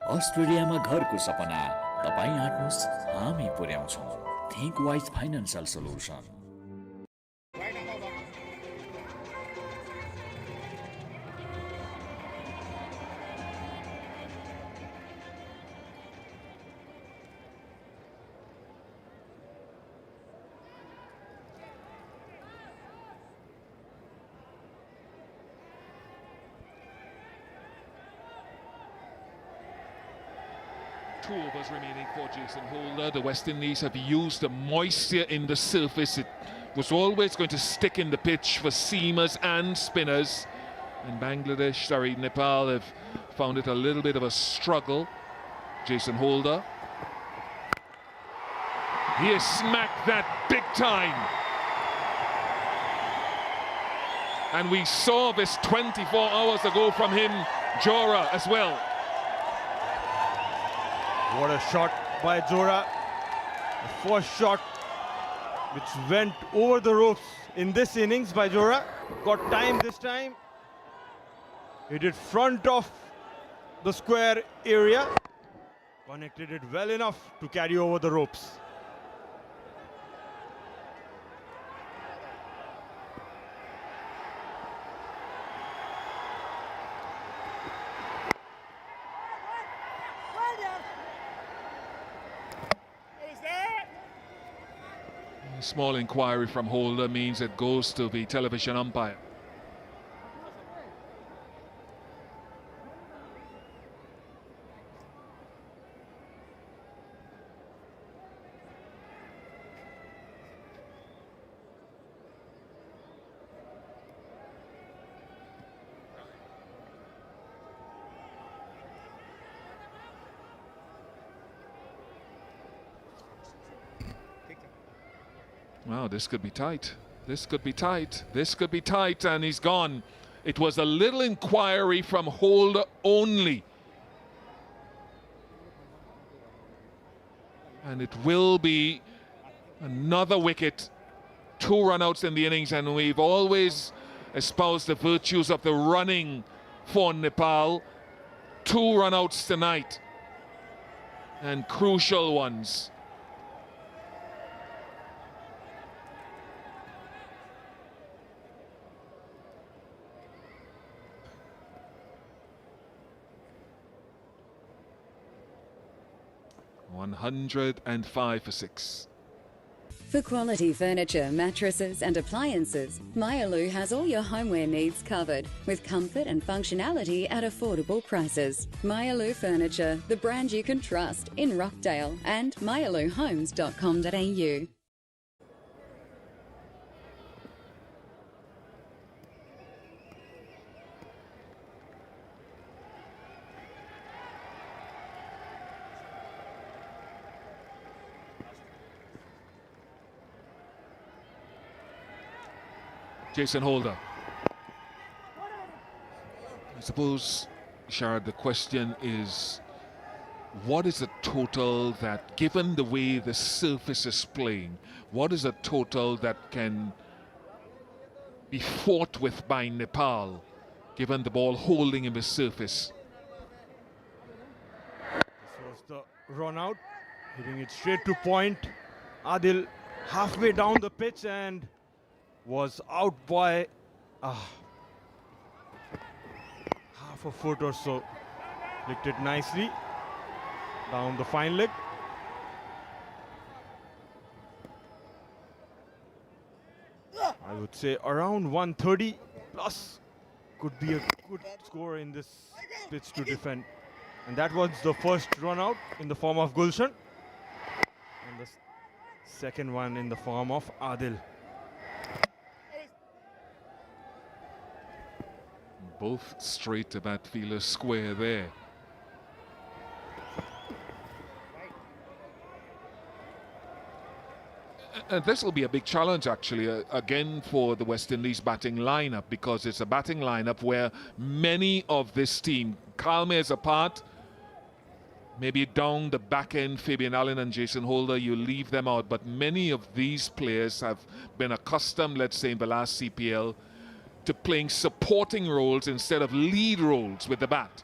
अस्ट्रेलियामा घरको सपना तपाईं आँट्नुस्, हामी पुर्याउँछौं। Think wise financial solution. Two overs remaining for Jason Holder. The West Indies have used the moisture in the surface. It was always going to stick in the pitch for seamers and spinners. And Nepal have found it a little bit of a struggle. Jason Holder. He has smacked that big time. And we saw this 24 hours ago from him, Jora, as well. What a shot by Jora. The first shot which went over the ropes in this innings by Jora. Got time this time. He did front of the square area. Connected it well enough to carry over the ropes. A small inquiry from Holder means it goes to the television umpire. Wow, this could be tight. This could be tight. This could be tight, and he's gone. It was a little inquiry from Holder only. And it will be another wicket. 2 run-outs in the innings, and we've always espoused the virtues of the running for Nepal. 2 run-outs tonight, and crucial ones. $105 for 6. For quality furniture, mattresses and appliances, Myalu has all your homeware needs covered with comfort and functionality at affordable prices. Myalu Furniture, the brand you can trust in Rockdale and myaluhomes.com.au. Jason Holder. I suppose, Sharad, the question is, what is the total that, given the way the surface is playing, what is a total that can be fought with by Nepal, given the ball holding in the surface? This was the run out, hitting it straight to point. Adil halfway down the pitch and was out by half a foot or so. Licked it nicely down the fine leg. I would say around 130 plus could be a good score in this pitch to defend. And that was the first run out in the form of Gulshan, and the second one in the form of Adil. Both straight to bat fielder square there. And this will be a big challenge, actually, again for the West Indies batting lineup, because it's a batting lineup where many of this team, Kalmes apart, maybe down the back end, Fabian Allen and Jason Holder, you leave them out, but many of these players have been accustomed, let's say, in the last CPL, to playing supporting roles instead of lead roles with the bat.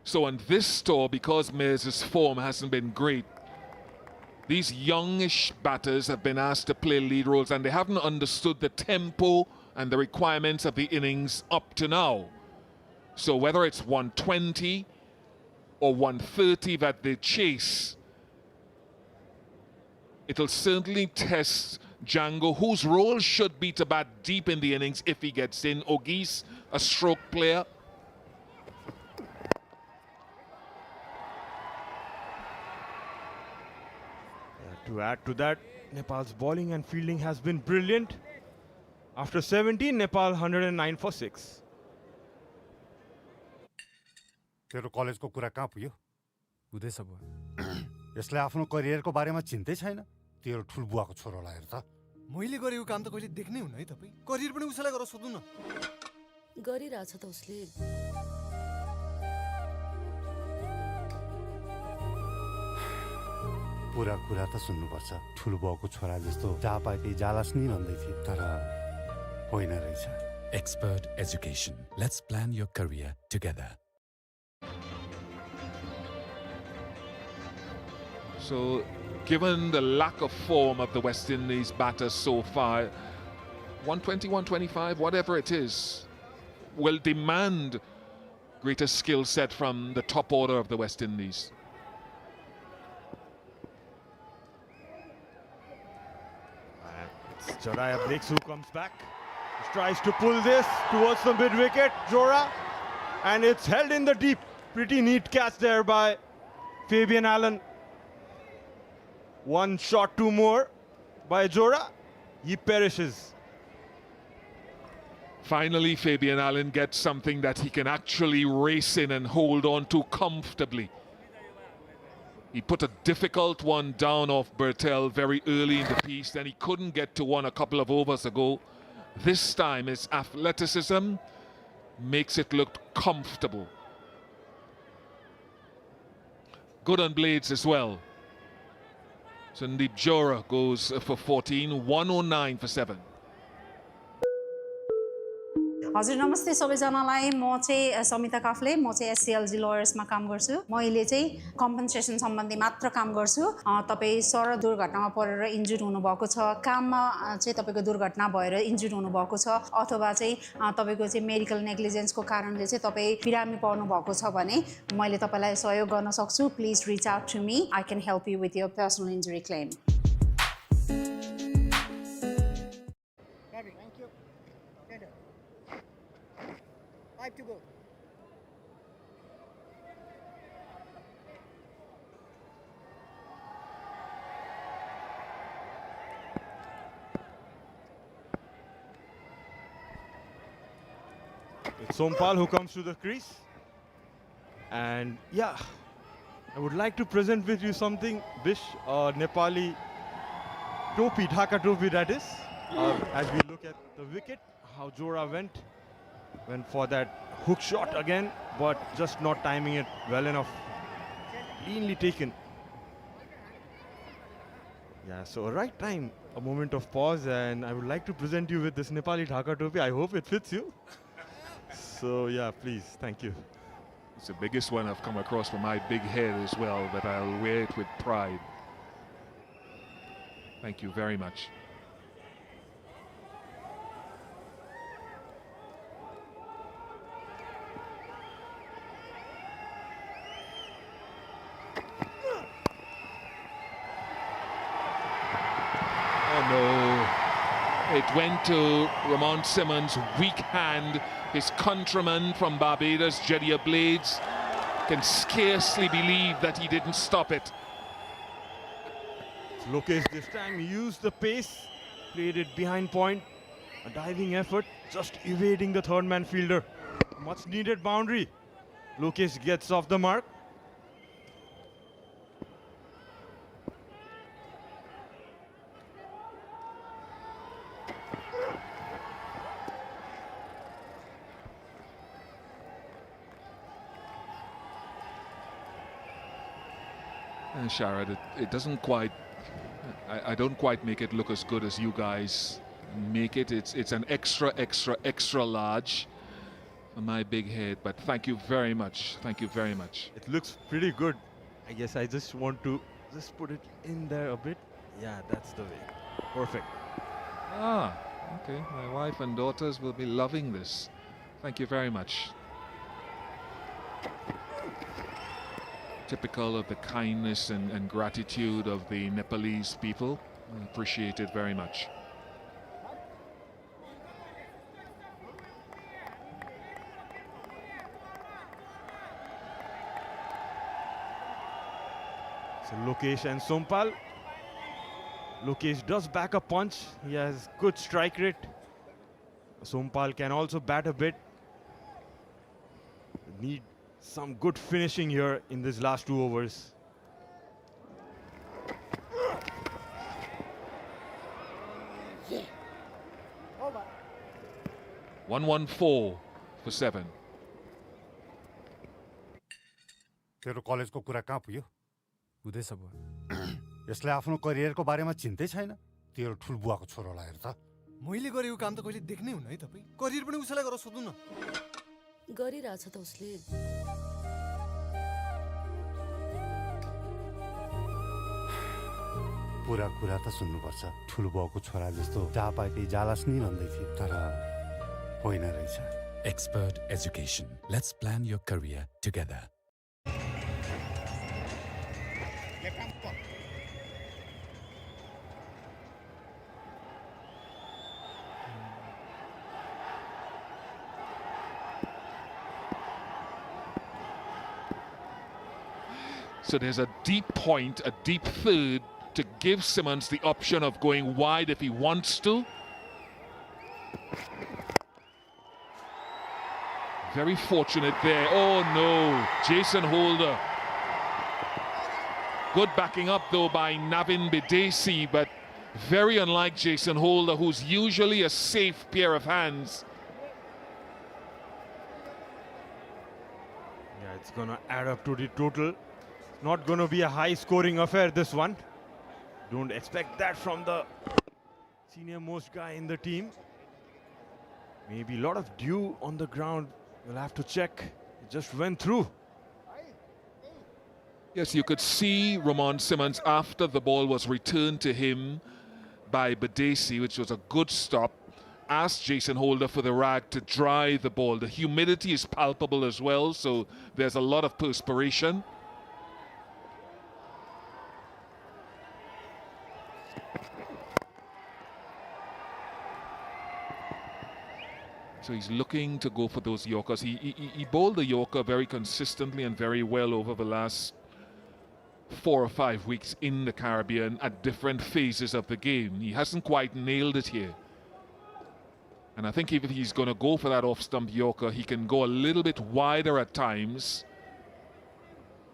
So on this tour, because Mirz's form hasn't been great, these youngish batters have been asked to play lead roles, and they haven't understood the tempo and the requirements of the innings up to now. So whether it's 120 or 130 that they chase, it'll certainly test Django, whose role should be to bat deep in the innings if he gets in. Ogis, a stroke player. To add to that, Nepal's bowling and fielding has been brilliant. After 17, Nepal 109 for 6. तेरो कलेजको कुरा कहाँ पुग्यो? हुँदैछ बुवा। यसले आफ्नो करियरको बारेमा चिन्तै छैन? तेरो ठुलबुवाको छोरोलाई हेर त। मैले गरेको काम त कहिले देख्नै हुन्न है तपाई। करियर पनि उसैलाई गरेर सोध्नु न। गरिरहेछ त उसले। पुरा कुरा त सुन्नुपर्छ। ठुलबुवाको छोरा जस्तो जहाँ पाए त्यही जालास नि भन्दै थिए, तर होइन रहेछ। Expert education. Let's plan your career together. So, given the lack of form of the West Indies batters so far, 120, 125, whatever it is, will demand greater skill set from the top order of the West Indies. Joraya breaks, who comes back. Tries to pull this towards the mid-wicket, Jora, and it's held in the deep. Pretty neat catch there by Fabian Allen. One shot, two more by Jora. He perishes. Finally, Fabian Allen gets something that he can actually race in and hold on to comfortably. He put a difficult one down off Bertel very early in the piece, then he couldn't get to one a couple of overs ago. This time his athleticism makes it look comfortable. Good on blades as well. Sandeep Jora goes for 14, 109 for 7. हजुर नमस्ते सबैजनालाई म चाहिँ समिता काफ्ले म चाहिँ एससीएलजी लयर्समा काम गर्छु मैले चाहिँ कम्पनसेसन सम्बन्धी मात्र काम गर्छु तपाईँ सडक दुर्घटनामा परेर इन्जुर्ड हुनुभएको छ काममा चाहिँ तपाईँको दुर्घटना भएर इन्जुर्ड हुनुभएको छ अथवा चाहिँ तपाईँको चाहिँ मेडिकल नेग्लिजेन्सको कारणले चाहिँ तपाईँ बिरामी पर्नु भएको छ भने मैले तपाईँलाई सहयोग गर्न सक्छु please reach out to me I can help you with your personal injury claim To go. It's Sompal who comes to the crease. And yeah, I would like to present with you something, Bish, Nepali topi, Dhaka topi that is. As we look at the wicket, how Jora went for that hook shot again, but just not timing it well enough. Cleanly taken. Yeah, so right time, a moment of pause, and I would like to present you with this Nepali Dhaka topi. I hope it fits you. So yeah, please, thank you. It's the biggest one I've come across for my big head as well, but I'll wear it with pride. Thank you very much. It went to Ramon Simmons' weak hand. His countryman from Barbados, Jeddiah Blades, can scarcely believe that he didn't stop it. Lokesh this time used the pace, played it behind point. A diving effort, just evading the third man fielder. Much needed boundary. Lokesh gets off the mark. Sharad, it doesn't quite, I don't quite make it look as good as you guys make it. It's an extra large for my big head, but thank you very much. Thank you very much. It looks pretty good. I guess I just want to just put it in there a bit. Yeah, that's the way. Perfect. Ah, okay. My wife and daughters will be loving this. Thank you very much. Typical of the kindness and gratitude of the Nepalese people. I appreciate it very much. So Lokesh and Sompal. Lokesh does back a punch. He has good strike rate. Sompal can also bat a bit. Need some good finishing here in this last 2 overs. Yeah. Over. 114 for 7. तेरो कलेजको कुरा कहाँ पुग्यो हुँदैछ बुवा यसले आफ्नो करियरको बारेमा चिन्तै छैन तेरो ठुलबुवाको छोरोलाई हेर त मैले गरेको काम त कहिले देख्नै हुन्न है तपाई करियर पनि उसैलाई गरेर सोध्नु न गरिरहेछ त उसले पुरा कुरा त सुन्नुपर्छ ठुलबुवाको छोरा जस्तो जहाँ पाए त्यही जालास् नि भन्दै थिए तर होइन रहेछ Expert education. Let's plan your career together. So there's a deep point, a deep third to give Simmons the option of going wide if he wants to. Very fortunate there. Oh no, Jason Holder. Good backing up though by Navin Bidesi, but very unlike Jason Holder, who's usually a safe pair of hands. Yeah, it's gonna add up to the total. Not going to be a high-scoring affair, this one. Don't expect that from the senior-most guy in the team. Maybe a lot of dew on the ground. We'll have to check. It just went through. Yes, you could see Ramon Simmons after the ball was returned to him by Badesi, which was a good stop. Asked Jason Holder for the rag to dry the ball. The humidity is palpable as well, so there's a lot of perspiration. So he's looking to go for those Yorkers. He bowled the Yorker very consistently and very well over the last 4 or 5 weeks in the Caribbean at different phases of the game. He hasn't quite nailed it here. And I think if he's going to go for that off-stump Yorker, he can go a little bit wider at times,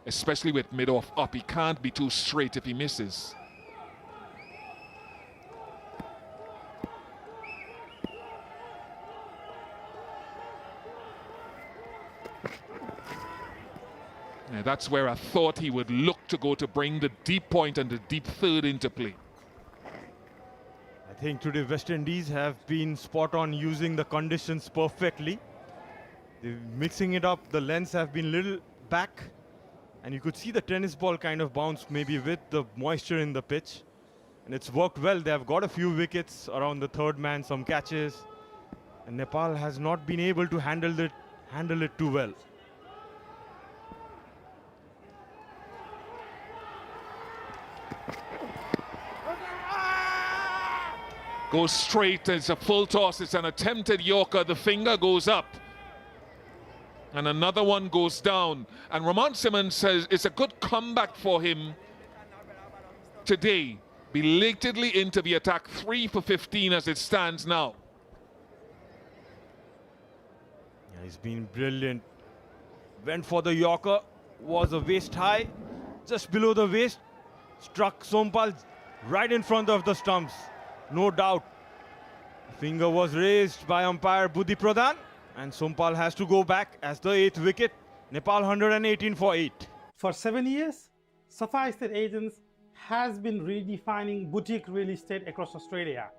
especially with mid-off up. He can't be too straight if he misses. Yeah, that's where I thought he would look to go to bring the deep point and the deep third into play. I think today West Indies have been spot on using the conditions perfectly. They're mixing it up. The lengths have been little back. And you could see the tennis ball kind of bounce maybe with the moisture in the pitch. And it's worked well. They have got a few wickets around the third man, some catches. And Nepal has not been able to handle it too well. Goes straight, it's a full toss, it's an attempted Yorker, the finger goes up. And another one goes down. And Ramon Simmons says it's a good comeback for him today. Belatedly into the attack, 3 for 15 as it stands now. Yeah, he's been brilliant. Went for the Yorker, was a waist high, just below the waist, struck Sompal right in front of the stumps. No doubt. Finger was raised by umpire Buddhi Pradhan, and Sompal has to go back as the 8th wicket. Nepal 118 for 8. For 7 years, Safa Estate Agents has been redefining boutique real estate across Australia.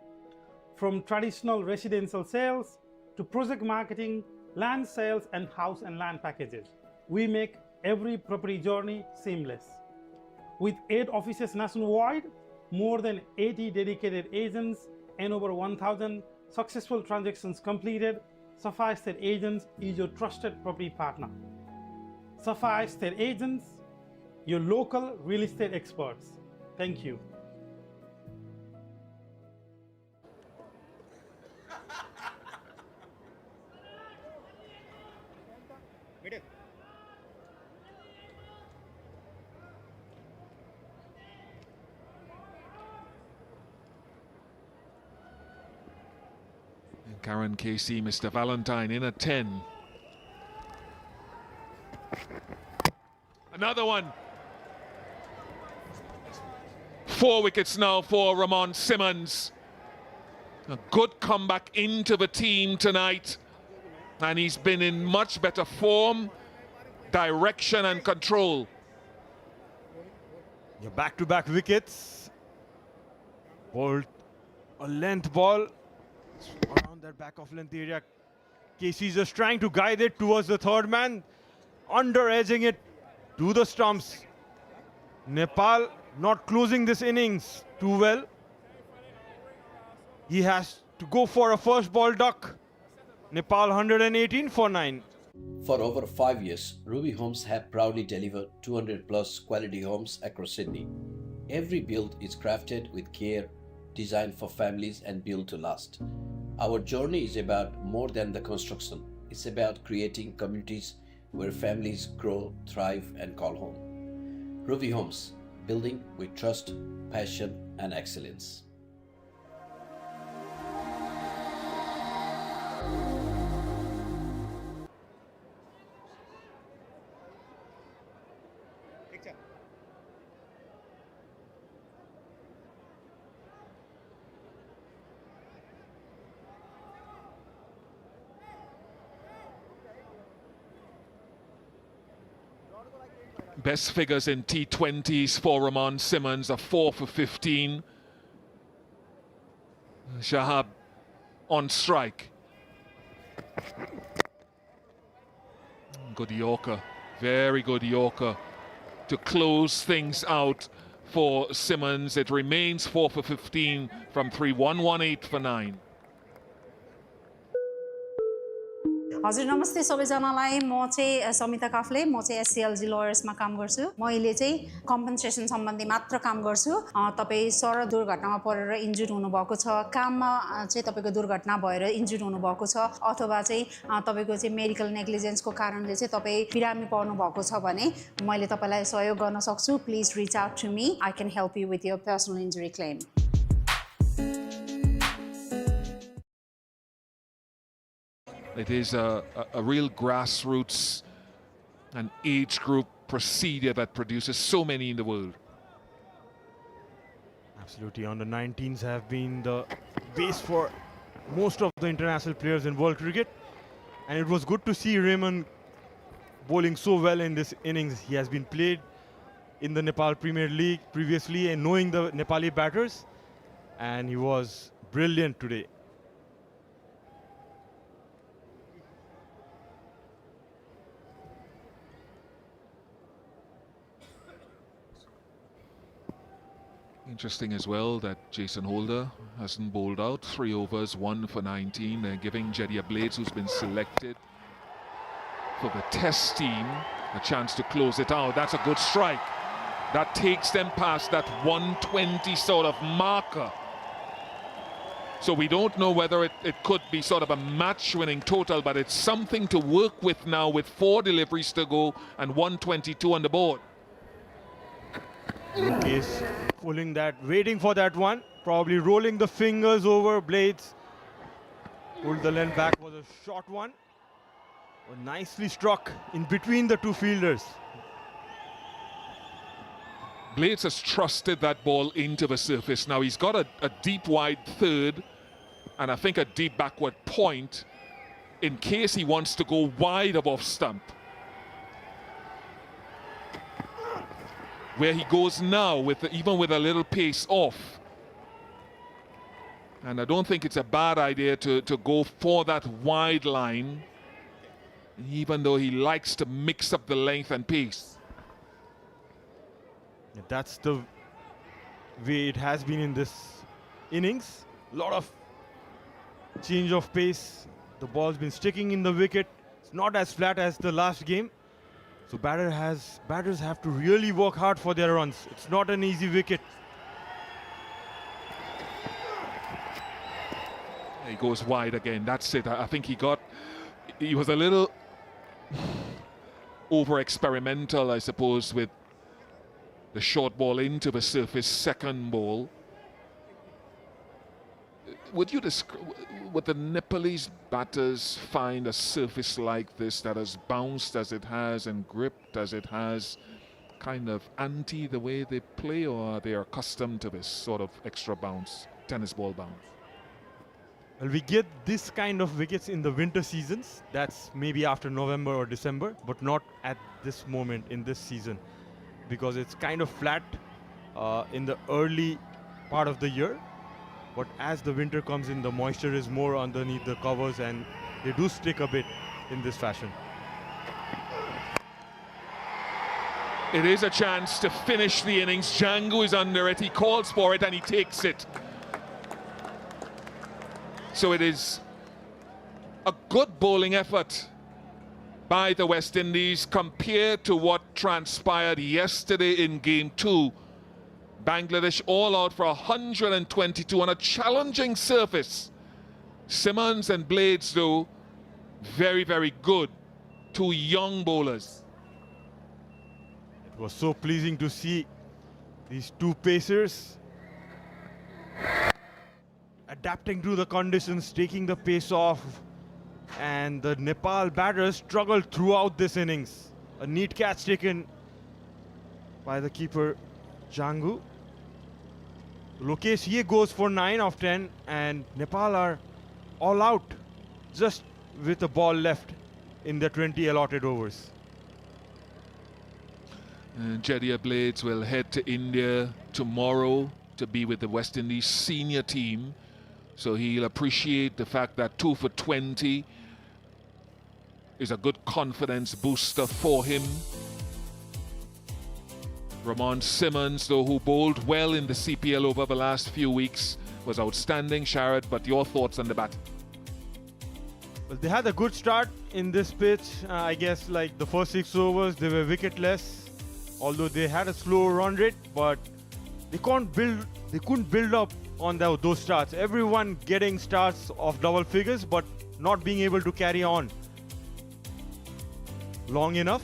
From traditional residential sales to project marketing, land sales and house and land packages. We make every property journey seamless. With 8 offices nationwide, more than 80 dedicated agents and over 1,000 successful transactions completed, Safa Estate Agents is your trusted property partner. Safa Estate Agents, your local real estate experts. Thank you. Karen Casey, Mr. Valentine in at 10. Another one. 4 wickets now for Ramon Simmons. A good comeback into the team tonight. And he's been in much better form, direction and control. Your back-to-back wickets. Bowled a length ball around that back of length area. Casey's just trying to guide it towards the third man, under-edging it to the stumps. Nepal not closing this innings too well. He has to go for a first ball duck. Nepal 118 for 9. For over 5 years, Ruby Homes have proudly delivered 200 plus quality homes across Sydney. Every build is crafted with care, designed for families and built to last. Our journey is about more than the construction. It's about creating communities where families grow, thrive and call home. Ruby Homes, building with trust, passion and excellence. Best figures in T20s for Ramon Simmons are 4 for 15. Shahab on strike. Good Yorker, very good Yorker to close things out for Simmons. It remains 4 for 15 from 3, 118 for 9. हजुर नमस्ते सबैजनालाई म चाहिँ समिता काफले म चाहिँ एससीएलजी लयर्समा काम गर्छु मैले चाहिँ कम्पनसेसन सम्बन्धी मात्र काम गर्छु तपाई सडक दुर्घटनामा परेर इन्जुर्ड हुनुभएको छ काममा चाहिँ तपाईको दुर्घटना भएर इन्जुर्ड हुनुभएको छ अथवा चाहिँ तपाईको चाहिँ मेडिकल नेग्लिजेन्सको कारणले चाहिँ तपाई बिरामी पर्नु भएको छ भने मैले तपाईलाई सहयोग गर्न सक्छु please reach out to me I can help you with your personal injury claim It is a real grassroots and age group procedure that produces so many in the world. Absolutely. Under 19s have been the base for most of the international players in world cricket. And it was good to see Raymond bowling so well in this innings. He has been played in the Nepal Premier League previously and knowing the Nepali batters. And he was brilliant today. Interesting as well that Jason Holder hasn't bowled out. 3 overs, 1 for 19. They're giving Jediah Blades, who's been selected for the test team, a chance to close it out. That's a good strike. That takes them past that 120 sort of marker. So we don't know whether it could be sort of a match-winning total, but it's something to work with now with 4 deliveries to go and 122 on the board. Lucas pulling that, waiting for that one, probably rolling the fingers over Blades. Pulled the length back, was a short one. Nicely struck in between the two fielders. Blades has trusted that ball into the surface. Now he's got a deep wide third and I think a deep backward point in case he wants to go wide of off stump. Where he goes now, even with a little pace off. And I don't think it's a bad idea to go for that wide line, even though he likes to mix up the length and pace. That's the way it has been in this innings. A lot of change of pace. The ball's been sticking in the wicket. It's not as flat as the last game. So batters have to really work hard for their runs. It's not an easy wicket. He goes wide again. That's it. I think he was a little over-experimental, I suppose, with the short ball into the surface, second ball. Would the Nepalese batters find a surface like this that as bounced as it has and gripped as it has kind of anti the way they play, or are they accustomed to this sort of extra bounce, tennis ball bounce? Well, we get this kind of wickets in the winter seasons. That's maybe after November or December, but not at this moment in this season, because it's kind of flat in the early part of the year. But as the winter comes in, the moisture is more underneath the covers and they do stick a bit in this fashion. It is a chance to finish the innings. Django is under it. He calls for it and he takes it. So it is a good bowling effort by the West Indies compared to what transpired yesterday in Game 2. Bangladesh all out for 122 on a challenging surface. Simmons and Blades, though, very, very good. 2 young bowlers. It was so pleasing to see these 2 pacers adapting to the conditions, taking the pace off, and the Nepal batters struggled throughout this innings. A neat catch taken by the keeper, Django. Lokesh here goes for 9 of 10 and Nepal are all out just with a ball left in the 20 allotted overs. And Jediah Blades will head to India tomorrow to be with the West Indies senior team. So he'll appreciate the fact that 2 for 20 is a good confidence booster for him. Ramon Simmons, though, who bowled well in the CPL over the last few weeks, was outstanding. Sharad, but your thoughts on the bat? Well, they had a good start in this pitch. I guess like the first 6 overs, they were wicketless. Although they had a slow run rate, but they couldn't build up on those starts. Everyone getting starts of double figures, but not being able to carry on long enough.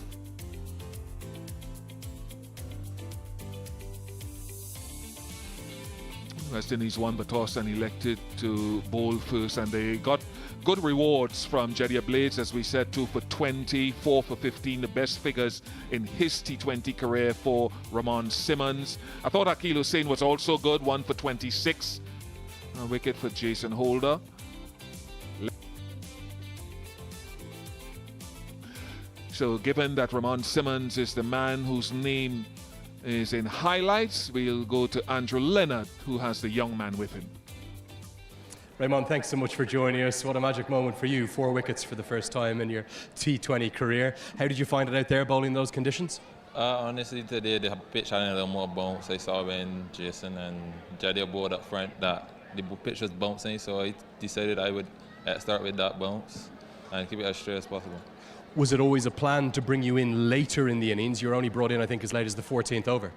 West Indies won the toss and elected to bowl first, and they got good rewards from Jediah Blades, as we said, 2 for 20, 4 for 15, the best figures in his T20 career for Ramon Simmons. I thought Akil Hussain was also good, 1 for 26, a wicket for Jason Holder. So given that Ramon Simmons is the man whose name is in highlights, we'll go to Andrew Leonard, who has the young man with him. Raymond, thanks so much for joining us. What a magic moment for you. 4 wickets for the first time in your T20 career. How did you find it out there bowling those conditions? Honestly, today the pitch had a little more bounce. I saw when Jason and Jediah bowled up front that the pitch was bouncing, so I decided I would start with that bounce and keep it as straight as possible. Was it always a plan to bring you in later in the innings? You were only brought in, I think, as late as the 14th over.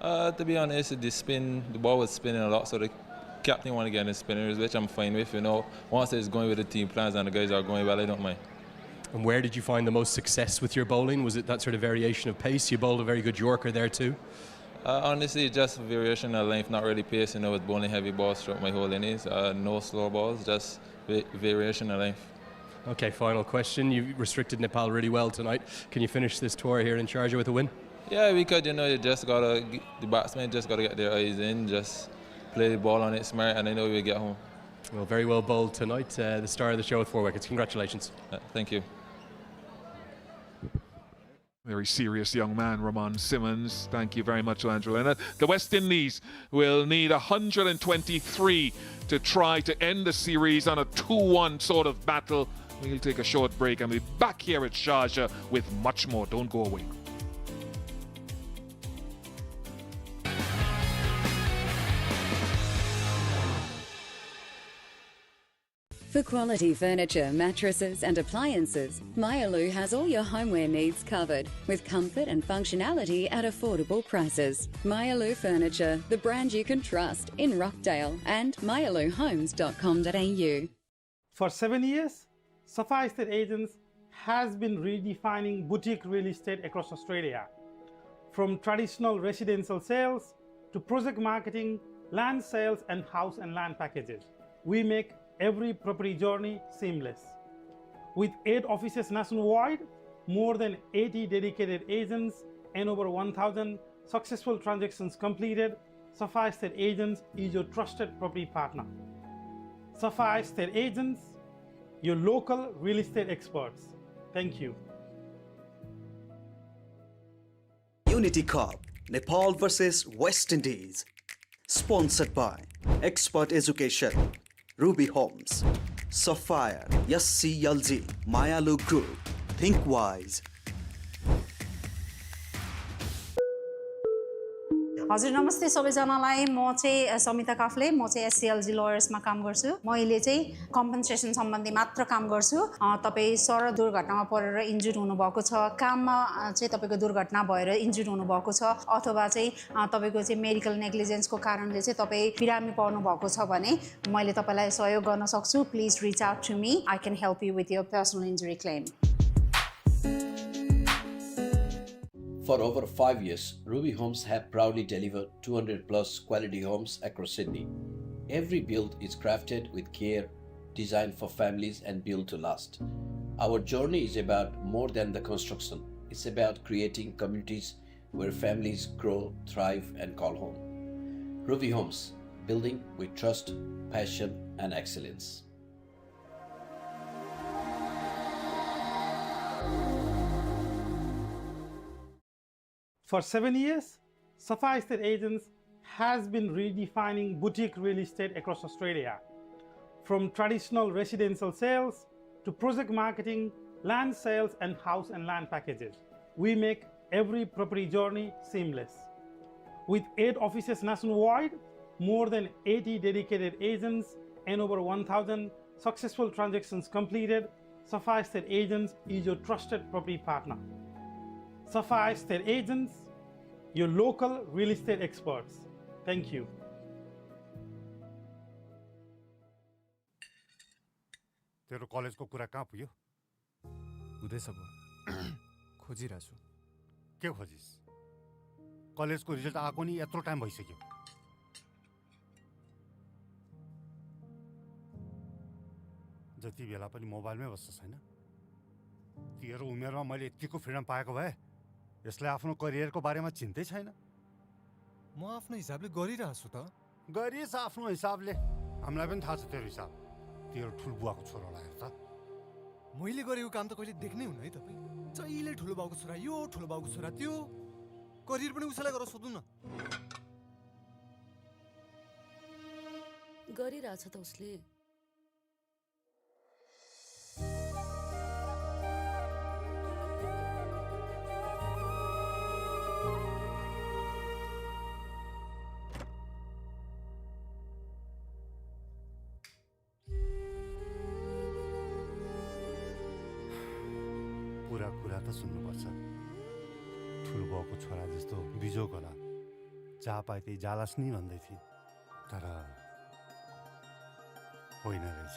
To be honest, the ball was spinning a lot, so the captain wanted to get in the spinners, which I'm fine with. You know, once it's going with the team plans and the guys are going well, I don't mind. And where did you find the most success with your bowling? Was it that sort of variation of pace? You bowled a very good Yorker there too. Honestly, just variation of length, not really pace. You know, with bowling heavy balls throughout my whole innings. No slow balls, just variation of length. Okay, final question. You restricted Nepal really well tonight. Can you finish this tour here in Sharjah with a win? Yeah, we could. You know, the batsmen just gotta get their eyes in, just play the ball on it smart, and I know we'll get home. Well, very well bowled tonight. The star of the show with 4 wickets. Congratulations. Thank you. Very serious young man, Ramon Simmons. Thank you very much, Andrew Leonard. The West Indies will need 123 to try to end the series on a 2-1 sort of battle. We'll take a short break and we'll be back here at Sharjah with much more. Don't go away. For quality furniture, mattresses and appliances, Myalu has all your homeware needs covered with comfort and functionality at affordable prices. Myalu Furniture, the brand you can trust in Rockdale and myaluhomes.com.au. For 7 years, Safa Estate Agents has been redefining boutique real estate across Australia. From traditional residential sales to project marketing, land sales and house and land packages, we make every property journey seamless. With 8 offices nationwide, more than 80 dedicated agents and over 1,000 successful transactions completed, Safa Estate Agents is your trusted property partner. Safa Estate Agents, your local real estate experts. Thank you. Unity Cup, Nepal versus West Indies. Sponsored by Expert Education, Ruby Homes, Sapphire, Yassi Yalji, Myalu Group, Thinkwise. हजुर नमस्ते सबैजनालाई म चाहिँ समिता काफले म चाहिँ एससीएलजी लयर्समा काम गर्छु मैले चाहिँ कम्पनसेसन सम्बन्धी मात्र काम गर्छु तपाई सडक दुर्घटनामा परेर इन्जुर्ड हुनुभएको छ काममा चाहिँ तपाईको दुर्घटना भएर इन्जुर्ड हुनुभएको छ अथवा चाहिँ तपाईको चाहिँ मेडिकल नेग्लिजेन्सको कारणले चाहिँ तपाई बिरामी पर्नु भएको छ भने मैले तपाईलाई सहयोग गर्न सक्छु please reach out to me I can help you with your personal injury claim For over 5 years, Ruby Homes have proudly delivered 200 plus quality homes across Sydney. Every build is crafted with care, designed for families and built to last. Our journey is about more than the construction. It's about creating communities where families grow, thrive and call home. Ruby Homes, building with trust, passion and excellence. For 7 years, Safa Estate Agents has been redefining boutique real estate across Australia. From traditional residential sales to project marketing, land sales, and house and land packages. We make every property journey seamless. With 8 offices nationwide, more than 80 dedicated agents, and over 1,000 successful transactions completed, Sapphire Estate Agents is your trusted property partner. Sapphire Estate Agents, your local real estate experts. Thank you. तेरो कलेजको कुरा कहाँ पुग्यो? हुँदैछ बुवा, खोजिरहेको छु। के खोजिस्? कलेजको रिजल्ट आएको नि यत्रो टाइम भइसक्यो। जति बेला पनि मोबाइलमै बस्छस् हैन? तेरो उमेरमा मैले यतिको फ्रिडम पाएको भए यसलाई आफ्नो करियरको बारेमा चिन्तै छैन। म आफ्नो हिसाबले गरिरहेको छु त। गरिस् आफ्नो हिसाबले। हामीलाई पनि थाहा छ तेरो हिसाब। तेरो ठुलबुवाको छोरालाई हेर त। मैले गरेको काम त कहिले देख्नै हुन्न है तपाईँ। जहिले ठुलो बाउको छोरा यो, ठुलो बाउको छोरा त्यो। करियर पनि उसैलाई गरेर सोध्नु न। गरिरहेछ त उसले। पुरा कुरा त सुन्नुपर्छ। ठुलो बाउको छोरा जस्तो बिजोग होला। जहाँ पाए त्यही जालास् नि भन्दै थिए, तर होइन रहेछ।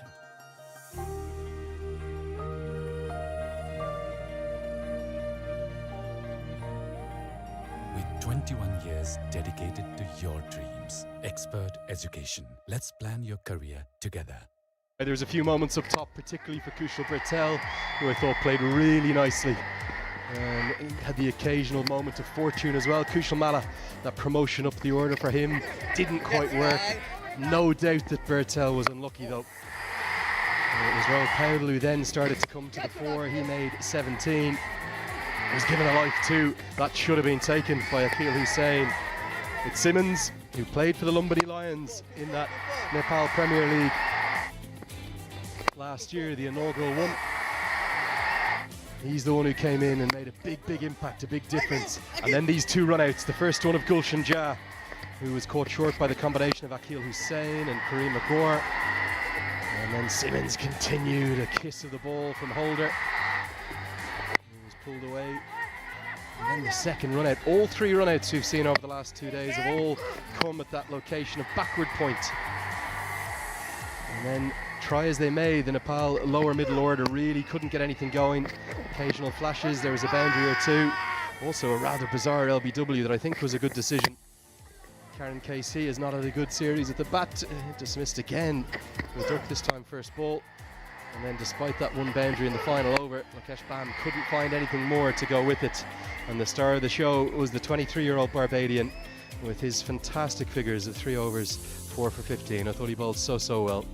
With 21 years dedicated to your dreams, expert education, let's plan your career together. There was a few moments up top, particularly for Kushal Bertel, who I thought played really nicely. Had the occasional moment of fortune as well. Kushal Malla, that promotion up the order for him didn't quite work. No doubt that Bertel was unlucky though. It was Rowan Powell who then started to come to the fore. He made 17. He was given a life too. That should have been taken by Akil Hussain. It's Simmons, who played for the Lumbini Lions in that Nepal Premier League last year, the inaugural one. He's the one who came in and made a big impact, a big difference. And then these 2 run-outs, the first one of Gulshan Jah, who was caught short by the combination of Akil Hussain and Kareem McGore. And then Simmons continued a kiss of the ball from Holder. He was pulled away. And then the second run-out. All 3 run-outs we've seen over the last 2 days have all come at that location of backward point. And then, try as they may, the Nepal lower middle order really couldn't get anything going. Occasional flashes, there was a boundary or 2. Also a rather bizarre LBW that I think was a good decision. Karen KC has not had a good series at the bat, dismissed again. Dirk this time first ball. And then despite that one boundary in the final over, Lakesh Bam couldn't find anything more to go with it. And the star of the show was the 23-year-old Barbadian with his fantastic figures of 3 overs, 4 for 15. I thought he bowled so well.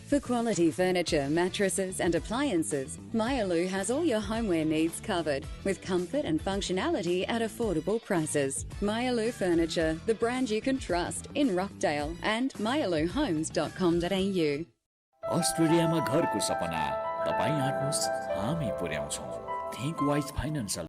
For quality furniture, mattresses and appliances, Myalu has all your homeware needs covered with comfort and functionality at affordable prices. Myalu Furniture, the brand you can trust in Rockdale and myaluhomes.com.au. अस्ट्रेलियामा घरको सपना तपाईं आट्नुस् हामी पुर्याउँछौं think wise financial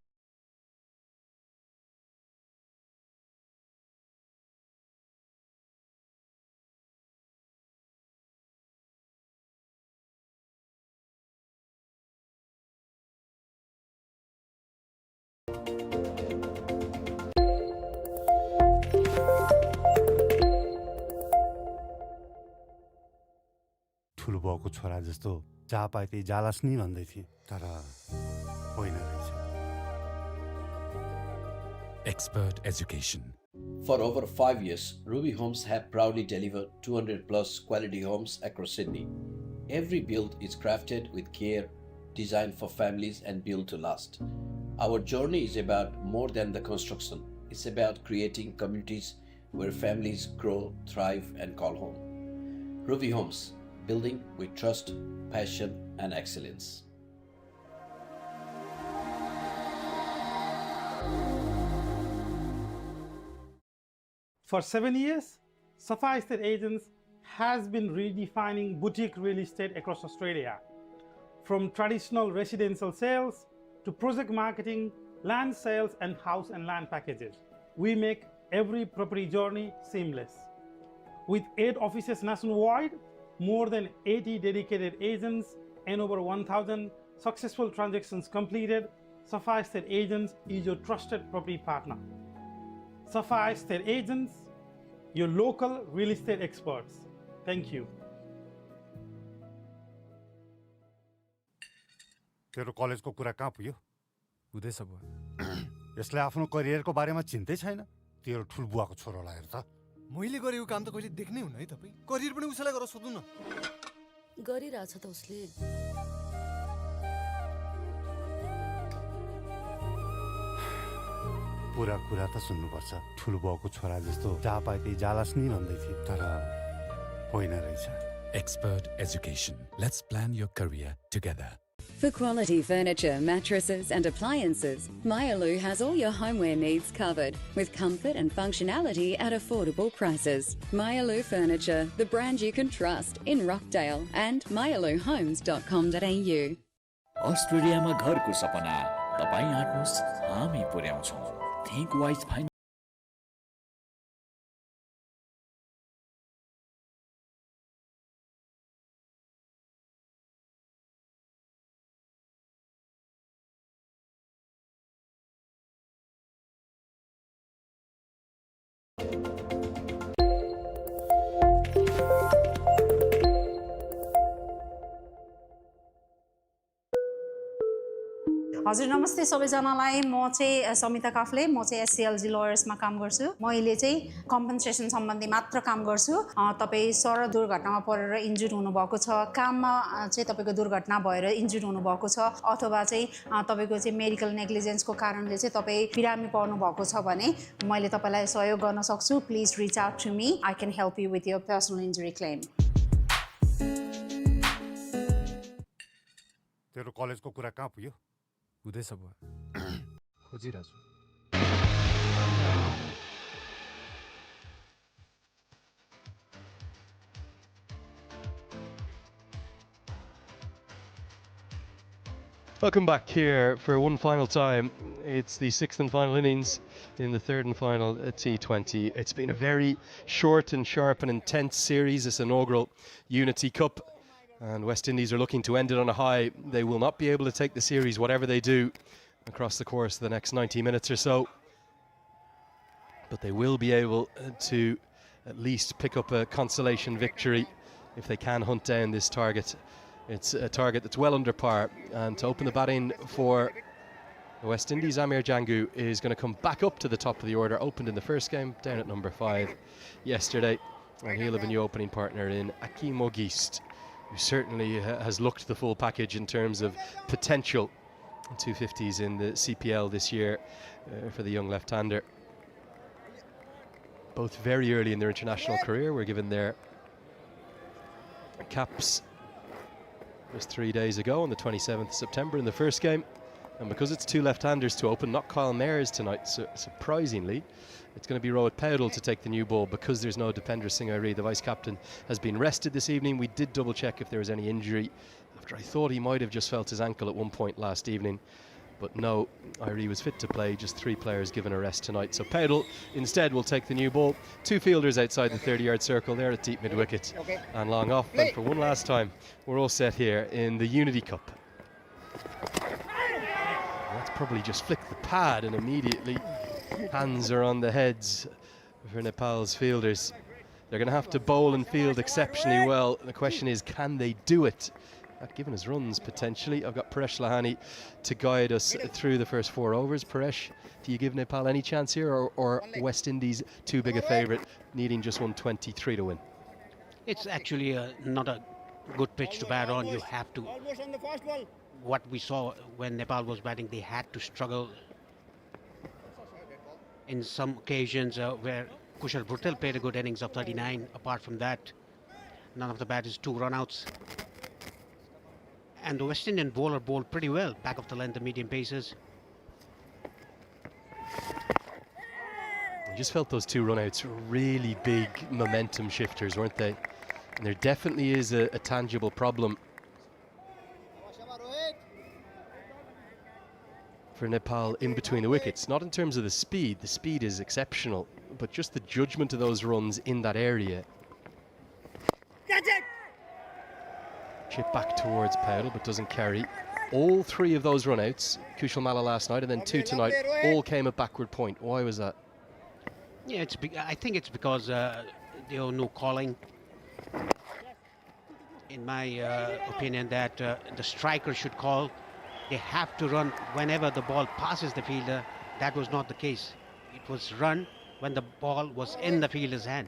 ठुलो बाउको छोरा जस्तो जहाँ पाए त्यही जालास् नि भन्दै थिए, तर होइन रहेछ। Expert education. For over 5 years, Ruby Homes have proudly delivered 200 plus quality homes across Sydney. Every build is crafted with care, designed for families and built to last. Our journey is about more than the construction. It's about creating communities where families grow, thrive and call home. Ruby Homes, building with trust, passion and excellence. For 7 years, Sapphire Estate Agents has been redefining boutique real estate across Australia. From traditional residential sales to project marketing, land sales, and house and land packages, we make every property journey seamless. With 8 offices nationwide, more than 80 dedicated agents, and over 1,000 successful transactions completed, Sapphire Estate Agents is your trusted property partner. Sapphire Estate Agents, your local real estate experts. Thank you. तेरो कलेजको कुरा कहाँ पुग्यो? हुँदैछ बुवा। यसले आफ्नो करियरको बारेमा चिन्तै छैन। तेरो ठुलबुवाको छोरोलाई हेर त। मैले गरेको काम त कहिले देख्नै हुन्न है तपाई। करियर पनि उसैलाई गरेर सोध्नु न। गरिरहेछ त उसले। पुरा कुरा त सुन्नुपर्छ। ठुलबुवाको छोरा जस्तो जहाँ पाए त्यही जालास नि भन्दै थिए, तर होइन रहेछ। Expert education. Let's plan your career together. For quality furniture, mattresses and appliances, Myalu has all your homeware needs covered with comfort and functionality at affordable prices. Myalu Furniture, the brand you can trust in Rockdale and myaluhomes.com.au. अस्ट्रेलियामा घरको सपना तपाईं आट्नुहोस् हामी पुर्याउँछौं think wise fine हजुर नमस्ते सबैजनालाई। म चाहिँ समिता काफले, म चाहिँ एससीएलजी लयर्समा काम गर्छु। मैले चाहिँ कम्पनसेसन सम्बन्धी मात्र काम गर्छु। तपाईँ सडक दुर्घटनामा परेर इन्जुर्ड हुनुभएको छ, काममा चाहिँ तपाईँको दुर्घटना भएर इन्जुर्ड हुनुभएको छ, अथवा चाहिँ तपाईँको चाहिँ मेडिकल नेग्लिजेन्सको कारणले चाहिँ तपाईँ बिरामी पर्नु भएको छ भने मैले तपाईँलाई सहयोग गर्न सक्छु। Please reach out to me. I can help you with your personal injury claim. तेरो कलेजको कुरा कहाँ पुग्यो? हुँदैछ बुवा। खोजिरहेछु। Welcome back here for one final time. It's the 6th and final innings in the 3rd and final T20. It's been a very short and sharp and intense series, this inaugural Unity Cup. And West Indies are looking to end it on a high. They will not be able to take the series, whatever they do, across the course of the next 90 minutes or so. But they will be able to at least pick up a consolation victory if they can hunt down this target. It's a target that's well under par. And to open the batting for the West Indies, Amir Jangu is going to come back up to the top of the order. Opened in the first game, down at number 5 yesterday. And he'll have a new opening partner in Akeem Ogist, who certainly has looked the full package in terms of potential 250s in the CPL this year for the young left-hander. Both very early in their international career were given their caps just 3 days ago on the 27th of September in the first game. And because it's 2 left-handers to open, not Kyle Mayers tonight, so surprisingly, it's going to be Rohit Paudel to take the new ball because there's no Dipendra Singh Airi. The vice-captain has been rested this evening. We did double-check if there was any injury after I thought he might have just felt his ankle at one point last evening. But no, Airi was fit to play, just 3 players given a rest tonight. So Paudel instead will take the new ball. 2 fielders outside the 30-yard circle there at deep mid-wicket and long off. And for one last time, we're all set here in the Unity Cup. That's probably just flicked the pad and immediately hands are on the heads for Nepal's fielders. They're going to have to bowl and field exceptionally well. The question is, can they do it? Not given us runs potentially. I've got Paresh Lahani to guide us through the first 4 overs. Paresh, do you give Nepal any chance here, or West Indies too big a favourite, needing just 123 to win? It's actually not a good pitch to bat on. You have to. What we saw when Nepal was batting, they had to struggle in some occasions where Kushal Bhurtel played a good innings of 39. Apart from that, none of the batters 2 run-outs. And the West Indian bowler bowled pretty well, back of the length, the medium paces. I just felt those 2 run-outs were really big momentum shifters, weren't they? And there definitely is a tangible problem for Nepal in between the wickets. Not in terms of the speed is exceptional, but just the judgment of those runs in that area. Chip back towards Powell, but doesn't carry. All three of those run-outs, Kushal Malla last night and then two tonight, all came at backward point. Why was that? Yeah, I think it's because there were no calling. In my opinion, that the striker should call. They have to run whenever the ball passes the fielder. That was not the case. It was run when the ball was in the fielder's hand.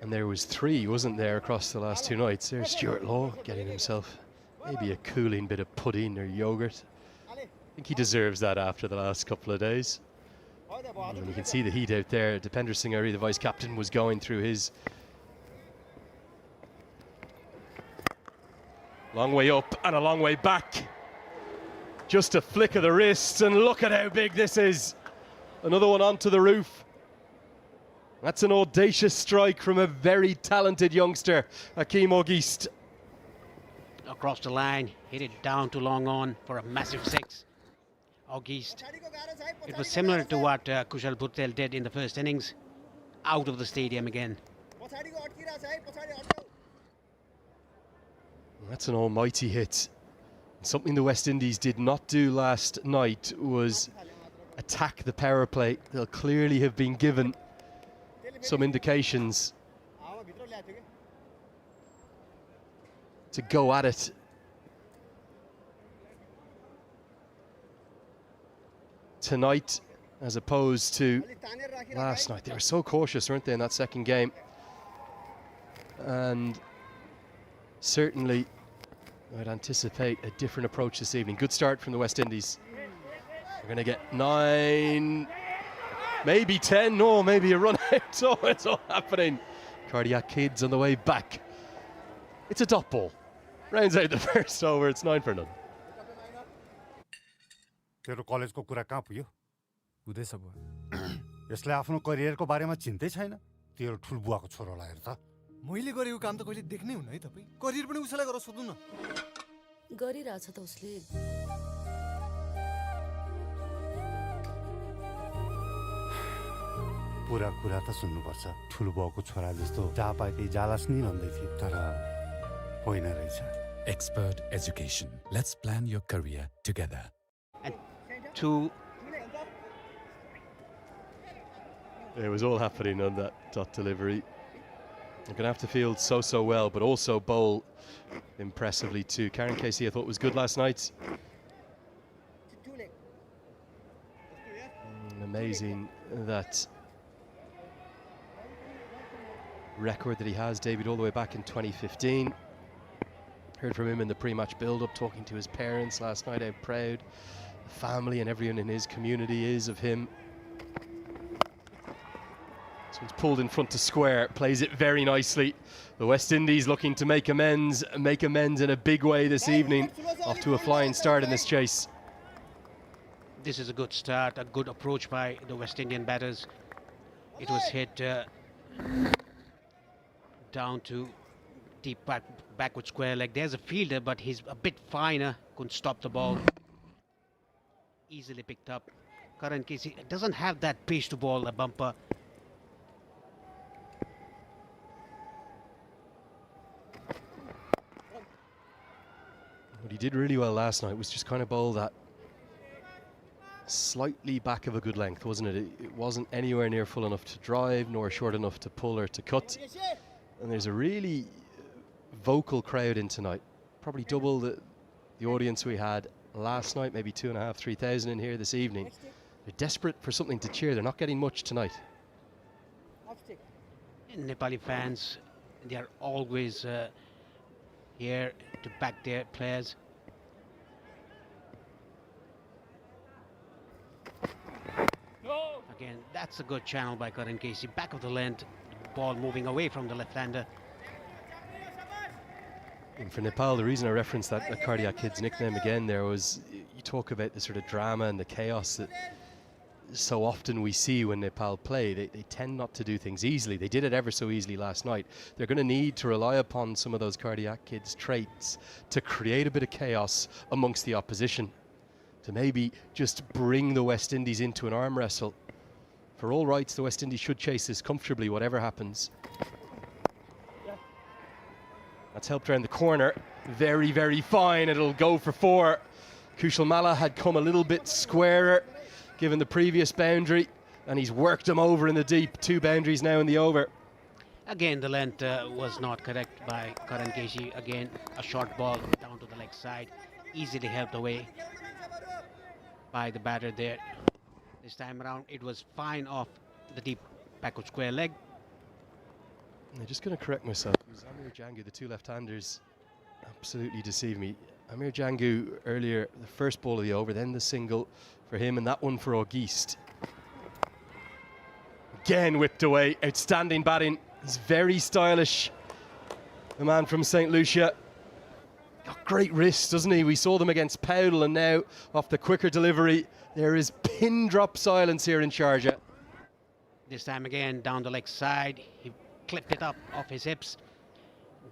And there was three, wasn't there, across the last two nights. There's Stuart Law getting himself maybe a cooling bit of pudding or yogurt. I think he deserves that after the last couple of days. And you can see the heat out there. Dipender Singh, the vice captain, was going through his. Long way up and a long way back. Just a flick of the wrist, and look at how big this is. Another one onto the roof. That's an audacious strike from a very talented youngster, Akeem Ogist. Across the line, hit it down to long on for a massive six. Ogist. It was similar to what Kushal Bhurtel did in the first innings. Out of the stadium again. That's an almighty hit. Something the West Indies did not do last night was attack the power play. They'll clearly have been given some indications to go at it. Tonight, as opposed to last night. They were so cautious, weren't they, in that second game? And certainly I'd anticipate a different approach this evening. Good start from the West Indies. We're going to get 9, maybe 10, no, maybe a run out. Oh, it's all happening. Cardiac Kids on the way back. It's a dot ball. Rounds out the first over, it's 9 for none. तेरो कलेजको कुरा कहाँ पुग्यो हुँदैछ बुवा यसले आफ्नो करियरको बारेमा चिन्तै छैन तेरो ठुलबुवाको छोरोलाई हेर त मैले गरेको काम त कहिले देख्नै हुन्न है तपाई करियर पनि उसैलाई गरेर सोध्नु न गरिरहेछ त उसले पुरा कुरा त सुन्नुपर्छ ठुलबुवाको छोरा जस्तो जहाँ पाए त्यही जालास नि भन्दै थिए तर होइन रहेछ Expert education. Let's plan your career together. And two. It was all happening on that dot delivery. You're going to have to field so well, but also bowl impressively too. Karen Casey, I thought, was good last night. Amazing that record that he has, debuted all the way back in 2015. Heard from him in the pre-match build-up, talking to his parents last night, how proud the family and everyone in his community is of him. This one's pulled in front to square, plays it very nicely. The West Indies looking to make amends in a big way this evening. Off to a flying start in this chase. This is a good start, a good approach by the West Indian batters. It was hit down to deep backward square leg. There's a fielder, but he's a bit finer, couldn't stop the ball. Easily picked up. Karan Casey doesn't have that pace to ball, a bumper. What he did really well last night was just kind of bowl that slightly back of a good length, wasn't it? It wasn't anywhere near full enough to drive, nor short enough to pull or to cut. And there's a really vocal crowd in tonight, probably double the audience we had last night, maybe 2,500, 3,000 in here this evening. They're desperate for something to cheer. They're not getting much tonight. Nepali fans, they are always here to back their players. Again, that's a good channel by Karan Casey. Back of the length, ball moving away from the left-hander. And for Nepal, the reason I referenced that Cardiac Kids nickname again there was, you talk about the sort of drama and the chaos that so often we see when Nepal play. They tend not to do things easily. They did it ever so easily last night. They're going to need to rely upon some of those cardiac kids' traits to create a bit of chaos amongst the opposition, to maybe just bring the West Indies into an arm wrestle. For all rights, the West Indies should chase this comfortably, whatever happens. That's helped around the corner. Very, very fine. It'll go for 4. Kushal Malla had come a little bit squarer given the previous boundary, and he's worked him over in the deep. 2 boundaries now in the over. Again, the length was not correct by Karan Keshi. Again, a short ball down to the leg side, easily helped away by the batter there. This time around, it was fine off the deep backward square leg. I'm just going to correct myself. It was Amir Jangu, the 2 left-handers, absolutely deceived me. Amir Jangu earlier, the first ball of the over, then the single for him, and that one for Auguste. Again whipped away, outstanding batting. He's very stylish, the man from St. Lucia. Got great wrists, doesn't he? We saw them against Powell, and now off the quicker delivery, there is pin drop silence here in Sharjah. This time again, down the leg side, he clipped it up off his hips,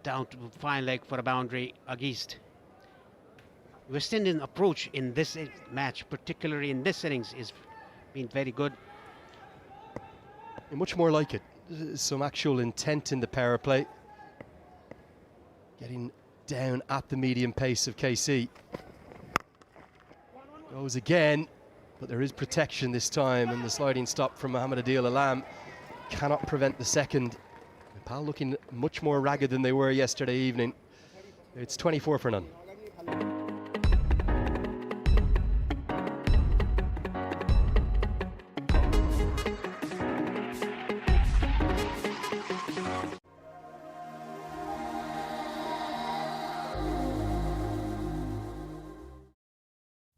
down to fine leg for a boundary. Auguste. West Indian approach in this match, particularly in this innings, is been very good. And much more like it. Some actual intent in the power play. Getting down at the medium pace of KC. Goes again, but there is protection this time, and the sliding stop from Mohammad Adil Alam cannot prevent the second. Nepal looking much more ragged than they were yesterday evening. It's 24 for none.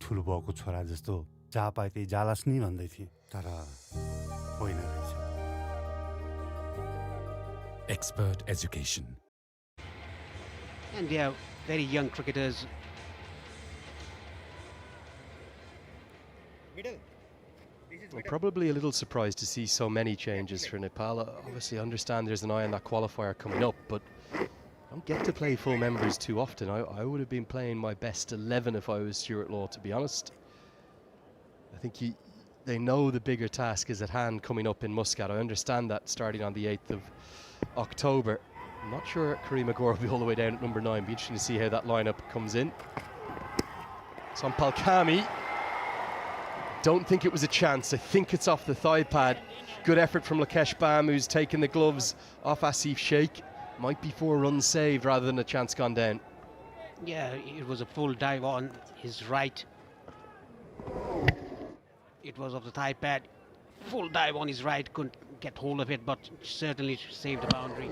ठुलो बाउको छोरा जस्तो जहाँ पाए त्यही जालास् नि भन्दै थिए तर होइन रहेछ Expert education. And they are very young cricketers. I'm probably a little surprised to see so many changes for Nepal. Obviously, I understand there's an eye on that qualifier coming up, but I don't get to play full members too often. I would have been playing my best 11 if I was Stuart Law, to be honest. I think they know the bigger task is at hand coming up in Muscat. I understand that starting on the 8th of October. I'm not sure Kareem Agor will be all the way down at number 9. Be interesting to see how that lineup comes in. Sampal Kami. Don't think it was a chance. I think it's off the thigh pad. Good effort from Lakesh Bam, who's taken the gloves off Asif Sheikh. Might be 4 runs saved rather than a chance gone down. Yeah, it was a full dive on his right. It was off the thigh pad. Full dive on his right. Couldn't get hold of it, but certainly saved the boundary.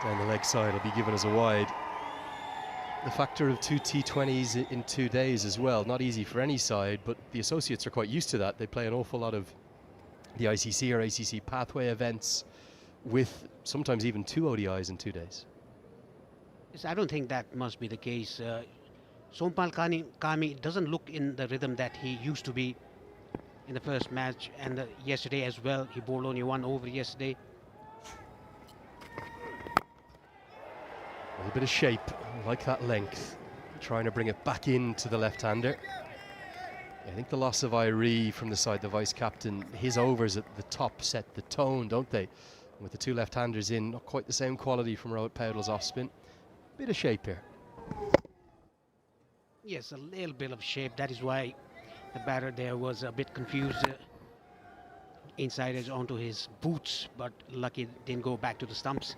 Down the leg side will be given as a wide. The factor of 2 T20s in 2 days as well. Not easy for any side, but the associates are quite used to that. They play an awful lot of the ICC or ACC pathway events with sometimes even 2 ODIs in 2 days. Yes, I don't think that must be the case. Sompal Kami doesn't look in the rhythm that he used to be in the first match, and yesterday as well. He bowled only 1 over yesterday. A little bit of shape, like that length, trying to bring it back into the left-hander. I think the loss of Irie from the side, the vice-captain, his overs at the top set the tone, don't they? And with the 2 left-handers in, not quite the same quality from Rohit Paudle's off-spin. Bit of shape here. Yes, a little bit of shape. That is why the batter there was a bit confused. Inside edge onto his boots, but lucky didn't go back to the stumps.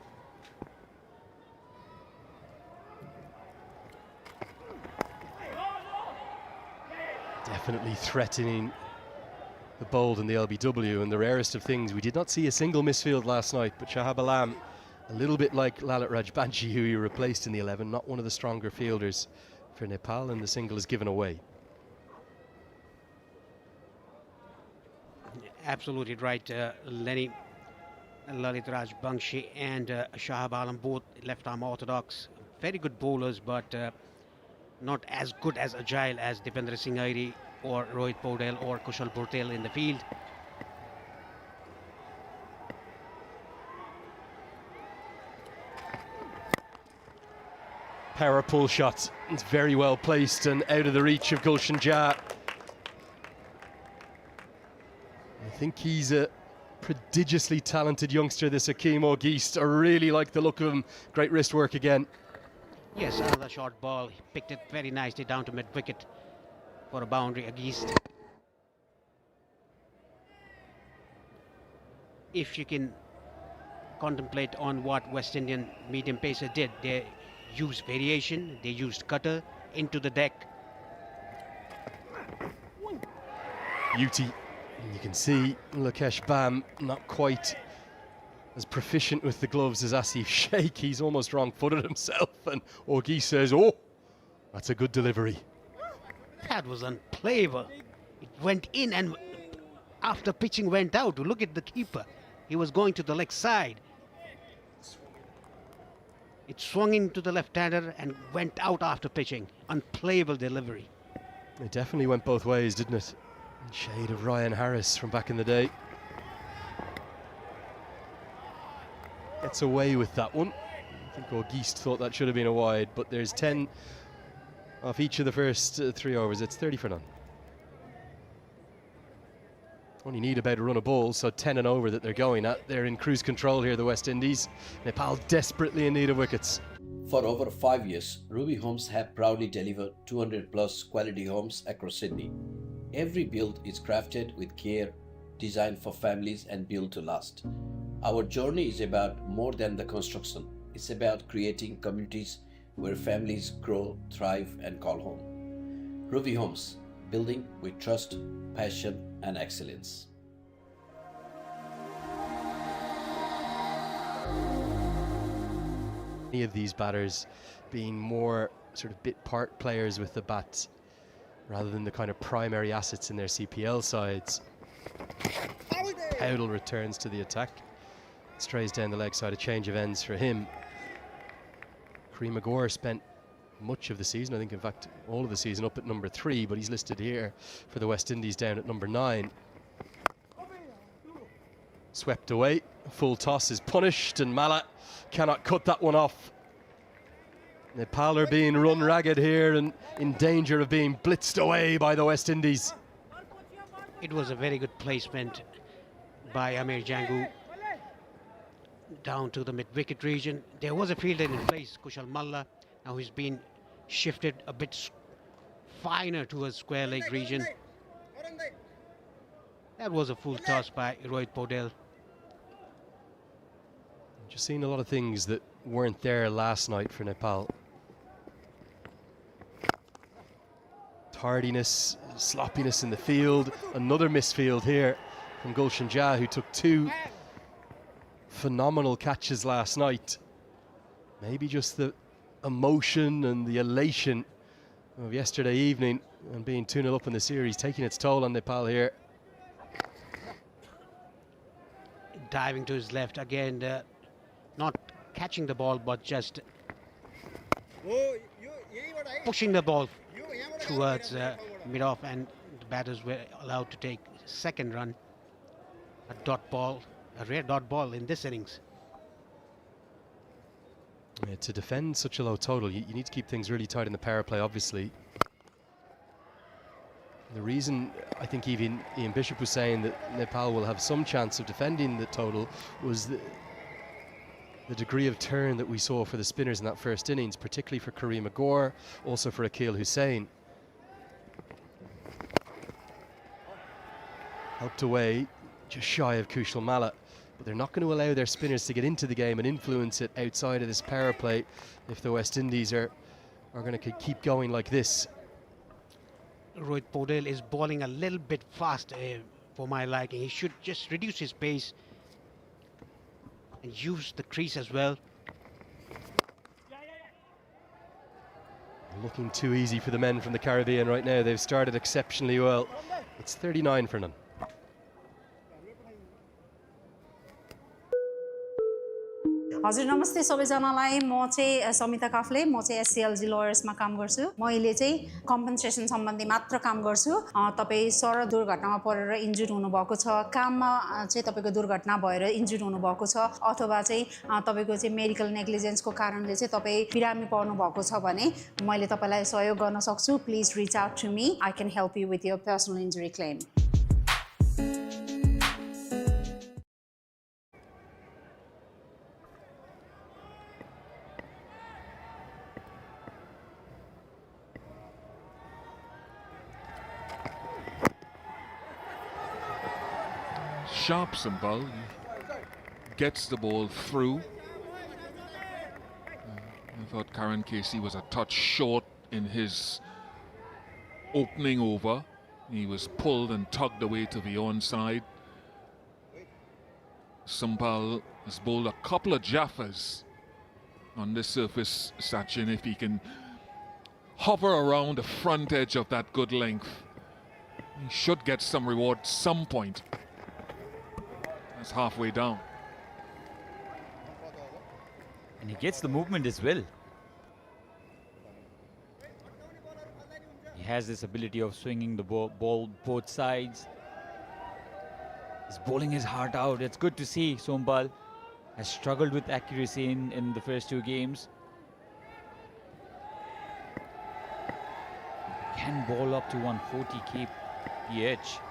Definitely threatening the bold and the LBW, and the rarest of things, we did not see a single misfield last night, but Shahab Alam, a little bit like Lalit Rajbanshi, who he replaced in the 11, not one of the stronger fielders for Nepal, and the single is given away. Absolutely right, Lenny. Lalit Raj Bangshi and Shahab Alam, both left-arm orthodox. Very good bowlers, but not as good as agile as Dipendra Singh Airi or Rohit Paudel or Kushal Bhurtel in the field. Power pull shot. It's very well placed and out of the reach of Gulshan Jah. I think he's a prodigiously talented youngster, this Akeem Auguste. I really like the look of him. Great wrist work again. Yes, another short ball. He picked it very nicely down to mid-wicket for a boundary. Auguste. If you can contemplate on what West Indian medium pacer did, they used variation, they used cutter into the deck. Beauty. And you can see Lakesh Bam not quite as proficient with the gloves as Asif Sheikh. He's almost wrong-footed himself, and Auguste says, oh, that's a good delivery. That was unplayable. It went in and after pitching went out. To look at the keeper. He was going to the leg side. It swung into the left-hander and went out after pitching. Unplayable delivery. It definitely went both ways, didn't it? Shade of Ryan Harris from back in the day. Gets away with that one. I think Auguste thought that should have been a wide, but there's 10 off each of the first 3 overs. It's 30 for none. Only need about a run of ball, so 10 and over that they're going at. They're in cruise control here, the West Indies. Nepal desperately in need of wickets. For over 5 years, Ruby Homes have proudly delivered 200 plus quality homes across Sydney. Every build is crafted with care, designed for families and built to last. Our journey is about more than the construction. It's about creating communities where families grow, thrive and call home. Ruby Homes, building with trust, passion and excellence. Any of these batters being more sort of bit part players with the bat rather than the kind of primary assets in their CPL sides. Howdle returns to the attack. Strays down the leg side, a change of ends for him. Kareem Agor spent much of the season, I think in fact all of the season, up at number 3, but he's listed here for the West Indies down at number 9. Swept away, full toss is punished and Mala cannot cut that one off. Nepal are being run ragged here and in danger of being blitzed away by the West Indies. It was a very good placement by Amir Jangu down to the mid-wicket region. There was a fielder in place, Kushal Malla. Now he's been shifted a bit finer towards square leg region. That was a full toss by Rohit Paudel. Just seen a lot of things that weren't there last night for Nepal. Tardiness, sloppiness in the field. Another misfield here from Gulshan Jah, who took 2 phenomenal catches last night. Maybe just the emotion and the elation of yesterday evening and being 2-0 up in the series taking its toll on Nepal here. Diving to his left again, not catching the ball but just pushing the ball towards mid-off, and the batters were allowed to take second run. A dot ball, a rare dot ball in this innings. Yeah, to defend such a low total, you need to keep things really tight in the power play, obviously. The reason I think even Ian Bishop was saying that Nepal will have some chance of defending the total was the degree of turn that we saw for the spinners in that first innings, particularly for Kareem Agor, also for Akil Hussain. Helped away, just shy of Kushal Malla, but they're not going to allow their spinners to get into the game and influence it outside of this power play if the West Indies are going to keep going like this. Rohit Paudel is bowling a little bit fast for my liking. He should just reduce his pace and use the crease as well. Looking too easy for the men from the Caribbean right now. They've started exceptionally well. It's 39 for none. हजुर नमस्ते सबैजनालाई म चाहिँ समिता काफले म चाहिँ एससीएलजी लयर्समा काम गर्छु मैले चाहिँ कम्पनसेसन सम्बन्धी मात्र काम गर्छु तपाईँ सडक दुर्घटनामा परेर इन्जुर्ड हुनुभएको छ काममा चाहिँ तपाईँको दुर्घटना भएर इन्जुर्ड हुनुभएको छ अथवा चाहिँ तपाईँको चाहिँ मेडिकल नेग्लिजेन्सको कारणले चाहिँ तपाईँ बिरामी पर्नु भएको छ भने मैले तपाईँलाई सहयोग गर्न सक्छु please reach out to me I can help you with your personal injury claim Sharp Simpal gets the ball through. I thought Karen Casey was a touch short in his opening over. He was pulled and tugged away to the onside. Simpal has bowled a couple of jaffas on this surface, Sachin. If he can hover around the front edge of that good length, he should get some reward some point. That's halfway down. And he gets the movement as well. He has this ability of swinging the ball both sides. He's bowling his heart out. It's good to see. Sompal has struggled with accuracy in the first two games. Can bowl up to 140 kph.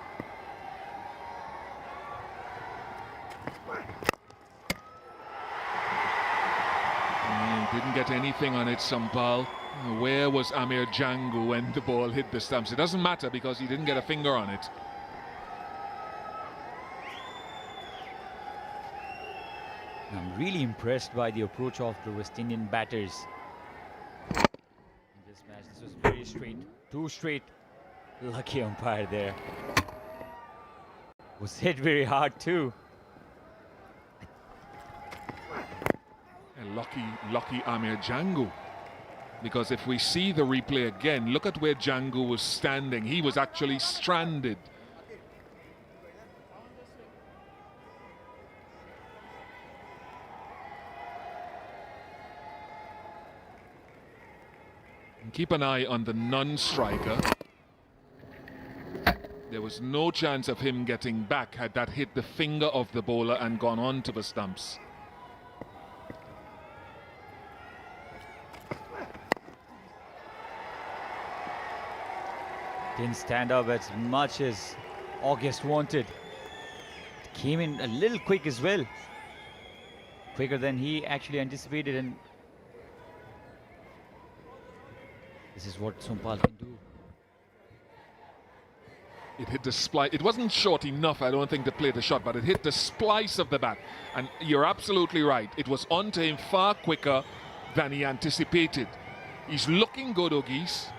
Didn't get anything on it, Sampal. Where was Amir Jangu when the ball hit the stumps? It doesn't matter because he didn't get a finger on it. I'm really impressed by the approach of the West Indian batters. In this match, this was very straight. Too straight. Lucky umpire there. Was hit very hard too. Lucky Amir Jangu. Because if we see the replay again, look at where Jangu was standing. He was actually stranded. And keep an eye on the non-striker. There was no chance of him getting back had that hit the finger of the bowler and gone on to the stumps. Didn't stand up as much as August wanted. Came in a little quick as well. Quicker than he actually anticipated, and this is what Sompal can do. It hit the splice. It wasn't short enough, I don't think, to play the shot, but it hit the splice of the bat. And you're absolutely right. It was onto him far quicker than he anticipated. He's looking good, Ogis.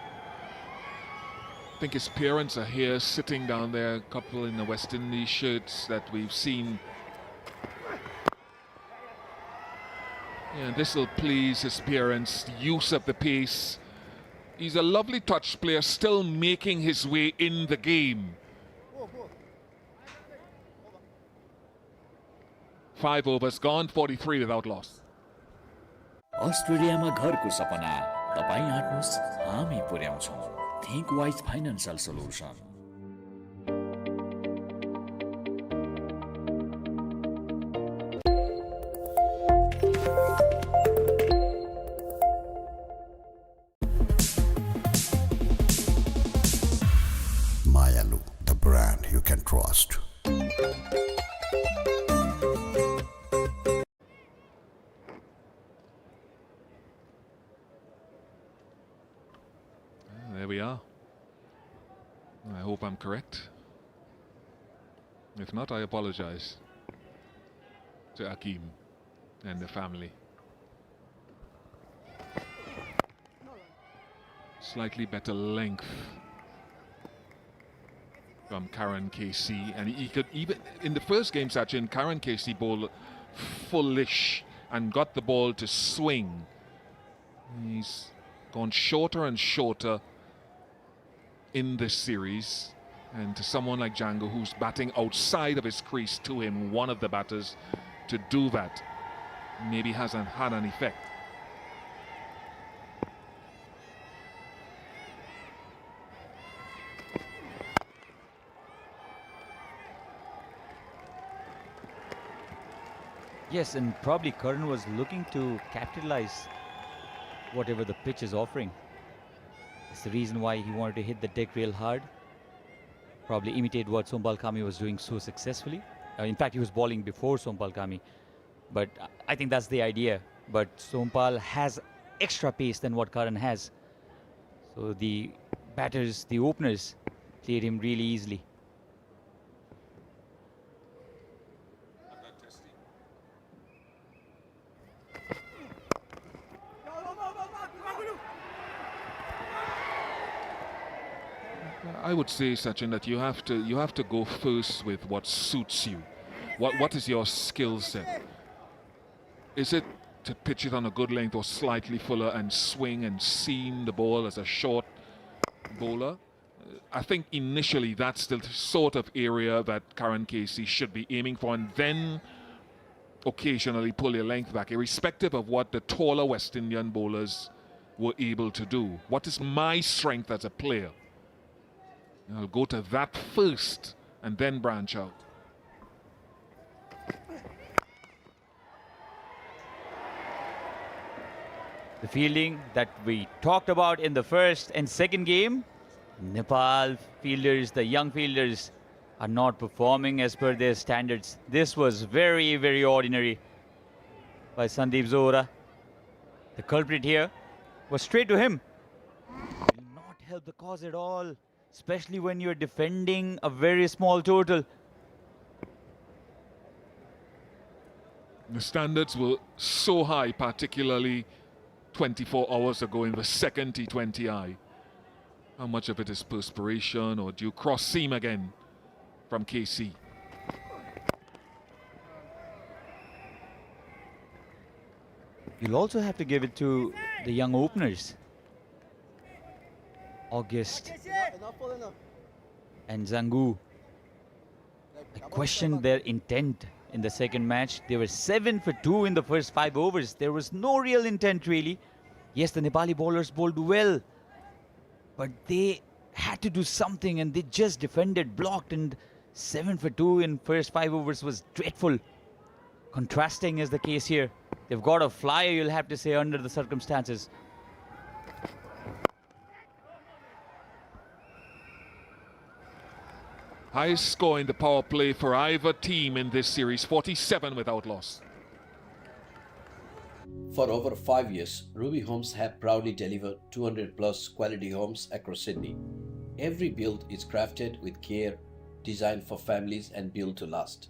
I think his parents are here sitting down there, a couple in the West Indies shirts that we've seen. Yeah, this will please his parents. The use of the pace. He's a lovely touch player, still making his way in the game. 5 overs gone, 43 without loss. अस्ट्रेलियामा घरको सपना तपाईं आट्नुस् हामी पुर्याउँछौं Think Wise Financial Solution. Mayalu, the brand you can trust. There we are. I hope I'm correct. If not, I apologize to Akeem and the family. Slightly better length from Karen Casey, and he could even in the first game, Sachin, Karen Casey bowled fullish and got the ball to swing. He's gone shorter and shorter in this series, and to someone like Django who's batting outside of his crease to him, one of the batters, to do that maybe hasn't had an effect. Yes, and probably Karan was looking to capitalize whatever the pitch is offering. It's the reason why he wanted to hit the deck real hard. Probably imitate what Sompal Kami was doing so successfully. In fact, he was bowling before Sompal Kami. But I think that's the idea. But Sompal has extra pace than what Karan has. So the batters, the openers, cleared him really easily. I would say, Sachin, that you have to go first with what suits you. What is your skill set? Is it to pitch it on a good length or slightly fuller and swing and seam the ball as a short bowler? I think initially that's the sort of area that Karan Casey should be aiming for, and then occasionally pull your length back, irrespective of what the taller West Indian bowlers were able to do. What is my strength as a player? I'll go to that first and then branch out. The fielding that we talked about in the first and second game, Nepal fielders, the young fielders, are not performing as per their standards. This was very, very ordinary by Sandeep Zohra. The culprit here was straight to him. Will not help the cause at all, especially when you're defending a very small total. The standards were so high, particularly 24 hours ago in the second T20I. How much of it is perspiration, or do you cross seam again from KC? You'll also have to give it to the young openers, August and Zangu. I questioned their intent in the second match. They were 7 for 2 in the first 5 overs. There was no real intent really. Yes, the Nepali bowlers bowled well, but they had to do something and they just defended, blocked, and 7 for 2 in first 5 overs was dreadful. Contrasting is the case here. They've got a flyer, you'll have to say, under the circumstances. Highest score in the power play for either team in this series, 47 without loss. For over 5 years, Ruby Homes have proudly delivered 200 plus quality homes across Sydney. Every build is crafted with care, designed for families and built to last.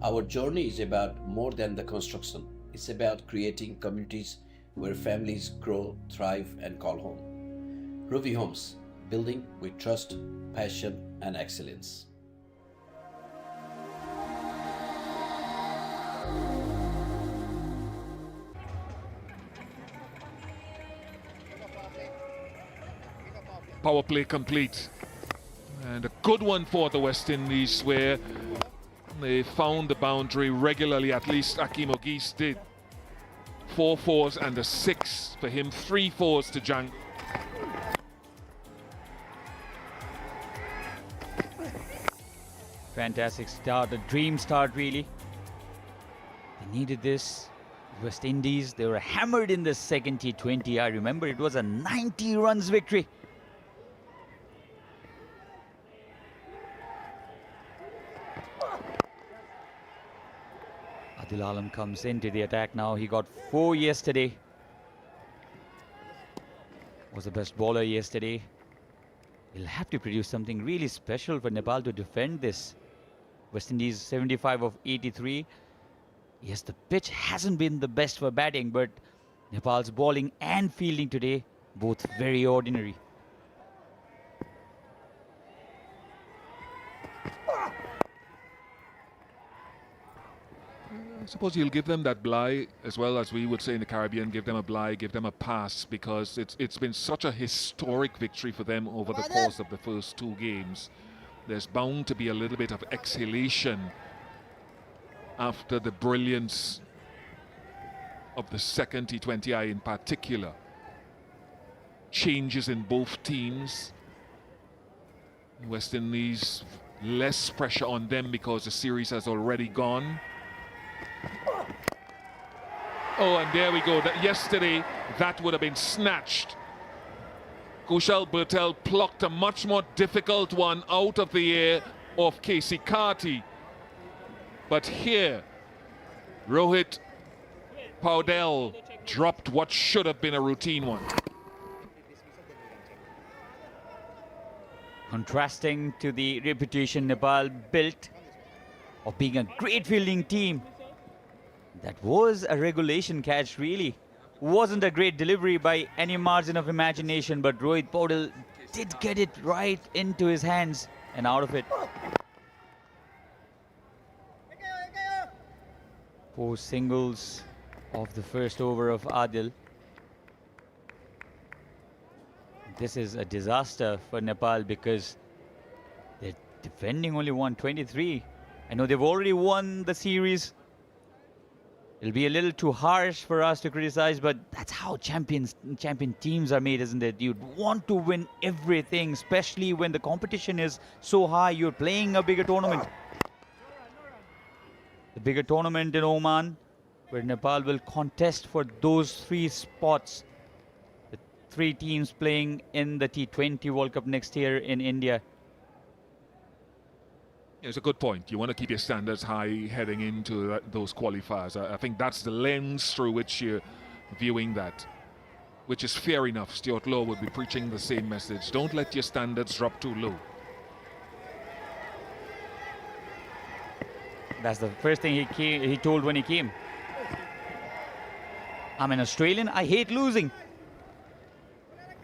Our journey is about more than the construction. It's about creating communities where families grow, thrive, and call home. Ruby Homes, building with trust, passion, and excellence. Power play complete. And a good one for the West Indies, where they found the boundary regularly, at least Akeem Ogis did. 4 fours and a 6 for him, 3 fours to Jang. Fantastic start, a dream start really. They needed this. West Indies, they were hammered in the second T20. I remember it was a 90 runs victory. Adil Alam comes into the attack now. He got 4 yesterday. Was the best bowler yesterday. He'll have to produce something really special for Nepal to defend this. West Indies 75 of 83. Yes, the pitch hasn't been the best for batting, but Nepal's bowling and fielding today, both very ordinary. I suppose you'll give them that bly, as well as we would say in the Caribbean, give them a bly, give them a pass, because it's been such a historic victory for them over the course of the first 2 games. There's bound to be a little bit of exhalation after the brilliance of the second T20I in particular. Changes in both teams. West Indies, less pressure on them because the series has already gone. Oh, and there we go. Yesterday, that would have been snatched. Kushal Bertel plucked a much more difficult one out of the air of Casey Carty. But here, Rohit Paudel dropped what should have been a routine one. Contrasting to the reputation Nepal built of being a great fielding team. That was a regulation catch, really. Wasn't a great delivery by any margin of imagination, but Rohit Paudel did get it right into his hands and out of it. 4 singles of the first over of Adil. This is a disaster for Nepal because they're defending only 123. I know they've already won the series. It'll be a little too harsh for us to criticize, but that's how champion teams are made, isn't it? You'd want to win everything, especially when the competition is so high. You're playing a bigger tournament. The bigger tournament in Oman, where Nepal will contest for those 3 spots. The 3 teams playing in the T20 World Cup next year in India. It's a good point. You want to keep your standards high heading into those qualifiers. I think that's the lens through which you're viewing that, which is fair enough. Stuart Law would be preaching the same message. Don't let your standards drop too low. That's the first thing he told when he came. I'm an Australian. I hate losing.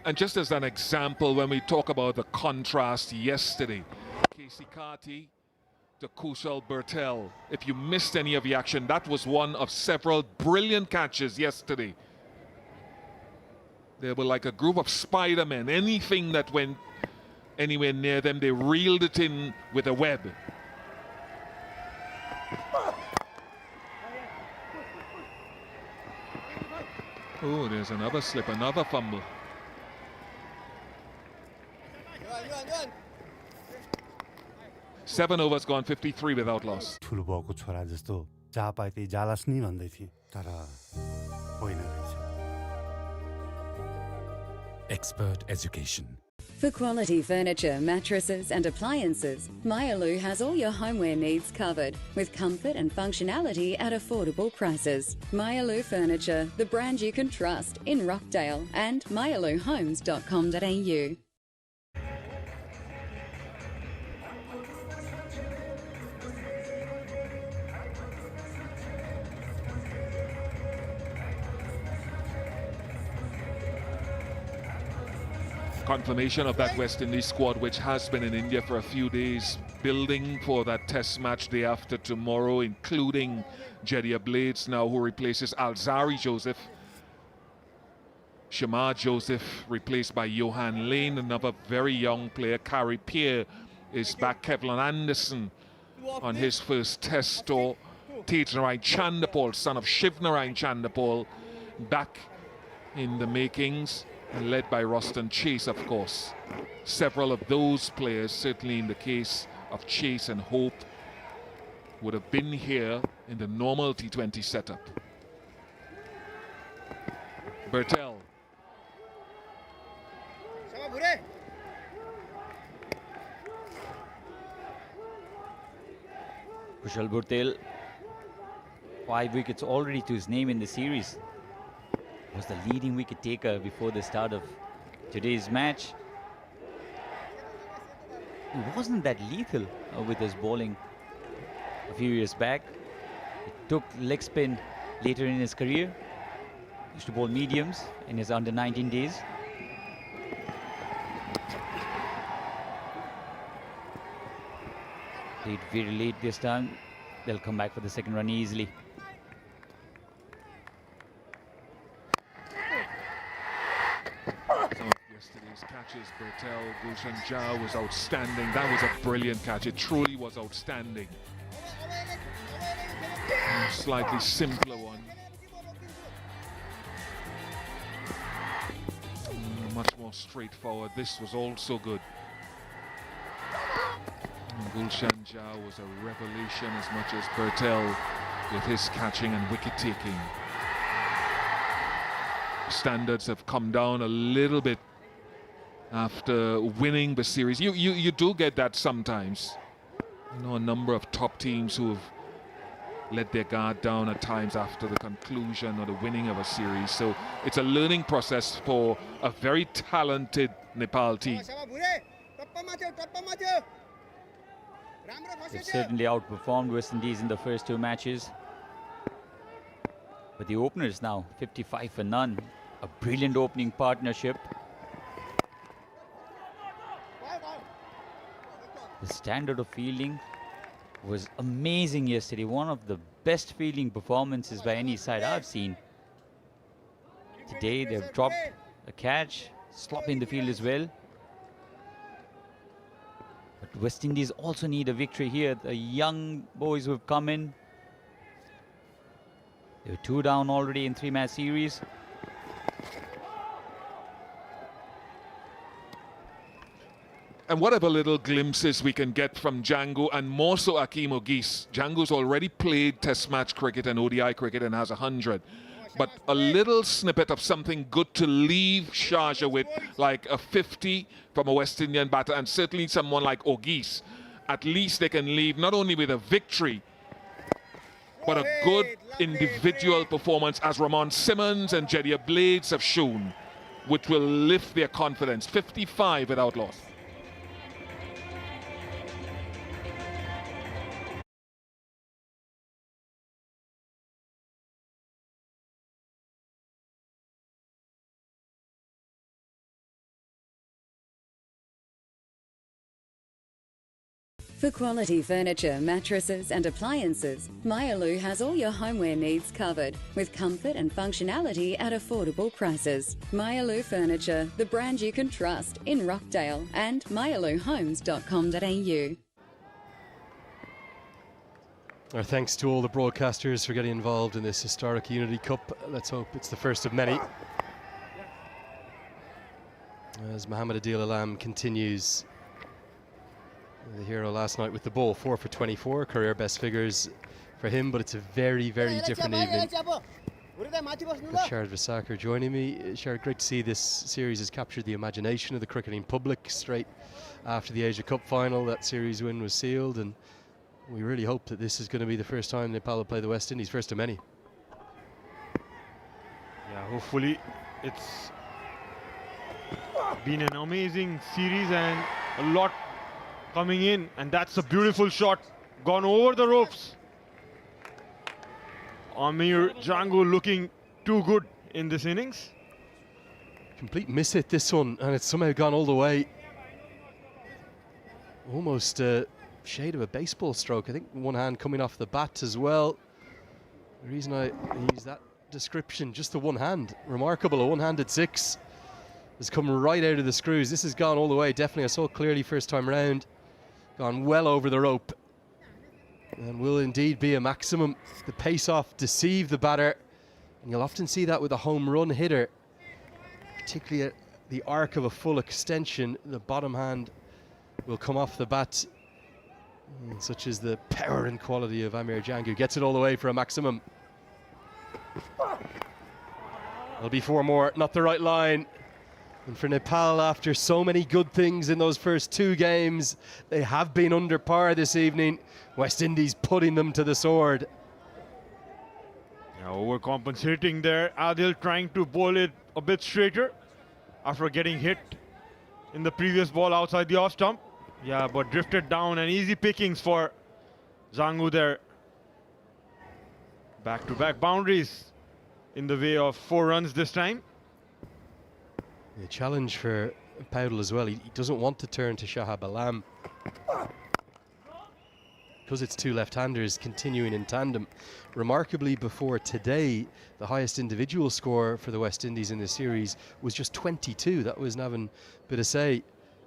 And just as an example, when we talk about the contrast yesterday, Casey Carty to Kushal Bertel. If you missed any of the action, that was one of several brilliant catches yesterday. They were like a group of Spider-Men. Anything that went anywhere near them, they reeled it in with a web. Oh, there's another slip, another fumble. Seven overs gone, 53 without loss. ठुलो बाउको छोरा जस्तो जहाँ पाए त्यही जालास् नि भन्दै थिए तर होइन रहेछ. Expert education. For quality furniture, mattresses and appliances, Myalu has all your homeware needs covered with comfort and functionality at affordable prices. Myalu Furniture, the brand you can trust in Rockdale and myaluhomes.com.au. Confirmation of that West Indies squad, which has been in India for a few days, building for that test match day after tomorrow, including Jediah Blades now, who replaces Alzari Joseph. Shamar Joseph replaced by Johan Lane, another very young player. Kari Pierre is back. Kevlin Anderson on his first test tour. Tejnarayan Chandapal, son of Shivnarayan Chandapal, back in the makings. And led by Roston Chase, of course. Several of those players, certainly in the case of Chase and Hope, would have been here in the normal T20 setup. Bertel. Kushal Bertel, 5 wickets already to his name in the series. Was the leading wicket taker before the start of today's match. He wasn't that lethal with his bowling a few years back. He took leg spin later in his career. Used to bowl mediums in his under 19 days. Played very late this time. They'll come back for the second run easily. Yesterday's catches, Bertel, Gulshan Jha was outstanding. That was a brilliant catch. It truly was outstanding. Slightly simpler one. much more straightforward. This was also good. Gulshan Jha was a revelation as much as Bertel with his catching and wicket taking. Standards have come down a little bit after winning the series. You do get that sometimes. You know, a number of top teams who have let their guard down at times after the conclusion or the winning of a series. So it's a learning process for a very talented Nepal team. They've certainly outperformed West Indies in the first two matches. But the openers now, 55 for none. A brilliant opening partnership. The standard of fielding was amazing yesterday. One of the best fielding performances by any side I've seen. Today they've dropped a catch, slopping the field as well. But West Indies also need a victory here. The young boys who have come in. They were 2 down already in 3-match series. And whatever little glimpses we can get from Django, and more so Akeem Ogis. Django's already played Test match cricket and ODI cricket and has 100. But a little snippet of something good to leave Sharjah with, like a 50 from a West Indian batter, and certainly someone like Ogis. At least they can leave not only with a victory, but a good individual performance, as Ramon Simmons and Jediah Blades have shown, which will lift their confidence. 55 without loss. For quality furniture, mattresses and appliances, Myalu has all your homeware needs covered with comfort and functionality at affordable prices. Myalu Furniture, the brand you can trust in Rockdale, and myaluhomes.com.au. Our thanks to all the broadcasters for getting involved in this historic Unity Cup. Let's hope it's the first of many. As Mohamed Adil Alam continues, the hero last night with the ball, 4 for 24, career best figures for him, but it's a very, very different evening. Shard Visakar joining me. Shard, great to see this series has captured the imagination of the cricketing public. Straight after the Asia Cup final, that series win was sealed, and we really hope that this is going to be the first time Nepal will play the West Indies, first of many. Yeah, hopefully. It's been an amazing series and a lot coming in, and that's a beautiful shot, gone over the ropes. Amir Django looking too good in this innings. Complete miss hit this one, and it's somehow gone all the way. Almost a shade of a baseball stroke. I think one hand coming off the bat as well. The reason I use that description, just the one hand, remarkable. A one-handed six has come right out of the screws. This has gone all the way, definitely. I saw it clearly first time round. Gone well over the rope, and will indeed be a maximum. The pace off deceived the batter, and you'll often see that with a home run hitter, particularly at the arc of a full extension. The bottom hand will come off the bat, such as the power and quality of Amir Django. Gets it all the way for a maximum. There'll be 4 more, not the right line. And for Nepal, after so many good things in those first 2 games, they have been under par this evening. West Indies putting them to the sword. Yeah, overcompensating there. Adil trying to bowl it a bit straighter after getting hit in the previous ball outside the off stump. Yeah, but drifted down, and easy pickings for Django there. Back-to-back boundaries in the way of 4 runs this time. The challenge for Powdell as well. He doesn't want to turn to Shahab Alam, because it's 2 left-handers continuing in tandem. Remarkably, before today, the highest individual score for the West Indies in this series was just 22. That was Navin Bidasay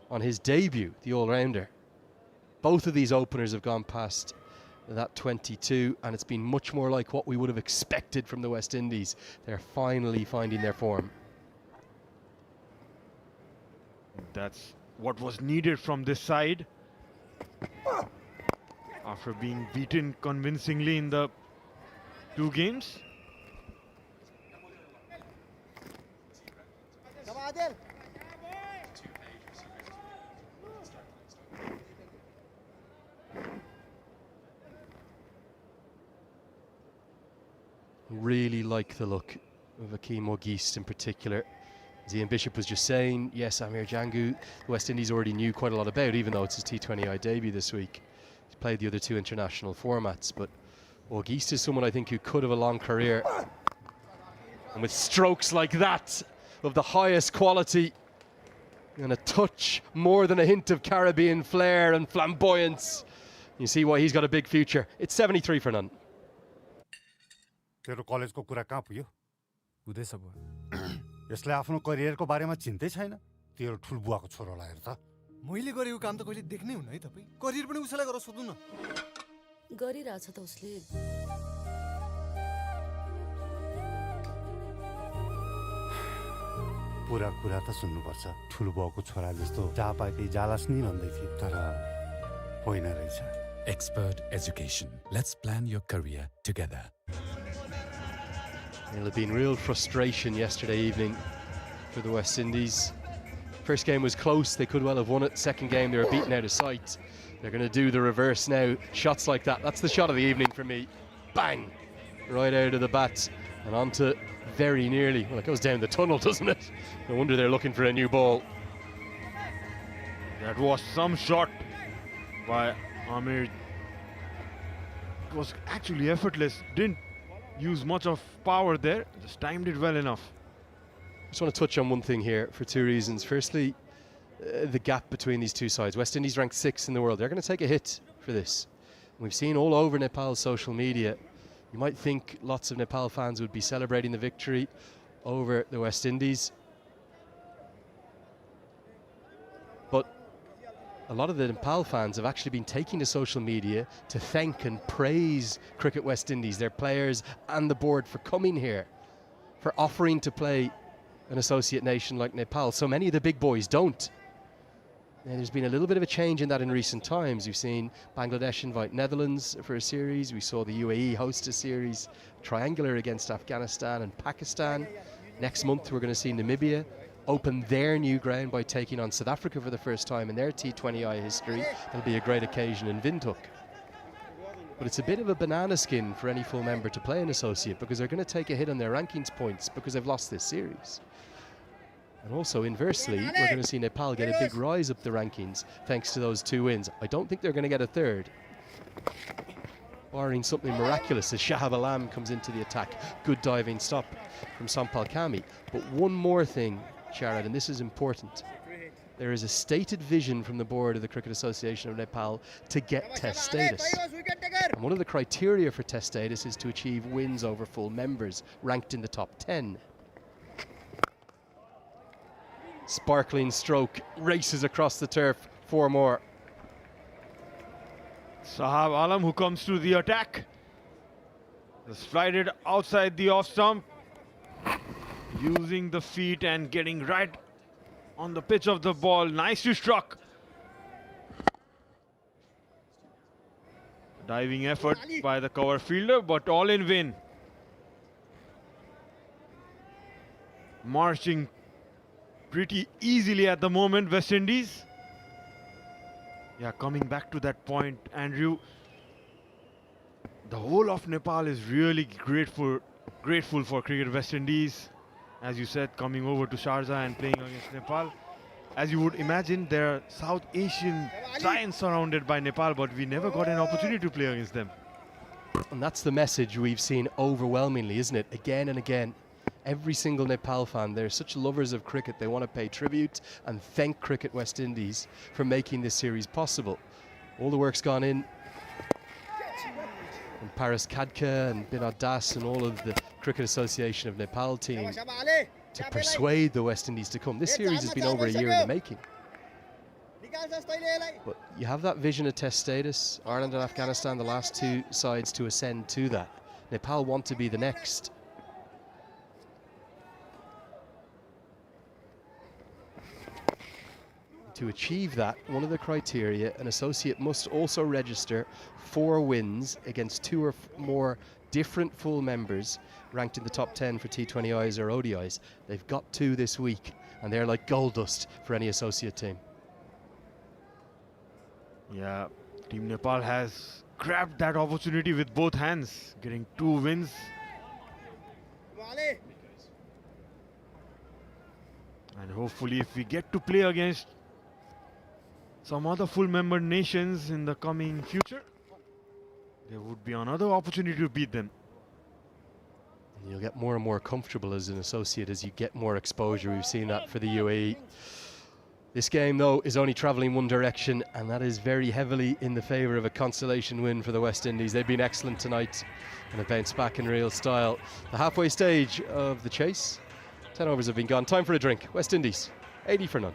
on his debut, the all-rounder. Both of these openers have gone past that 22, and it's been much more like what we would have expected from the West Indies. They're finally finding their form. That's what was needed from this side. After being beaten convincingly in the 2 games. Really like the look of Akeem Ogiste in particular. As Ian Bishop was just saying, yes, Amir Jangu, the West Indies already knew quite a lot about, even though it's his T20I debut this week. He's played the other 2 international formats, but Ogiste is someone I think who could have a long career. And with strokes like that, of the highest quality, and a touch more than a hint of Caribbean flair and flamboyance, you see why he's got a big future. It's 73 for none. तेरो कलेजको कुरा कहाँ पुग्यो? हुँदैछ बुवा। यसले आफ्नो करियरको बारेमा चिन्तै छैन? तेरो ठुलबुवाको छोरोलाई हेर त। मैले गरेको काम त कहिले देख्नै हुन्न है तपाई। करियर पनि उसैलाई गरेर सोध्नु न। गरिरहेछ त उसले। पुरा कुरा त सुन्नुपर्छ। ठुलबुवाको छोरा जस्तो जहाँ पाए त्यही जालास नि भन्दै थियो, तर होइन रहेछ। Expert education. Let's plan your career together. There'll have been real frustration yesterday evening for the West Indies. First game was close, they could well have won it. Second game, they were beaten out of sight. They're going to do the reverse now. Shots like that, that's the shot of the evening for me. Bang! Right out of the bat and onto very nearly. Well, it goes down the tunnel, doesn't it? No wonder they're looking for a new ball. That was some shot by Amir. It was actually effortless. Didn't use much of power there, just timed it well enough. I just want to touch on one thing here for 2 reasons. Firstly, the gap between these 2 sides. West Indies ranked 6th in the world. They're going to take a hit for this. We've seen all over Nepal's social media. You might think lots of Nepal fans would be celebrating the victory over the West Indies. But a lot of the Nepal fans have actually been taking to social media to thank and praise Cricket West Indies, their players and the board for coming here, for offering to play an associate nation like Nepal. So many of the big boys don't. And there's been a little bit of a change in that in recent times. We've seen Bangladesh invite Netherlands for a series. We saw the UAE host a series, triangular against Afghanistan and Pakistan. Next month we're going to see Namibia open their new ground by taking on South Africa for the first time in their T20I history. It'll be a great occasion in Windhoek. But it's a bit of a banana skin for any full member to play an associate, because they're going to take a hit on their rankings points because they've lost this series. And also, inversely, we're going to see Nepal get a big rise up the rankings thanks to those 2 wins. I don't think they're going to get a third, barring something miraculous as Shahab Alam comes into the attack. Good diving stop from Sampal Kami. But one more thing, Sharad, and this is important. There is a stated vision from the board of the Cricket Association of Nepal to get test status. And one of the criteria for test status is to achieve wins over full members, ranked in the top 10. Sparkling stroke, races across the turf, 4 more. Shahab Alam, who comes to the attack, just slided outside the off stump, using the feet and getting right on the pitch of the ball. Nicely struck. Diving effort by the cover fielder, but all in vain. Marching pretty easily at the moment, West Indies. Yeah, coming back to that point, Andrew, the whole of Nepal is really grateful for Cricket West Indies. As you said, coming over to Sharjah and playing against Nepal. As you would imagine, there are South Asian giants surrounded by Nepal, but we never got an opportunity to play against them. And that's the message we've seen overwhelmingly, isn't it? Again and again. Every single Nepal fan, they're such lovers of cricket, they want to pay tribute and thank Cricket West Indies for making this series possible. All the work's gone in. And Paras Khadka and Binod Das and all of the Cricket Association of Nepal team to persuade the West Indies to come. This series has been over a year in the making. But you have that vision of test status. Ireland and Afghanistan, the last 2 sides to ascend to that. Nepal want to be the next. to achieve that, one of the criteria, an associate must also register 4 wins against 2 or more different full members ranked in the top 10 for T20Is or ODIs. They've got 2 this week, and they're like gold dust for any associate team. Yeah, Team Nepal has grabbed that opportunity with both hands, getting 2 wins. And hopefully if we get to play against some other full member nations in the coming future, there would be another opportunity to beat them. And you'll get more and more comfortable as an associate as you get more exposure. We've seen that for the UAE. This game, though, is only travelling one direction, and that is very heavily in the favour of a consolation win for the West Indies. They've been excellent tonight and have bounced back in real style. The halfway stage of the chase, 10 overs have been gone. Time for a drink. West Indies, 80 for none.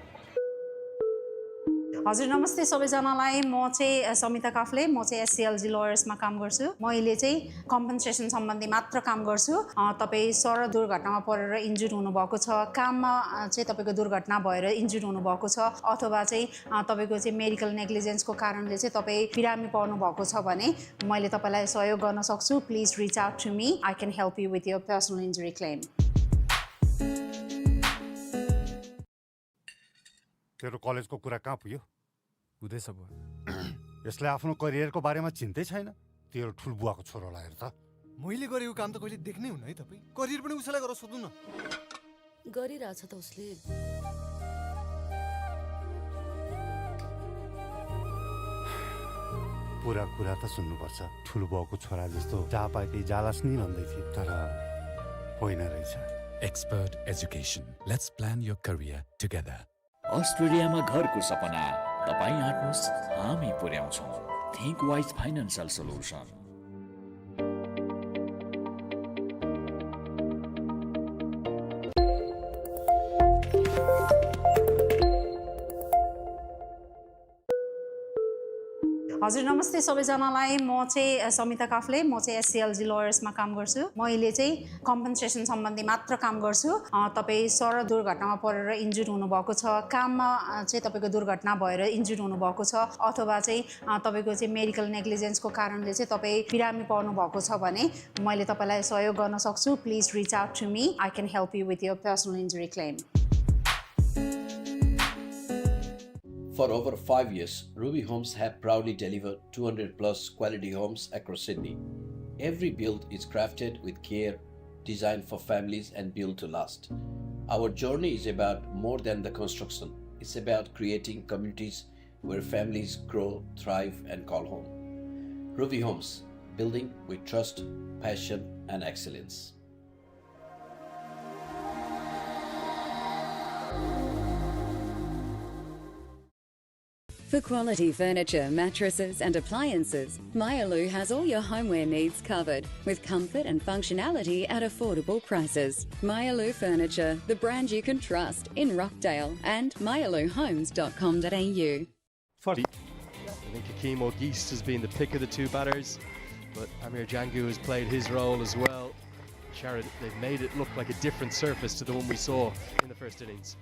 हजुर नमस्ते सबैजनालाई म चाहिँ समिता काफले म चाहिँ एससीएलजी लयर्समा काम गर्छु मैले चाहिँ कम्पनसेसन सम्बन्धी मात्र काम गर्छु तपाई सडक दुर्घटनामा परेर इन्जुर्ड हुनुभएको छ काममा चाहिँ तपाईको दुर्घटना भएर इन्जुर्ड हुनुभएको छ अथवा चाहिँ तपाईको चाहिँ मेडिकल नेग्लिजेन्सको कारणले चाहिँ तपाई बिरामी पर्नु भएको छ भने मैले तपाईलाई सहयोग गर्न सक्छु please reach out to me I can help you with your personal injury claim तेरो कलेजको कुरा कहाँ पुग्यो हुँदैछ बुवा यसले आफ्नो करियरको बारेमा चिन्तै छैन तेरो ठुलबुवाको छोरोलाई हेर त मैले गरेको काम त कहिले देख्नै हुन्न है तपाई करियर पनि उसैलाई गरेर सोध्नु न गरिरहेछ त उसले पुरा कुरा त सुन्नुपर्छ ठुलबुवाको छोरा जस्तो जहाँ पाए त्यही जालास् नि भन्दै थिए तर होइन रहेछ Expert education. Let's plan your career together. अस्ट्रेलियामा घरको सपना तपाईं आट्नुहोस् हामी पुर्याउँछौं थिंक वाइज फाइनान्शियल सोल्युसन हजुर नमस्ते सबैजनालाई म चाहिँ समिता काफले म चाहिँ एससीएलजी लयर्समा काम गर्छु मैले चाहिँ कम्पनसेसन सम्बन्धी मात्र काम गर्छु तपाई सडक दुर्घटनामा परेर इन्जुर्ड हुनुभएको छ काममा चाहिँ तपाईको दुर्घटना भएर इन्जुर्ड हुनुभएको छ अथवा चाहिँ तपाईको चाहिँ मेडिकल नेग्लिजेन्सको कारणले चाहिँ तपाई बिरामी पर्नु भएको छ भने मैले तपाईलाई सहयोग गर्न सक्छु please reach out to me I can help you with your personal injury claim For over 5 years, Ruby Homes have proudly delivered 200 plus quality homes across Sydney. Every build is crafted with care, designed for families and built to last. Our journey is about more than the construction. It's about creating communities where families grow, thrive and call home. Ruby Homes, building with trust, passion and excellence. For quality furniture, mattresses and appliances, Myalu has all your homeware needs covered with comfort and functionality at affordable prices. Myalu Furniture, the brand you can trust in Rockdale and myaluhomes.com.au. I think Hakeem O'Geist has been the pick of the 2 batters, but Amir Jangu has played his role as well. Sharad, they've made it look like a different surface to the one we saw in the first innings.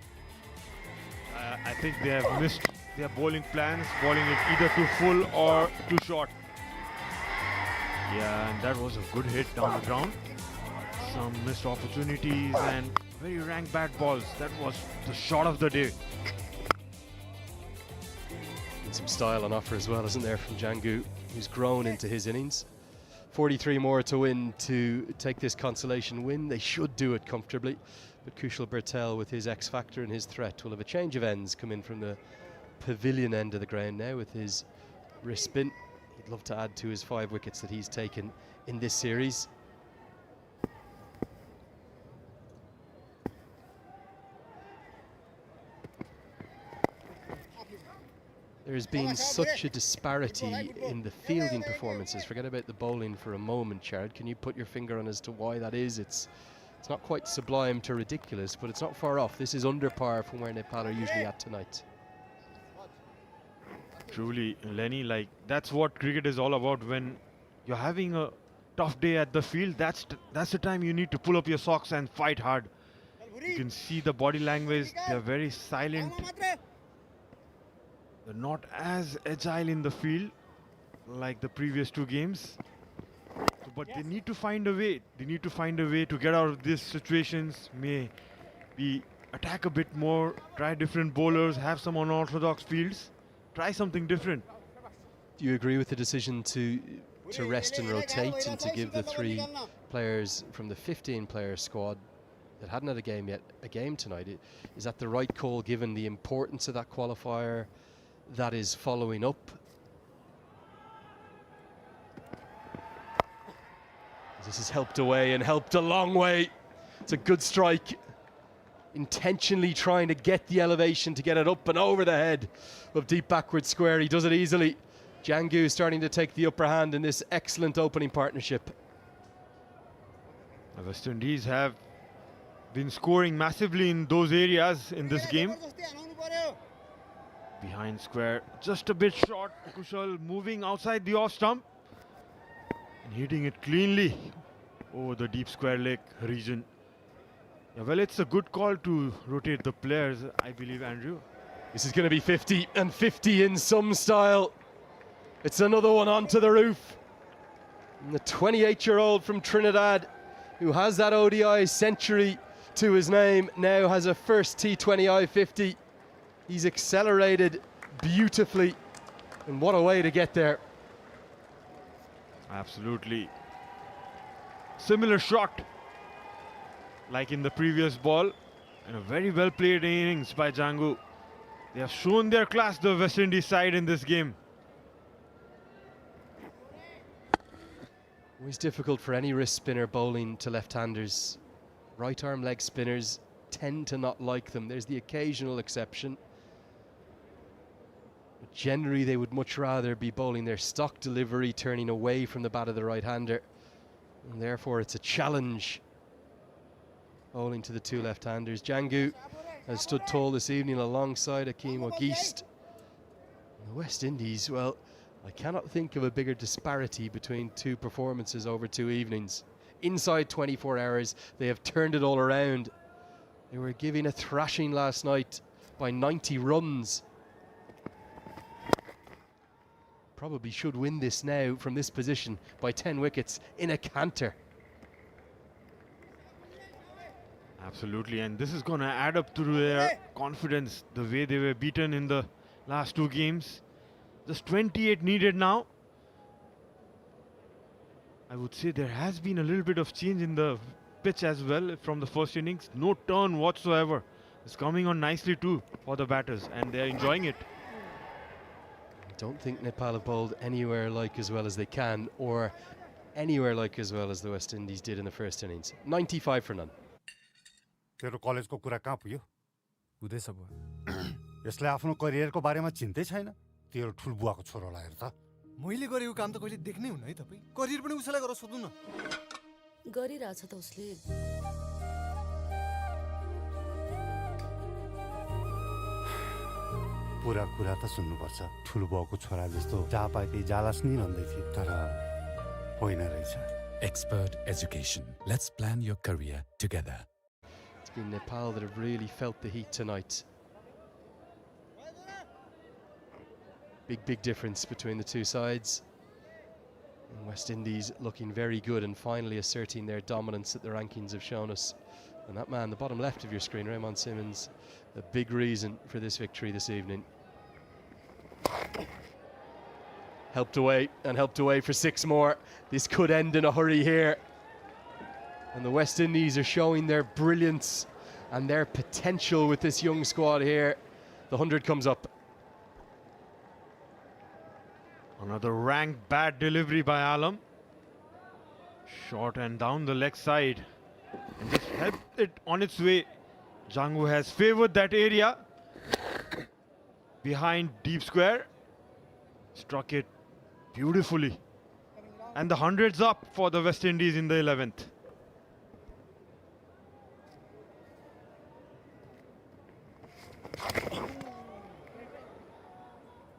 I think they have missed their bowling plans, bowling it either too full or too short. Yeah, and that was a good hit down the ground. Some missed opportunities and very rank bat balls. That was the shot of the day. And some style on offer as well, isn't there, from Jangu, who's grown into his innings. 43 more to win to take this consolation win. They should do it comfortably. But Kushal Bertel, with his X factor and his threat, will have a change of ends come in from the pavilion end of the ground now with his wrist spin. He'd love to add to his 5 wickets that he's taken in this series. There has been such a disparity in the fielding performances. Forget about the bowling for a moment, Jared. Can you put your finger on as to why that is? It's not quite sublime to ridiculous, but it's not far off. This is under par from where Nepal are usually at tonight. Truly, Lenny, like that's what cricket is all about. When you're having a tough day at the field, that's the time you need to pull up your socks and fight hard. You can see the body language, they're very silent. They're not as agile in the field like the previous two games. But they need to find a way. They need to find a way to get out of these situations. Maybe attack a bit more, try different bowlers, have some unorthodox fields, try something different. Do you agree with the decision to rest and rotate and to give the 3 players from the 15-player squad that hadn't had a game yet a game tonight? Is that the right call given the importance of that qualifier that is following up? This is helped away and helped a long way. It's a good strike. Intentionally trying to get the elevation to get it up and over the head of deep backward square. He does it easily. Jangu starting to take the upper hand in this excellent opening partnership. The West Indies have been scoring massively in those areas in this game. Behind square, just a bit short. Kushal moving outside the off stump and hitting it cleanly over the deep square leg region. Yeah, well, it's a good call to rotate the players, I believe, Andrew. This is going to be 50 and 50 in some style. It's another one onto the roof. And the 28-year-old from Trinidad, who has that ODI century to his name, now has a first T20I 50. He's accelerated beautifully, and what a way to get there. Absolutely. Similar shot like in the previous ball, and a very well played innings by Jangu. They have shown their class, the West Indies side, in this game. Always difficult for any wrist spinner bowling to left-handers. Right arm leg spinners tend to not like them. There's the occasional exception. But generally they would much rather be bowling their stock delivery, turning away from the bat of the right-hander. And therefore it's a challenge bowling to the 2 left-handers. Jangu has stood tall this evening alongside Akeem Ogist. The West Indies, well, I cannot think of a bigger disparity between 2 performances over 2 evenings. Inside 24 hours, they have turned it all around. They were giving a thrashing last night by 90 runs. Probably should win this now from this position by 10 wickets in a canter. Absolutely, and this is going to add up to their confidence, the way they were beaten in the last 2 games. Just 28 needed now. I would say there has been a little bit of change in the pitch as well from the first innings. No turn whatsoever. It's coming on nicely too for the batters, and they're enjoying it. I don't think Nepal have bowled anywhere like as well as they can, or anywhere like as well as the West Indies did in the first innings. 95 for none. तेरो कलेजको कुरा कहाँ पुग्यो? हुँदैछ बुवा। यसलाई आफ्नो करियरको बारेमा चिन्तै छैन? तेरो ठुलबुवाको छोरोलाई हेर त। मैले गरेको काम त कहिले देख्नै हुन्न है तपाई। करियर पनि उसैलाई गरेर सोध्नु न। गरिरहेछ त उसले। पुरा कुरा त सुन्नुपर्छ। ठुलबुवाको छोरा जस्तो जहाँ पाए त्यही जालास नि भन्दै थिए, तर होइन रहेछ। Expert education. Let's plan your career together. It's been Nepal that have really felt the heat tonight. Big difference between the 2 sides. And West Indies looking very good and finally asserting their dominance that the rankings have shown us. And that man, the bottom left of your screen, Raymond Simmons, a big reason for this victory this evening. Helped away and helped away for 6 more. This could end in a hurry here. And the West Indies are showing their brilliance and their potential with this young squad here. The 100 comes up. Another ranked bad delivery by Alam. Short and down the leg side. And just helped it on its way. Jangu has favoured that area. Behind deep square. Struck it beautifully. And the 100's up for the West Indies in the 11th.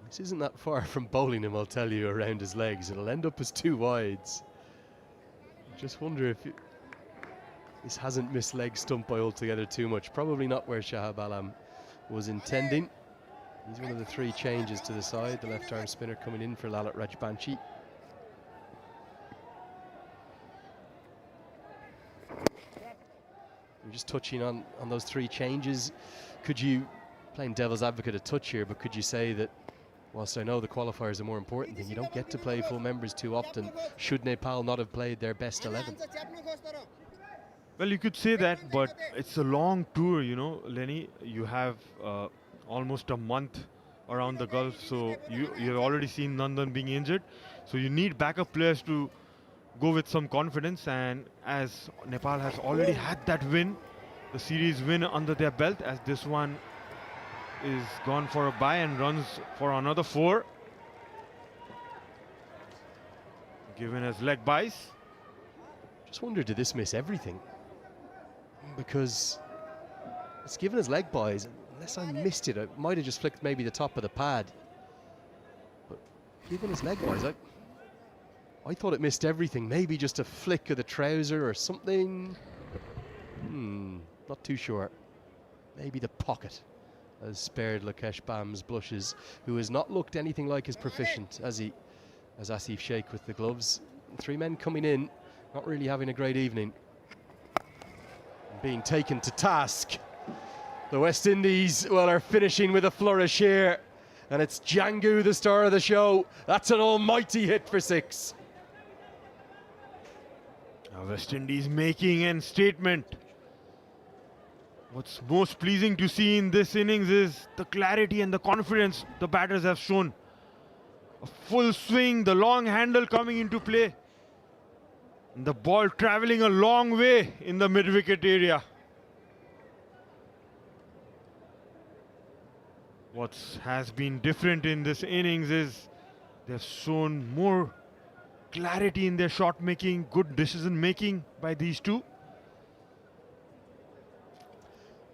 This isn't that far from bowling him, I'll tell you, around his legs. It'll end up as 2 wides. I just wonder if this hasn't missed leg stump by altogether too much. Probably not where Shahab Alam was intending. He's one of the 3 changes to the side, the left-arm spinner coming in for Lalit Rajbanshi. I'm just touching on those 3 changes. Could you, playing devil's advocate a touch here, but could you say that whilst I know the qualifiers are more important than you don't get to play full members too often, should Nepal not have played their best 11? Well, you could say that, but it's a long tour, you know, Lenny. You have almost a month around the Gulf, so you've already seen Nandan being injured. So you need backup players to go with some confidence, and as Nepal has already had that win, the series win under their belt, as this one is gone for a bye and runs for another 4. Given as leg buys. Just wonder, did this miss everything? Because it's given as leg buys. Unless I missed it, I might have just flicked maybe the top of the pad. But given as leg buys, I thought it missed everything. Maybe just a flick of the trouser or something. Not too sure. Maybe the pocket has spared Lokesh Bam's blushes, who has not looked anything like as proficient as Asif Sheikh with the gloves. 3 men coming in, not really having a great evening. Being taken to task. The West Indies, well, are finishing with a flourish here. And it's Jangu, the star of the show. That's an almighty hit for 6. West Indies making a statement. What's most pleasing to see in this innings is the clarity and the confidence the batters have shown. A full swing, the long handle coming into play. And the ball traveling a long way in the mid-wicket area. What has been different in this innings is they've shown more clarity in their shot making, good decision making by these 2.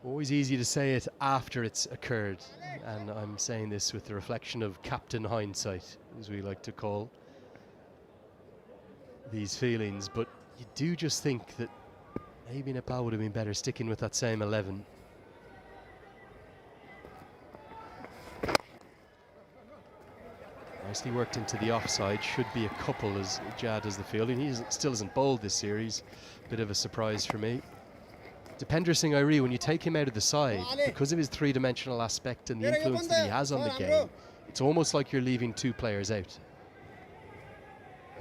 Always easy to say it after it's occurred, and I'm saying this with the reflection of captain hindsight, as we like to call these feelings, but you do just think that maybe Nepal would have been better sticking with that same 11. Nicely worked into the offside, should be a couple as Jad does the fielding. He still isn't bowled this series, bit of a surprise for me. Dipendra Singh Airi, when you take him out of the side, because of his 3-dimensional aspect and the influence that he has on the game, it's almost like you're leaving 2 players out.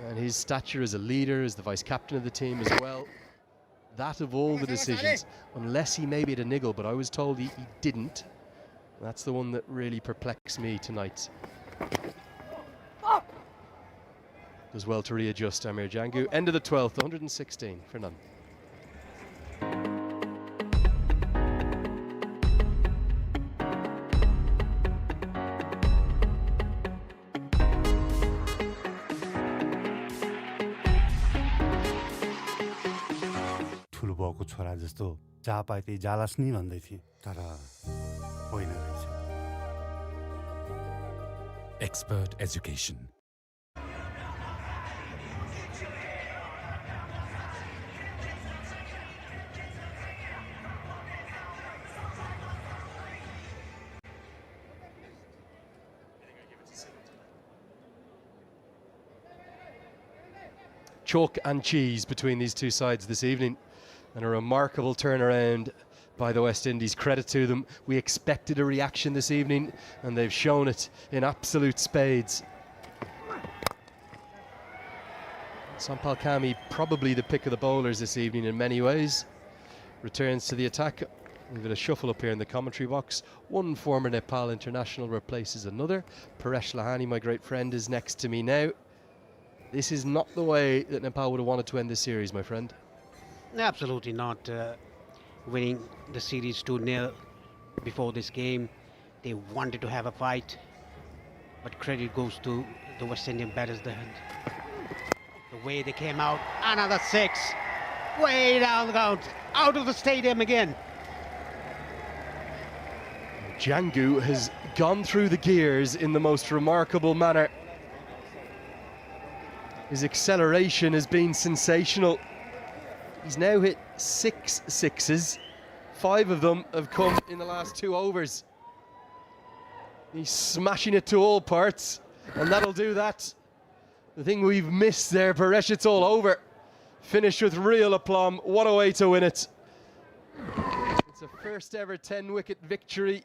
And his stature as a leader, as the vice-captain of the team as well, that of all the decisions, unless he maybe had a niggle, but I was told he didn't. That's the one that really perplexed me tonight. Does well to readjust Amir Jangu. End of the 12th, 116 for none. ठुलो बाउको छोरा जस्तो जहाँ पाए त्यही जालास् नि भन्दै थिए तर होइन रहेछ Expert education. Chalk and cheese between these 2 sides this evening, and a remarkable turnaround by the West Indies. Credit to them. We expected a reaction this evening, and they've shown it in absolute spades. Sampal Kami, probably the pick of the bowlers this evening in many ways, returns to the attack. We've got a shuffle up here in the commentary box. One former Nepal international replaces another. Paresh Lahani, my great friend, is next to me now. This is not the way that Nepal would have wanted to end this series, my friend. Absolutely not. Winning the series 2-0 before this game, they wanted to have a fight, but credit goes to the West Indian batters. The way they came out, another 6, way down the ground, out of the stadium again. Jangu has gone through the gears in the most remarkable manner. His acceleration has been sensational. He's now hit 6 sixes. 5 of them have come in the last 2 overs. He's smashing it to all parts, and that'll do that. The thing we've missed there, Paresh, it's all over. Finished with real aplomb. What a way to win it. It's a first ever 10-wicket victory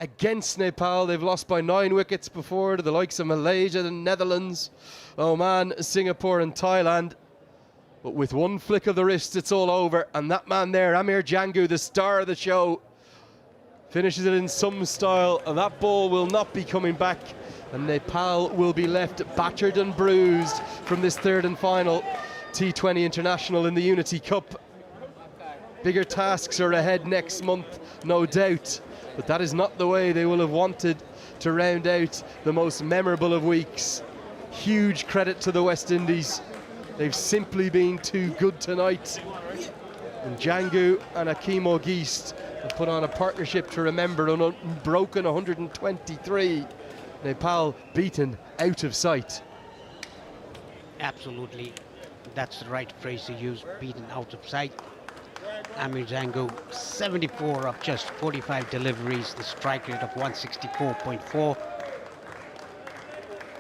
against Nepal. They've lost by 9 wickets before to the likes of Malaysia, the Netherlands, Oman, Singapore and Thailand. But with one flick of the wrist, it's all over. And that man there, Amir Jangu, the star of the show, finishes it in some style, and that ball will not be coming back, and Nepal will be left battered and bruised from this third and final T20 International in the Unity Cup. Bigger tasks are ahead next month, no doubt, but that is not the way they will have wanted to round out the most memorable of weeks. Huge credit to the West Indies. They've simply been too good tonight. And Jangu and Akimo Geist have put on a partnership to remember, an unbroken 123. Nepal beaten out of sight. Absolutely, that's the right phrase to use, beaten out of sight. Amir Jangu, 74 of just 45 deliveries, the strike rate of 164.4.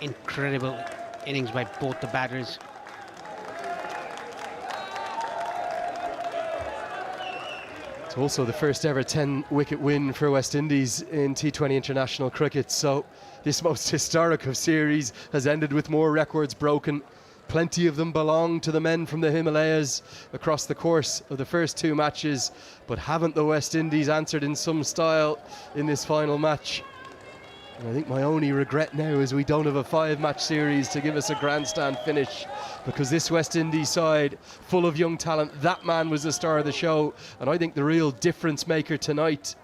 Incredible innings by both the batters. It's also the first ever 10-wicket win for West Indies in T20 international cricket. So this most historic of series has ended with more records broken. Plenty of them belong to the men from the Himalayas across the course of the first 2 matches. But haven't the West Indies answered in some style in this final match? And I think my only regret now is we don't have a 5-match series to give us a grandstand finish, because this West Indies side, full of young talent, that man was the star of the show, and I think the real difference maker tonight.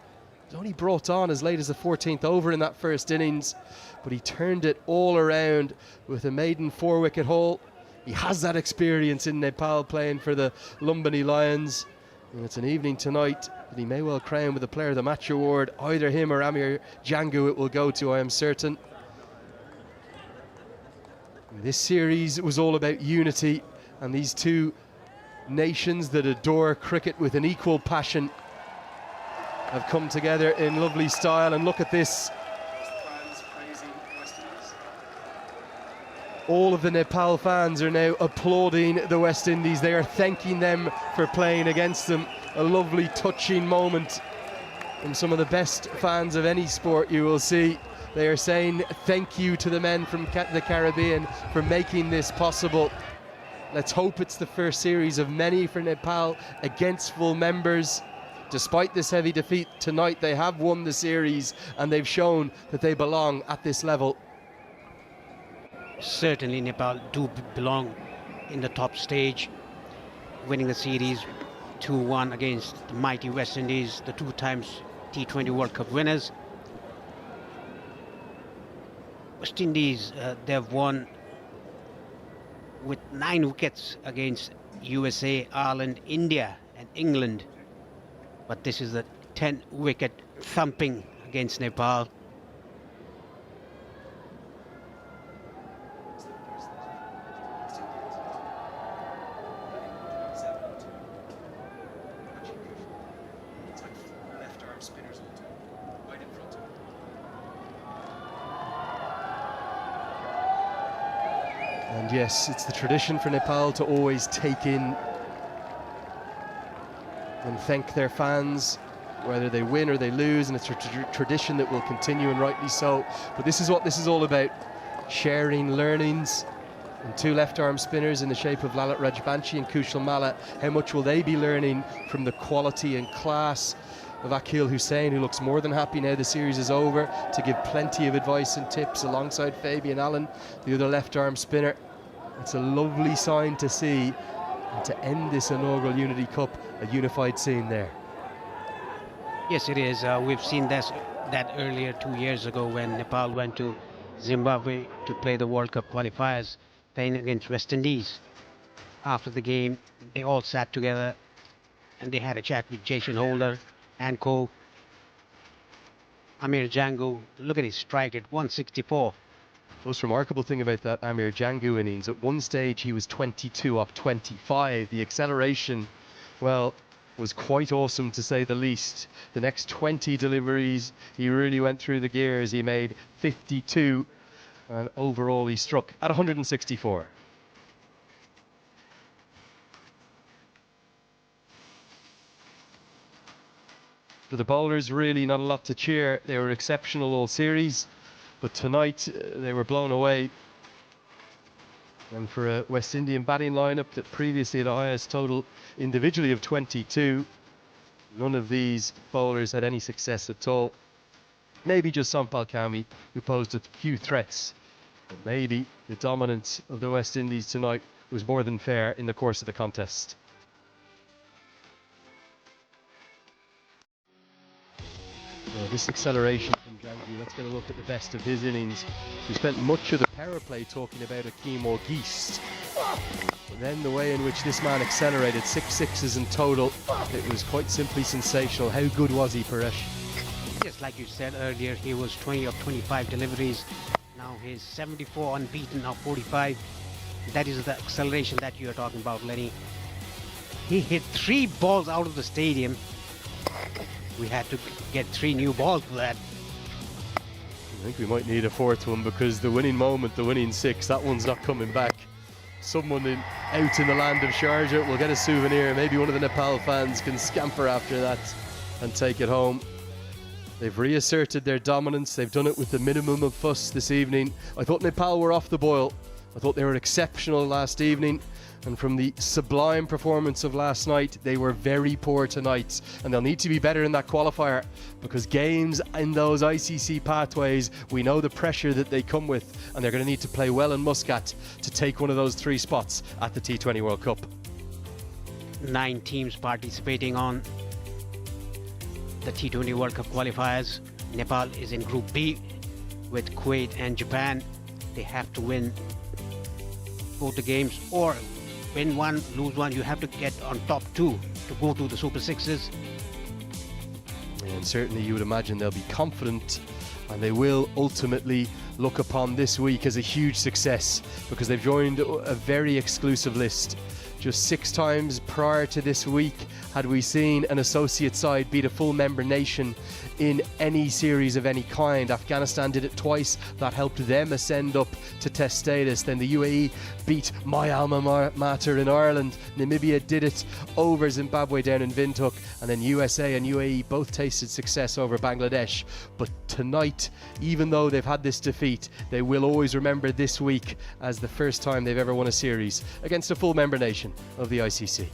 He's only brought on as late as the 14th over in that first innings, but he turned it all around with a maiden 4-wicket haul. He has that experience in Nepal playing for the Lumbini Lions, and it's an evening tonight that he may well crown with the Player of the Match award. Either him or Amir Jangu it will go to, I am certain. This series was all about unity, and these two nations that adore cricket with an equal passion have come together in lovely style. And look at this. All of the Nepal fans are now applauding the West Indies. They are thanking them for playing against them. A lovely, touching moment from some of the best fans of any sport you will see. They are saying thank you to the men from the Caribbean for making this possible. Let's hope it's the first series of many for Nepal against full members. Despite this heavy defeat tonight, they have won the series, and they've shown that they belong at this level. Certainly Nepal do belong in the top stage, winning the series 2-1 against the mighty West Indies, the 2 times T20 World Cup winners. West Indies, they've won with 9 wickets against USA, Ireland, India and England. But this is a 10-wicket thumping against Nepal. And yes, it's the tradition for Nepal to always take in and thank their fans, whether they win or they lose, and it's a tradition that will continue, and rightly so. But this is what this is all about, sharing learnings. And 2 left-arm spinners in the shape of Lalit Rajbanshi and Kushal Malla, how much will they be learning from the quality and class of Akil Hussain, who looks more than happy now the series is over to give plenty of advice and tips alongside Fabian Allen, the other left-arm spinner. It's a lovely sign to see, and to end this inaugural Unity Cup, a unified scene there. Yes, it is. We've seen that earlier 2 years ago when Nepal went to Zimbabwe to play the World Cup qualifiers, playing against West Indies. After the game, they all sat together and they had a chat with Jason Holder and co. Amir Jangu, look at his strike at 164. The most remarkable thing about that Amir Jangu innings, at one stage he was 22 off 25. The acceleration, well, was quite awesome to say the least. The next 20 deliveries, he really went through the gears. He made 52, and overall he struck at 164. For the bowlers, really not a lot to cheer. They were exceptional all series, but tonight they were blown away. And for a West Indian batting lineup that previously had the highest total individually of 22, none of these bowlers had any success at all. Maybe just Sampal Kami, who posed a few threats. But maybe the dominance of the West Indies tonight was more than fair in the course of the contest. So this acceleration from Janggi, let's get a look at the best of his innings. We spent much of the power play talking about Akeem or Geest. But then the way in which this man accelerated, 6 sixes in total, it was quite simply sensational. How good was he, Paresh? Just like you said earlier, he was 20 of 25 deliveries. Now he's 74 unbeaten, now 45. That is the acceleration that you are talking about, Lenny. He hit 3 balls out of the stadium. We had to get 3 new balls for that. I think we might need a 4th one, because the winning moment, the winning 6, that one's not coming back. Someone out in the land of Sharjah will get a souvenir. Maybe one of the Nepal fans can scamper after that and take it home. They've reasserted their dominance. They've done it with the minimum of fuss this evening. I thought Nepal were off the boil. I thought they were exceptional last evening. And from the sublime performance of last night, they were very poor tonight. And they'll need to be better in that qualifier, because games in those ICC pathways, we know the pressure that they come with. And they're going to need to play well in Muscat to take one of those 3 spots at the T20 World Cup. 9 teams participating on the T20 World Cup qualifiers. Nepal is in Group B with Kuwait and Japan. They have to win both the games, or win one, lose one. You have to get on top 2 to go to the Super Sixes. And certainly you would imagine they'll be confident, and they will ultimately look upon this week as a huge success, because they've joined a very exclusive list. Just 6 times prior to this week had we seen an associate side beat a full member nation in any series of any kind. Afghanistan did it twice. That helped them ascend up to test status. Then the UAE beat my alma mater in Ireland. Namibia did it over Zimbabwe down in Windhoek. And then USA and UAE both tasted success over Bangladesh. But tonight, even though they've had this defeat, they will always remember this week as the first time they've ever won a series against a full member nation of the ICC.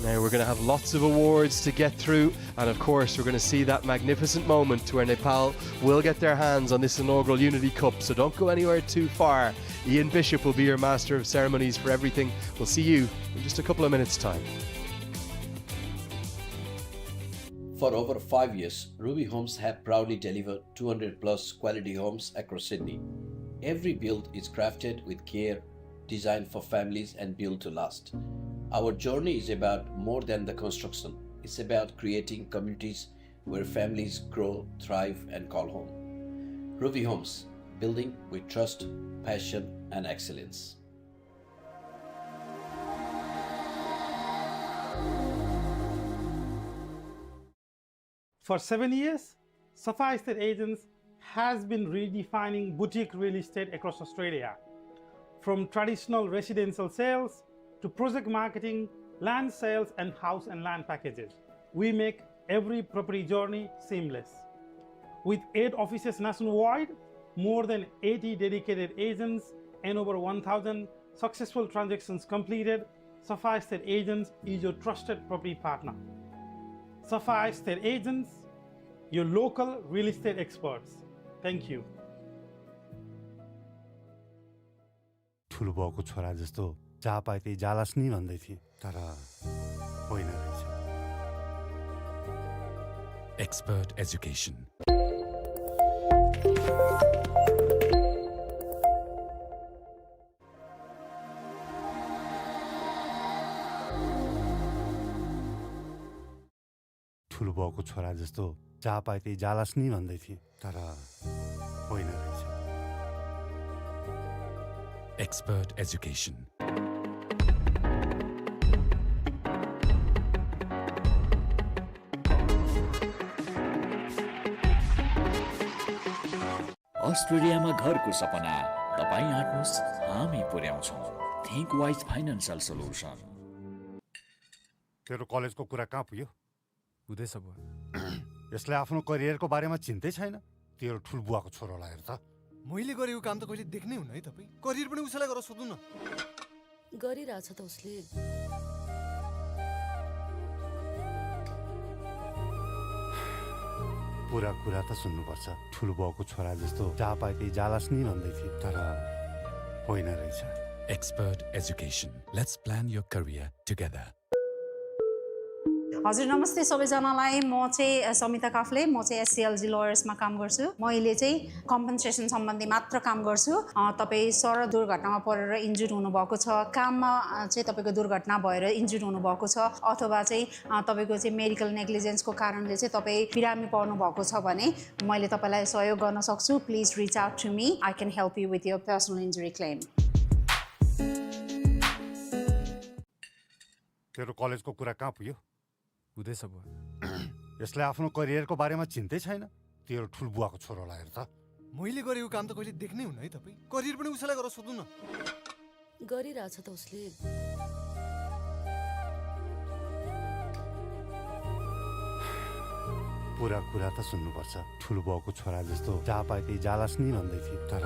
Now we're going to have lots of awards to get through, and of course we're going to see that magnificent moment where Nepal will get their hands on this inaugural Unity Cup, so don't go anywhere too far. Ian Bishop will be your master of ceremonies for everything. We'll see you in just a couple of minutes' time. For over 5 years, Ruby Homes have proudly delivered 200 plus quality homes across Sydney. Every build is crafted with care, designed for families and built to last. Our journey is about more than the construction. It's about creating communities where families grow, thrive, and call home. Ruby Homes, building with trust, passion, and excellence. For 7 years, Safa Estate Agents has been redefining boutique real estate across Australia. From traditional residential sales to project marketing, land sales, and house and land packages, we make every property journey seamless. With 8 offices nationwide, more than 80 dedicated agents, and over 1,000 successful transactions completed, Safa Estate Agents is your trusted property partner. Safa Estate Agents, your local real estate experts. Thank you. ठुलो बाउको छोरा जस्तो जहाँ पाए त्यही जालास् नि भन्दै थिए, तर होइन रहेछ। Expert education. ठुलो बाउको छोरा जस्तो जहाँ पाए त्यही जालास् नि भन्दै थिए, तर होइन रहेछ। Expert education. अस्ट्रेलियामा घरको सपना तपाईँ आँट्नुहोस् हामी पुर्याउँछौँ थिङ्क वाइज फाइनान्सियल सोल्युसन तेरो कलेजको कुरा कहाँ पुग्यो हुँदैछ बुवा यसले आफ्नो करियरको बारेमा चिन्तै छैन तेरो ठुलबुवाको छोरोलाई हेर त मैले गरेको काम त कहिले देख्नै हुन्न है तपाईँ करियर पनि उसैलाई गरेर सोध्नु न गरिरहेछ त उसले पुरा कुरा त सुन्नुपर्छ ठुलबुवाको छोरा जस्तो जहाँ पाए त्यही जालास नि भन्दै थिए तर होइन रहेछ Expert education. Let's plan your career together. हजुर नमस्ते सबैजनालाई म चाहिँ समिता काफ्ले म चाहिँ एससीएलजी लयर्समा काम गर्छु मैले चाहिँ कम्पनसेसन सम्बन्धी मात्र काम गर्छु तपाईँ सडक दुर्घटनामा परेर इन्जुर्ड हुनुभएको छ काममा चाहिँ तपाईँको दुर्घटना भएर इन्जुर्ड हुनुभएको छ अथवा चाहिँ तपाईँको चाहिँ मेडिकल नेग्लिजेन्सको कारणले चाहिँ तपाईँ बिरामी पर्नु भएको छ भने मैले तपाईँलाई सहयोग गर्न सक्छु please reach out to me I can help you with your personal injury claim तेरो कलेजको कुरा कहाँ पुग्यो हुँदैछ बुवा यसले आफ्नो करियरको बारेमा चिन्तै छैन तेरो ठुलबुवाको छोरोलाई हेर त मैले गरेको काम त कहिले देख्नै हुन्न है तपाईँ करियर पनि उसैलाई गरेर सोध्नु न गरिरहेछ त उसले पुरा कुरा त सुन्नुपर्छ ठुलबुवाको छोरा जस्तो जहाँ पाए त्यही जालास नि भन्दै थिए तर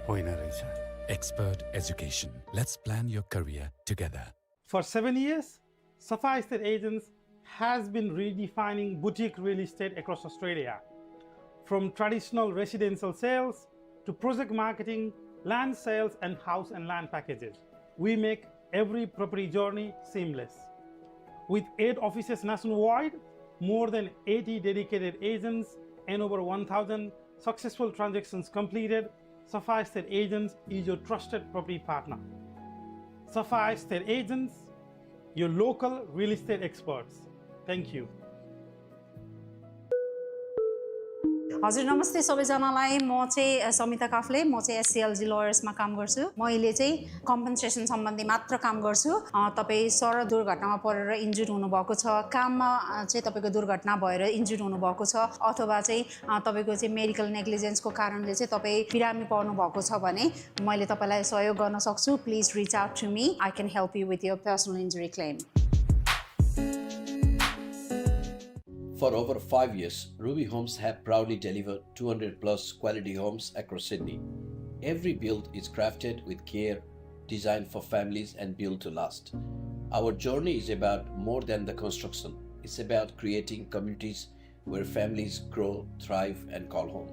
होइन रहेछ Expert education. Let's plan your career together. For 7 years, Safa Estate Agents has been redefining boutique real estate across Australia. From traditional residential sales to project marketing, land sales, and house and land packages, we make every property journey seamless. With 8 offices nationwide, more than 80 dedicated agents, and over 1,000 successful transactions completed, Safa Estate Agents is your trusted property partner. Safa Estate Agents, your local real estate experts. Thank you. हजुर नमस्ते सबैजनालाई म चाहिँ समिता काफ्ले म चाहिँ एससीएलजी लयर्समा काम गर्छु मैले चाहिँ कम्पनसेसन सम्बन्धी मात्र काम गर्छु तपाईँ सडक दुर्घटनामा परेर इन्जुर्ड हुनुभएको छ काममा चाहिँ तपाईँको दुर्घटना भएर इन्जुर्ड हुनुभएको छ अथवा चाहिँ तपाईँको चाहिँ मेडिकल नेग्लिजेन्सको कारणले चाहिँ तपाईँ बिरामी पर्नु भएको छ भने मैले तपाईँलाई सहयोग गर्न सक्छु please reach out to me I can help you with your personal injury claim For over 5 years, Ruby Homes have proudly delivered 200 plus quality homes across Sydney. Every build is crafted with care, designed for families and built to last. Our journey is about more than the construction. It's about creating communities where families grow, thrive and call home.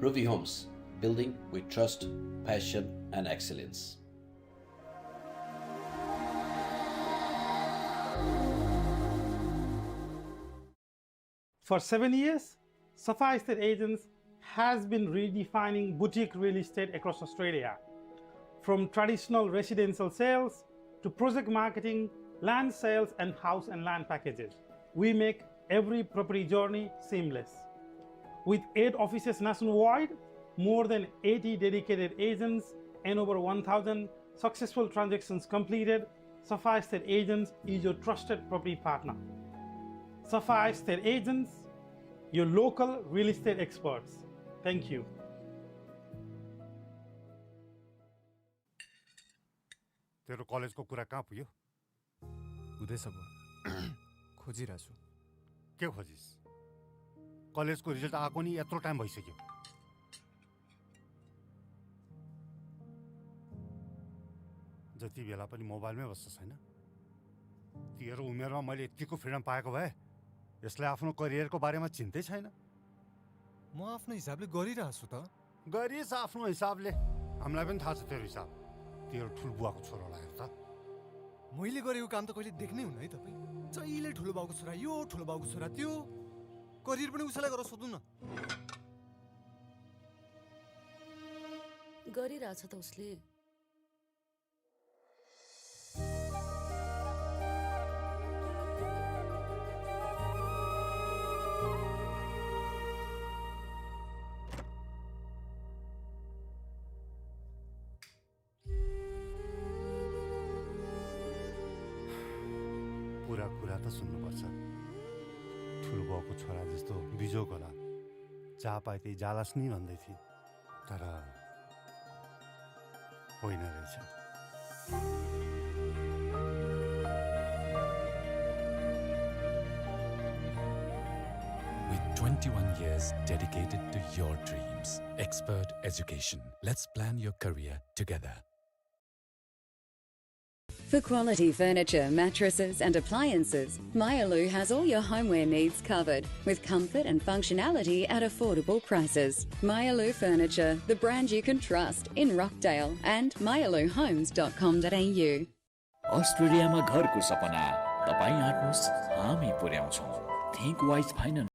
Ruby Homes, building with trust, passion and excellence. For 7 years, Safa Estate Agents has been redefining boutique real estate across Australia. From traditional residential sales to project marketing, land sales and house and land packages, we make every property journey seamless. With 8 offices nationwide, more than 80 dedicated agents and over 1,000 successful transactions completed, Safa Estate Agents is your trusted property partner. Safa Estate Agents, your local real estate experts. Thank you. तेरो कलेजको कुरा कहाँ पुग्यो हुँदैछ बुवा खोजिरहेको छु के खोजिस् कलेजको रिजल्ट आएको नि यत्रो टाइम भइसक्यो जति बेला पनि मोबाइलमै बस्छ छैन तेरो उमेरमा मैले यतिको फ्रिडम पाएको भए यसले आफ्नो करियरको बारेमा चिन्तै छैन म आफ्नो हिसाबले गरिरहेको छु त गरिस् आफ्नो हिसाबले हामीलाई पनि थाहा छ तेरो हिसाब तेरो ठुलबुवाको छोरोलाई हेर त मैले गरेको काम त कहिले देख्नै हुन्न है तपाईँ जहिले ठुलो बाउको छोरा यो ठुलो बाउको छोरा त्यो करियर पनि उसैलाई गरेर सोध्नु न गरिरहेछ त उसले कुरा त सुन्नुपर्छ ठुलबुवाको छोरा जस्तो बिजोग होला जहाँ पाए त्यही जालास् नि भन्दै थिए तर होइन रहेछ With 21 years dedicated to your dreams, expert education. Let's plan your career together. For quality furniture, mattresses and appliances, Myalu has all your homeware needs covered with comfort and functionality at affordable prices. Myalu Furniture, the brand you can trust in Rockdale and myaluhomes.com.au. अस्ट्रेलियामा घरको सपना तपाईँ आँट्नुहोस् हामी पुर्याउँछौँ think wise finance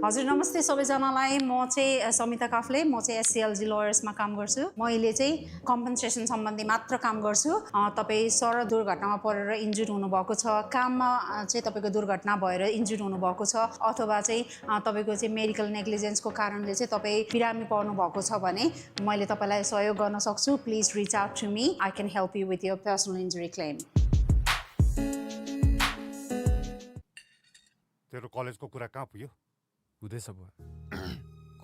हजुर नमस्ते सबैजनालाई म चाहिँ समिता काफले म चाहिँ एससीएलजी लयर्समा काम गर्छु मैले चाहिँ कम्पनसेसन सम्बन्धी मात्र काम गर्छु तपाई सडक दुर्घटनामा परेर इन्जुर्ड हुनुभएको छ काममा चाहिँ तपाईको दुर्घटना भएर इन्जुर्ड हुनुभएको छ अथवा चाहिँ तपाईको चाहिँ मेडिकल नेग्लिजेन्सको कारणले चाहिँ तपाई बिरामी पर्नु भएको छ भने मैले तपाईलाई सहयोग गर्न सक्छु please reach out to me I can help you with your personal injury claim तेरो कलेजको कुरा कहाँ पुग्यो हुँदैछ बुवा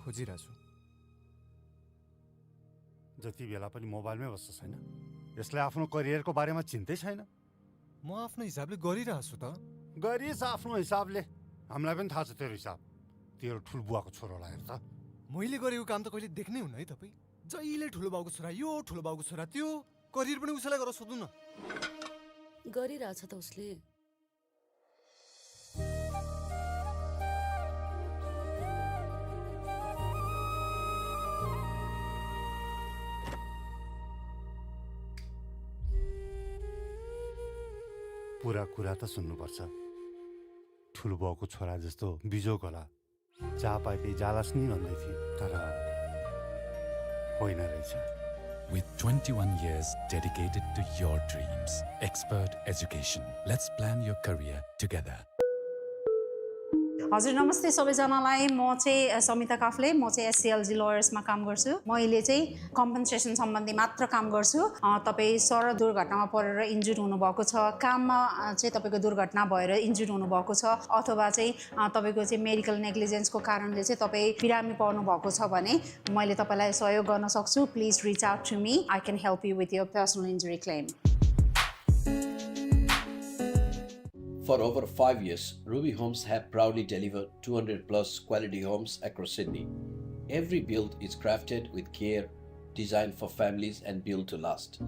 खोजिरहेको छु जति बेला पनि मोबाइलमै बस्छ छैन यसले आफ्नो करियरको बारेमा चिन्तै छैन म आफ्नो हिसाबले गरिरहेको छु त गरिस् आफ्नो हिसाबले हामीलाई पनि थाहा छ तेरो हिसाब तेरो ठुलबुवाको छोरोलाई हेर त मैले गरेको काम त कहिले देख्नै हुन्न है तपाईँ जहिले ठुलो बाउको छोरा यो ठुलो बाउको छोरा त्यो करियर पनि उसैलाई गरेर सोध्नु न गरिरहेछ त उसले पुरा कुरा त सुन्नुपर्छ ठुलो बाउको छोरा जस्तो बिजोग होला जहाँ पाए त्यही जालास् नि भन्दै थिए तर होइन रहेछ। With 21 years dedicated to your dreams, expert education. Let's plan your career together. हजुर नमस्ते सबैजनालाई। म चाहिँ समिता काफ्ले, म चाहिँ एससीएलजी लयर्समा काम गर्छु। मैले चाहिँ कम्पनसेसन सम्बन्धी मात्र काम गर्छु। तपाईँ सडक दुर्घटनामा परेर इन्जुर्ड हुनुभएको छ, काममा चाहिँ तपाईँको दुर्घटना भएर इन्जुर्ड हुनुभएको छ, अथवा चाहिँ तपाईँको चाहिँ मेडिकल नेग्लिजेन्सको कारणले चाहिँ तपाईँ बिरामी पर्नु भएको छ भने मैले तपाईँलाई सहयोग गर्न सक्छु। Please reach out to me. I can help you with your personal injury claim. For over 5 years, Ruby Homes have proudly delivered 200 plus quality homes across Sydney. Every build is crafted with care, designed for families and built to last.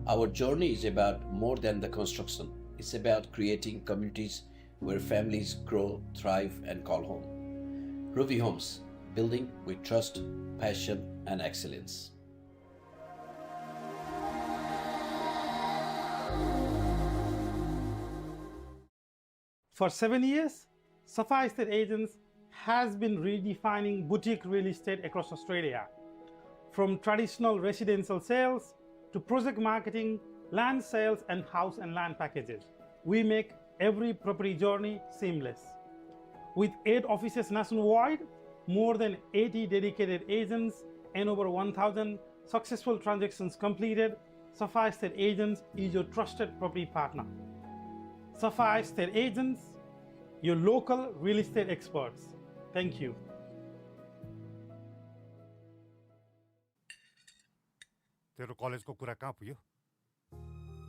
Our journey is about more than the construction. It's about creating communities where families grow, thrive and call home. Ruby Homes, building with trust, passion and excellence. For 7 years, Safa Estate Agents has been redefining boutique real estate across Australia. From traditional residential sales to project marketing, land sales and house and land packages, we make every property journey seamless. With 8 offices nationwide, more than 80 dedicated agents and over 1,000 successful transactions completed, Safa Estate Agents is your trusted property partner. Safa Estate Agents, your local real estate experts. Thank you. तेरो कलेजको कुरा कहाँ पुग्यो?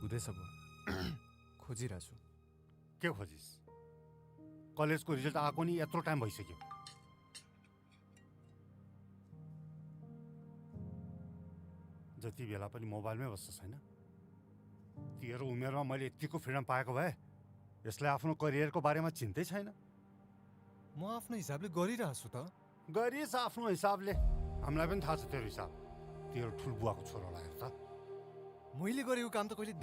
हुँदैछ भयो। खोजिरहेको छु। के खोजिस? कलेजको रिजल्ट आएको नि यत्रो टाइम भइसक्यो। जति बेला पनि मोबाइलमै बस्छ छैन? तेरो उमेरमा मैले यतिको फ्रिडम पाएको भए यसलाई आफ्नो करियरको बारेमा चिन्तै छैन। म आफ्नो हिसाबले गरिरहेको छु त। गरिस् आफ्नो हिसाबले। हामीलाई पनि थाहा छ तेरो हिसाब। तेरो ठुलबुवाको छोरालाई हेर त। मैले गरेको काम त कहिले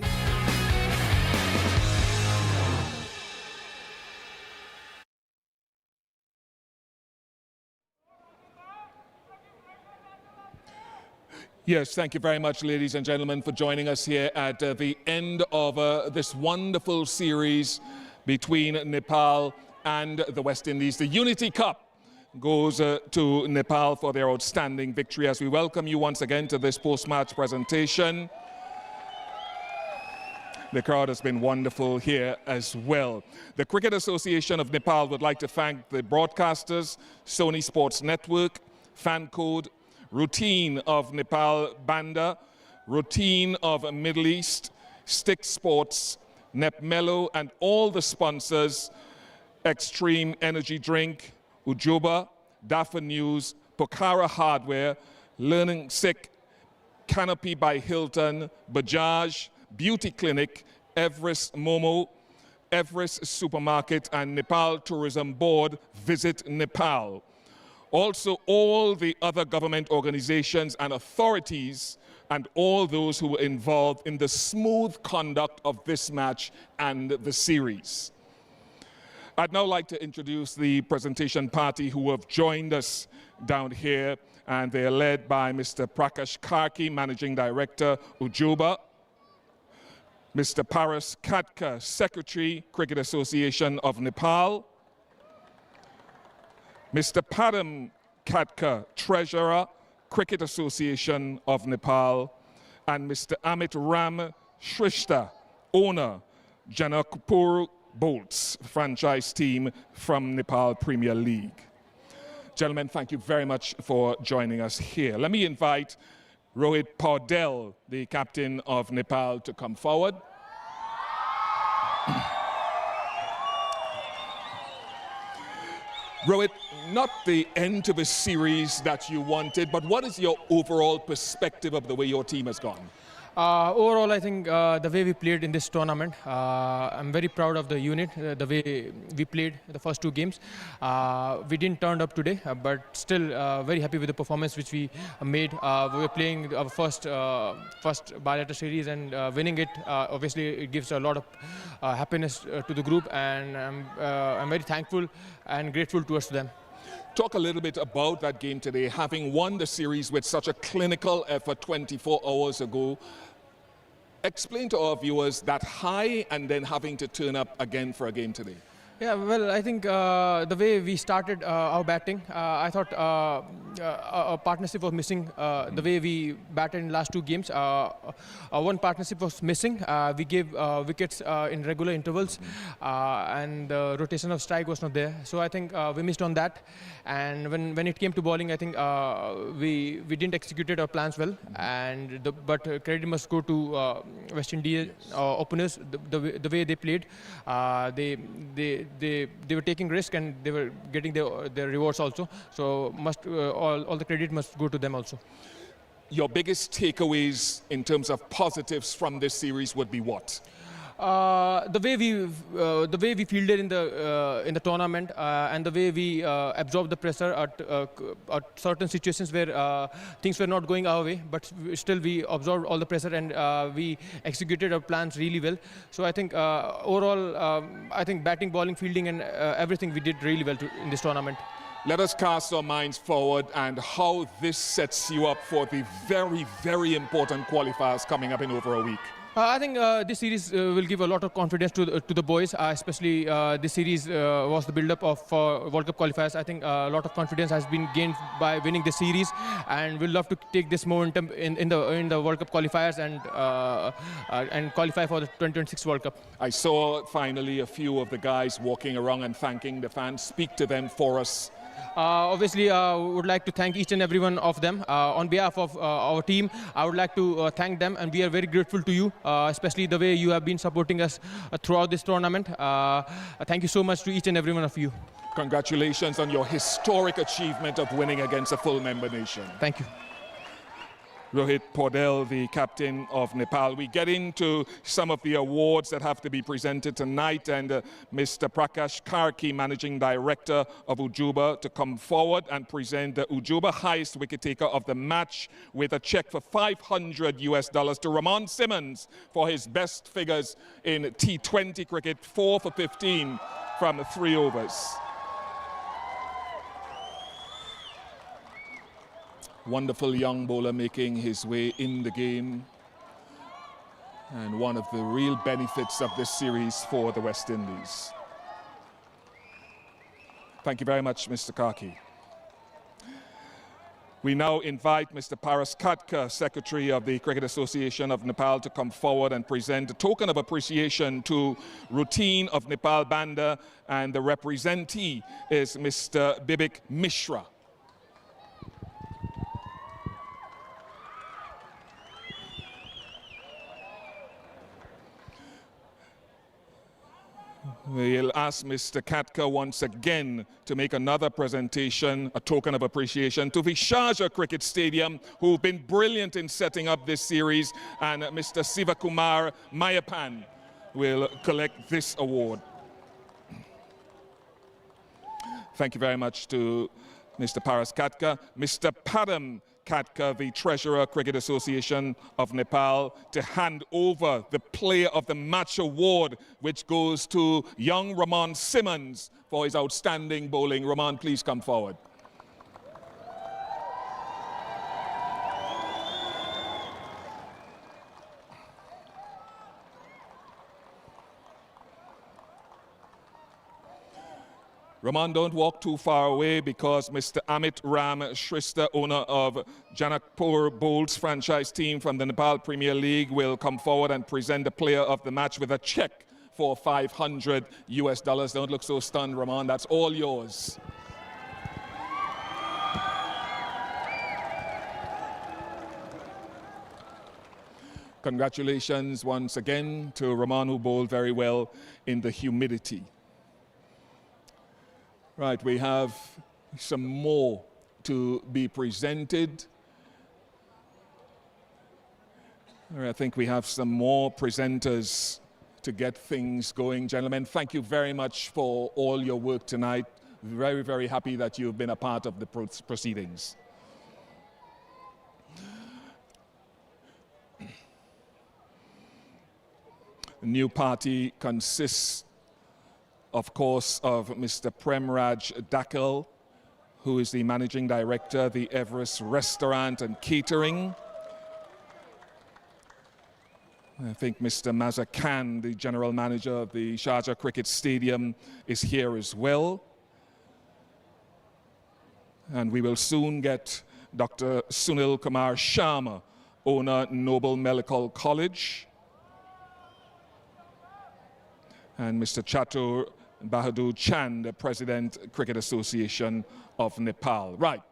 Yes, thank you very much, ladies and gentlemen, for joining us here at the end of this wonderful series between Nepal and the West Indies. The Unity Cup goes to Nepal for their outstanding victory as we welcome you once again to this post-match presentation. The crowd has been wonderful here as well. The Cricket Association of Nepal would like to thank the broadcasters, Sony Sports Network, Fan Code, Routine of Nepal Banda, Routine of Middle East, Stick Sports, Nepmelo, and all the sponsors, Extreme Energy Drink, Ujoba, Dafa News, Pokhara Hardware, Learning Sick, Canopy by Hilton, Bajaj, Beauty Clinic, Everest Momo, Everest Supermarket, and Nepal Tourism Board. Visit Nepal. Also, all the other government organizations and authorities and all those who were involved in the smooth conduct of this match and the series. I'd now like to introduce the presentation party who have joined us down here, and they're led by Mr. Prakash Karki, Managing Director, Ujoba, Mr. Paras Katka, Secretary, Cricket Association of Nepal, Mr. Padam Katka, Treasurer, Cricket Association of Nepal, and Mr. Amit Ram Shrishta, owner, Janakpur Bolts franchise team from Nepal Premier League. Gentlemen, thank you very much for joining us here. Let me invite Rohit Paudel, the captain of Nepal, to come forward. Rohit, not the end to the series that you wanted, but what is your overall perspective of the way your team has gone? Overall, I think the way we played in this tournament, I'm very proud of the unit, the way we played the first 2 games. We didn't turn up today, but still very happy with the performance which we made. We were playing our first bilateral series and winning it. Obviously, it gives a lot of happiness to the group, and I'm very thankful and grateful towards them. Talk a little bit about that game today, having won the series with such a clinical effort 24 hours ago. Explain to our viewers that high and then having to turn up again for a game today. Yeah, well, I think the way we started our batting, I thought our partnership was missing. The way we batted in last two games, one partnership was missing. We gave wickets in regular intervals, and the rotation of strike was not there. So I think we missed on that. And when it came to bowling, I think we didn't execute our plans well. And but credit must go to West Indies openers. The way they played, they were taking risk and they were getting their rewards also. So all the credit must go to them also. Your biggest takeaways in terms of positives from this series would be what? The way we fielded in the tournament and the way we absorbed the pressure at certain situations where things were not going our way, but still we absorbed all the pressure and we executed our plans really well. So I think overall, I think batting, bowling, fielding, and everything we did really well in this tournament. Let us cast our minds forward and how this sets you up for the very, very important qualifiers coming up in over a week. I think this series will give a lot of confidence to the boys, especially this series was the build-up of World Cup qualifiers. I think a lot of confidence has been gained by winning this series, and we'll love to take this momentum in the World Cup qualifiers and qualify for the 2026 World Cup. I saw finally a few of the guys walking around and thanking the fans. Speak to them for us. Obviously, would like to thank each and every one of them. On behalf of our team, I would like to thank them, and we are very grateful to you, especially the way you have been supporting us throughout this tournament. Thank you so much to each and every one of you. Congratulations on your historic achievement of winning against a full member nation. Thank you. Rohit Paudel, the captain of Nepal. We get into some of the awards that have to be presented tonight, and Mr. Prakash Karki, managing director of Ujuba, to come forward and present the Ujuba highest wicket taker of the match with a check for $500 to Ramon Simmons for his best figures in T20 cricket, 4 for 15 from 3 overs. Wonderful young bowler making his way in the game, and one of the real benefits of this series for the West Indies. Thank you very much, Mr. Karki. We now invite Mr. Paras Katka, Secretary of the Cricket Association of Nepal, to come forward and present a token of appreciation to Routine of Nepal Banda, and the representee is Mr. Bibik Mishra. We'll ask Mr. Katka once again to make another presentation, a token of appreciation to Vishaja Cricket Stadium, who've been brilliant in setting up this series, and Mr. Sivakumar Mayapan will collect this award. Thank you very much to Mr. Paras Katka. Mr. Padam Katka, the Treasurer, Cricket Association of Nepal, to hand over the Player of the Match award, which goes to young Ramon Simmons for his outstanding bowling. Ramon, please come forward. Raman, don't walk too far away, because Mr. Amit Ram Shristha, owner of Janakpur Bowls franchise team from the Nepal Premier League, will come forward and present the Player of the Match with a check for $500. Don't look so stunned, Raman. That's all yours. Congratulations once again to Raman, who bowled very well in the humidity. Right, we have some more to be presented. I think we have some more presenters to get things going. Gentlemen, thank you very much for all your work tonight. Very, very happy that you've been a part of the proceedings. The new party consists, of course, of Mr. Premraj Dakal, who is the managing director of the Everest Restaurant and Catering. I think Mr. Mazza Khan, the general manager of the Sharjah Cricket Stadium, is here as well. And we will soon get Dr. Sunil Kumar Sharma, owner, Noble Medical College, and Mr. Chatur Bahadur Chand, the President, Cricket Association of Nepal. Right.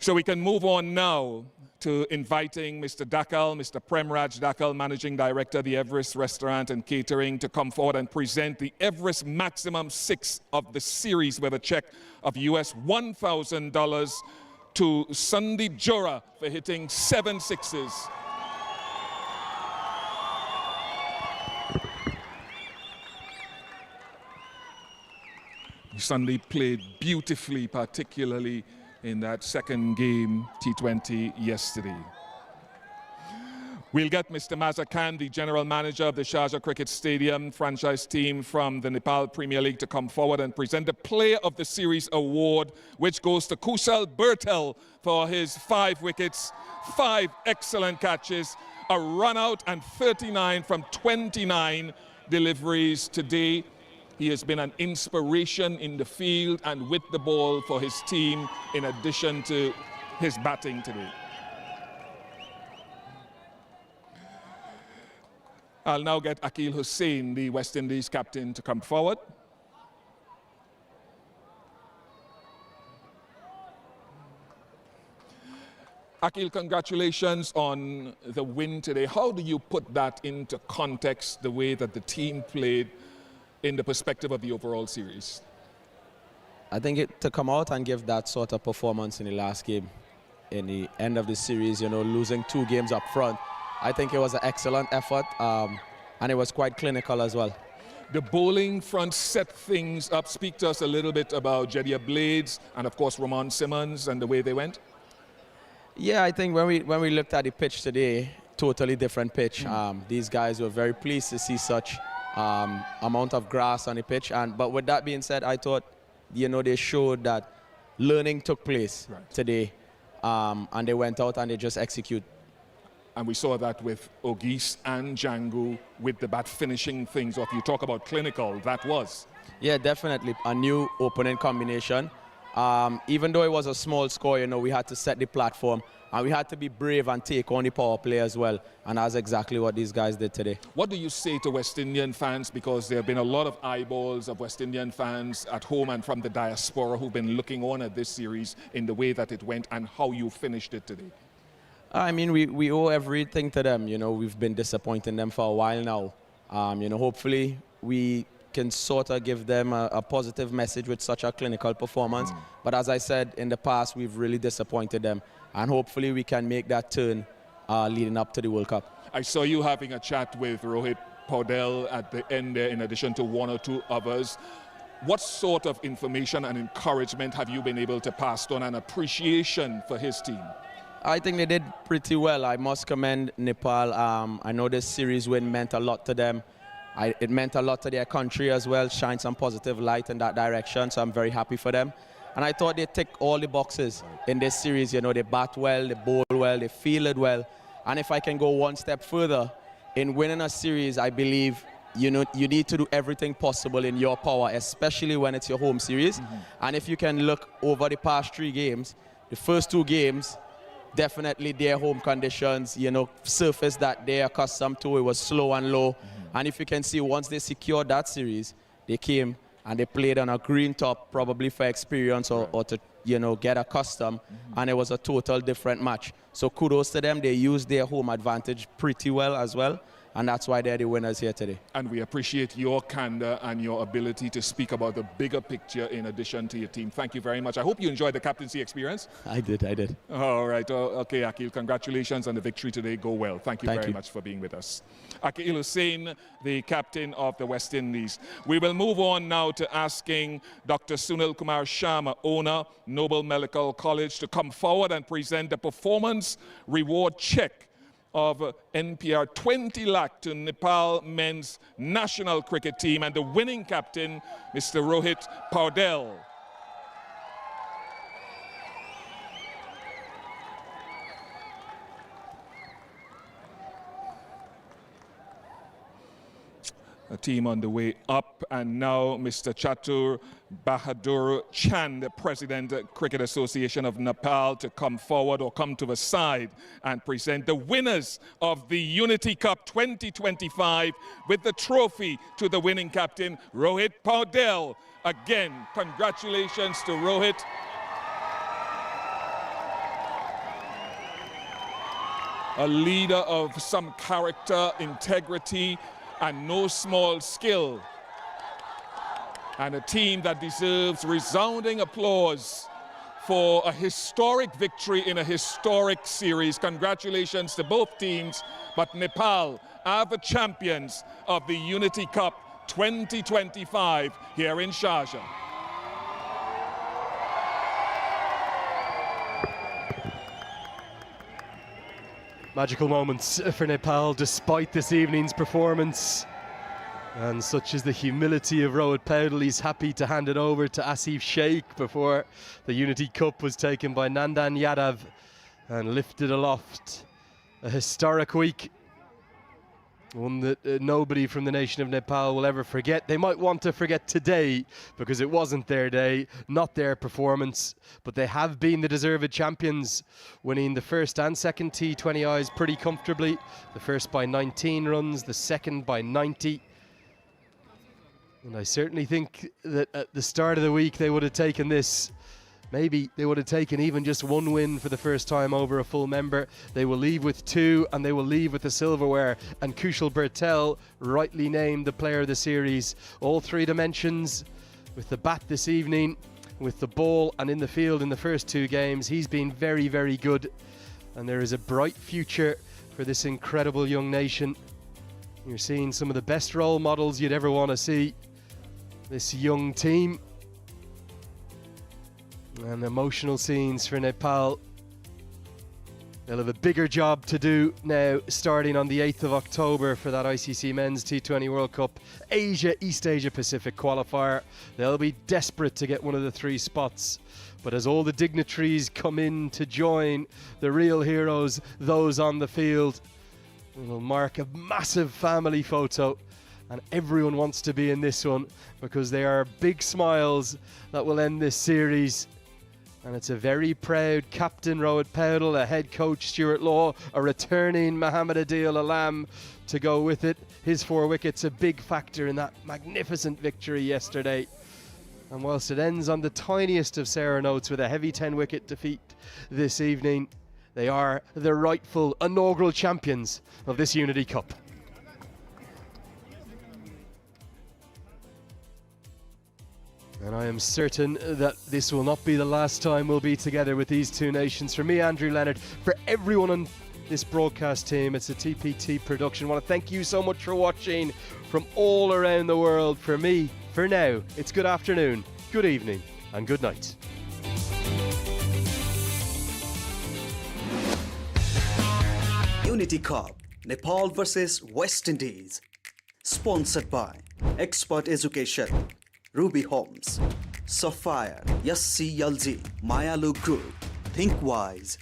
So we can move on now to inviting Mr. Dakal, Mr. Premraj Dakal, Managing Director of the Everest Restaurant and Catering, to come forward and present the Everest Maximum 6 of the series with a check of US $1,000 to Sandeep Jora for hitting 7 sixes. Sandeep played beautifully, particularly in that second game, T20, yesterday. We'll get Mr. Mazza Khan, the general manager of the Sharjah Cricket Stadium franchise team from the Nepal Premier League, to come forward and present the Player of the Series award, which goes to Kushal Bertel for his 5 wickets, 5 excellent catches, a run out and 39 from 29 deliveries today. He has been an inspiration in the field and with the ball for his team, in addition to his batting today. I'll now get Akil Hussain, the West Indies captain, to come forward. Akil, congratulations on the win today. How do you put that into context, the way that the team played in the perspective of the overall series? I think to come out and give that sort of performance in the last game, in the end of the series, you know, losing 2 games up front, I think it was an excellent effort, and it was quite clinical as well. The bowling front set things up. Speak to us a little bit about Jediah Blades and, of course, Ramon Simmons and the way they went. Yeah, I think when we looked at the pitch today, totally different pitch. These guys were very pleased to see such amount of grass on the pitch, but with that being said, I thought, you know, they showed that learning took place today, and they went out and they just execute. And we saw that with Ogis and Django with the bat finishing things off. You talk about clinical, that was. Yeah, definitely a new opening combination. Even though it was a small score, you know, we had to set the platform, and we had to be brave and take on the power play as well. And that's exactly what these guys did today. What do you say to West Indian fans? Because there have been a lot of eyeballs of West Indian fans at home and from the diaspora who've been looking on at this series in the way that it went and how you finished it today. I mean, we owe everything to them. You know, we've been disappointing them for a while now. You know, hopefully we can sort of give them a positive message with such a clinical performance. But as I said, in the past, we've really disappointed them. And hopefully we can make that turn leading up to the World Cup. I saw you having a chat with Rohit Paudel at the end there, in addition to 1 or 2 others. What sort of information and encouragement have you been able to pass on, and appreciation for his team? I think they did pretty well. I must commend Nepal. I know this series win meant a lot to them. It meant a lot to their country as well, shine some positive light in that direction, so I'm very happy for them. And I thought they ticked all the boxes in this series. You know, they bat well, they bowl well, they fielded well. And if I can go one step further, in winning a series, I believe you need to do everything possible in your power, especially when it's your home series. And if you can look over the past 3 games, the first 2 games, definitely their home conditions, you know, surface that they're accustomed to, it was slow and low. And if you can see, once they secured that series, they came and they played on a green top, probably for experience or to, you know, get accustomed. And it was a total different match. So kudos to them. They used their home advantage pretty well as well. And that's why they're the winners here today. And we appreciate your candor and your ability to speak about the bigger picture in addition to your team. Thank you very much. I hope you enjoyed the captaincy experience. I did. All right. Okay, Akil, congratulations on the victory today. Go well. Thank you very much for being with us. Akil Hussain, the captain of the West Indies. We will move on now to asking Dr. Sunil Kumar Sharma, owner, Noble Medical College, to come forward and present the performance reward check of NPR 20 lakh to Nepal men's national cricket team and the winning captain, Mr. Rohit Paudel. a team on the way up. And now Mr. Chatur Bahadur Chand, the President Cricket Association of Nepal, to come forward or come to the side and present the winners of the Unity Cup 2025 with the trophy to the winning captain, Rohit Paudel. Again, congratulations to Rohit. A leader of some character, integrity, and no small skill. And a team that deserves resounding applause for a historic victory in a historic series. Congratulations to both teams, but Nepal are the champions of the Unity Cup 2025 here in Sharjah. Magical moments for Nepal despite this evening's performance. And such is the humility of Rohit Paudel. He's happy to hand it over to Asif Sheikh before the Unity Cup was taken by Nandan Yadav and lifted aloft. A historic week. One that nobody from the nation of Nepal will ever forget. They might want to forget today because it wasn't their day, not their performance, but they have been the deserved champions, winning the first and second T20Is pretty comfortably. The first by 19 runs, the second by 90. And I certainly think that at the start of the week they would have taken this. Maybe they would have taken even just one win for the first time over a full member. They will leave with 2 and they will leave with the silverware. And Kushal Bertel, rightly named the player of the series. All 3 dimensions, with the bat this evening, with the ball and in the field in the first 2 games. He's been very, very good. And there is a bright future for this incredible young nation. You're seeing some of the best role models you'd ever want to see. This young team. And emotional scenes for Nepal. They'll have a bigger job to do now, starting on the 8th of October for that ICC Men's T20 World Cup Asia, East Asia Pacific qualifier. They'll be desperate to get one of the 3 spots. But as all the dignitaries come in to join the real heroes, those on the field, it'll mark a massive family photo. And everyone wants to be in this one because they are big smiles that will end this series. And it's a very proud captain, Rohit Paudel, a head coach, Stuart Law, a returning Mohammad Adil Alam to go with it. His 4 wickets, a big factor in that magnificent victory yesterday. And whilst it ends on the tiniest of sour notes with a heavy 10-wicket defeat this evening, they are the rightful inaugural champions of this Unity Cup. And I am certain that this will not be the last time we'll be together with these 2 nations. For me, Andrew Leonard, for everyone on this broadcast team, it's a TPT production. I want to thank you so much for watching from all around the world. For me, for now, it's good afternoon, good evening, and good night. Unity Cup, Nepal versus West Indies. Sponsored by Expert Education, Ruby Homes, Sapphire, Yassi Yalji, Mayalu Group, Think Wise.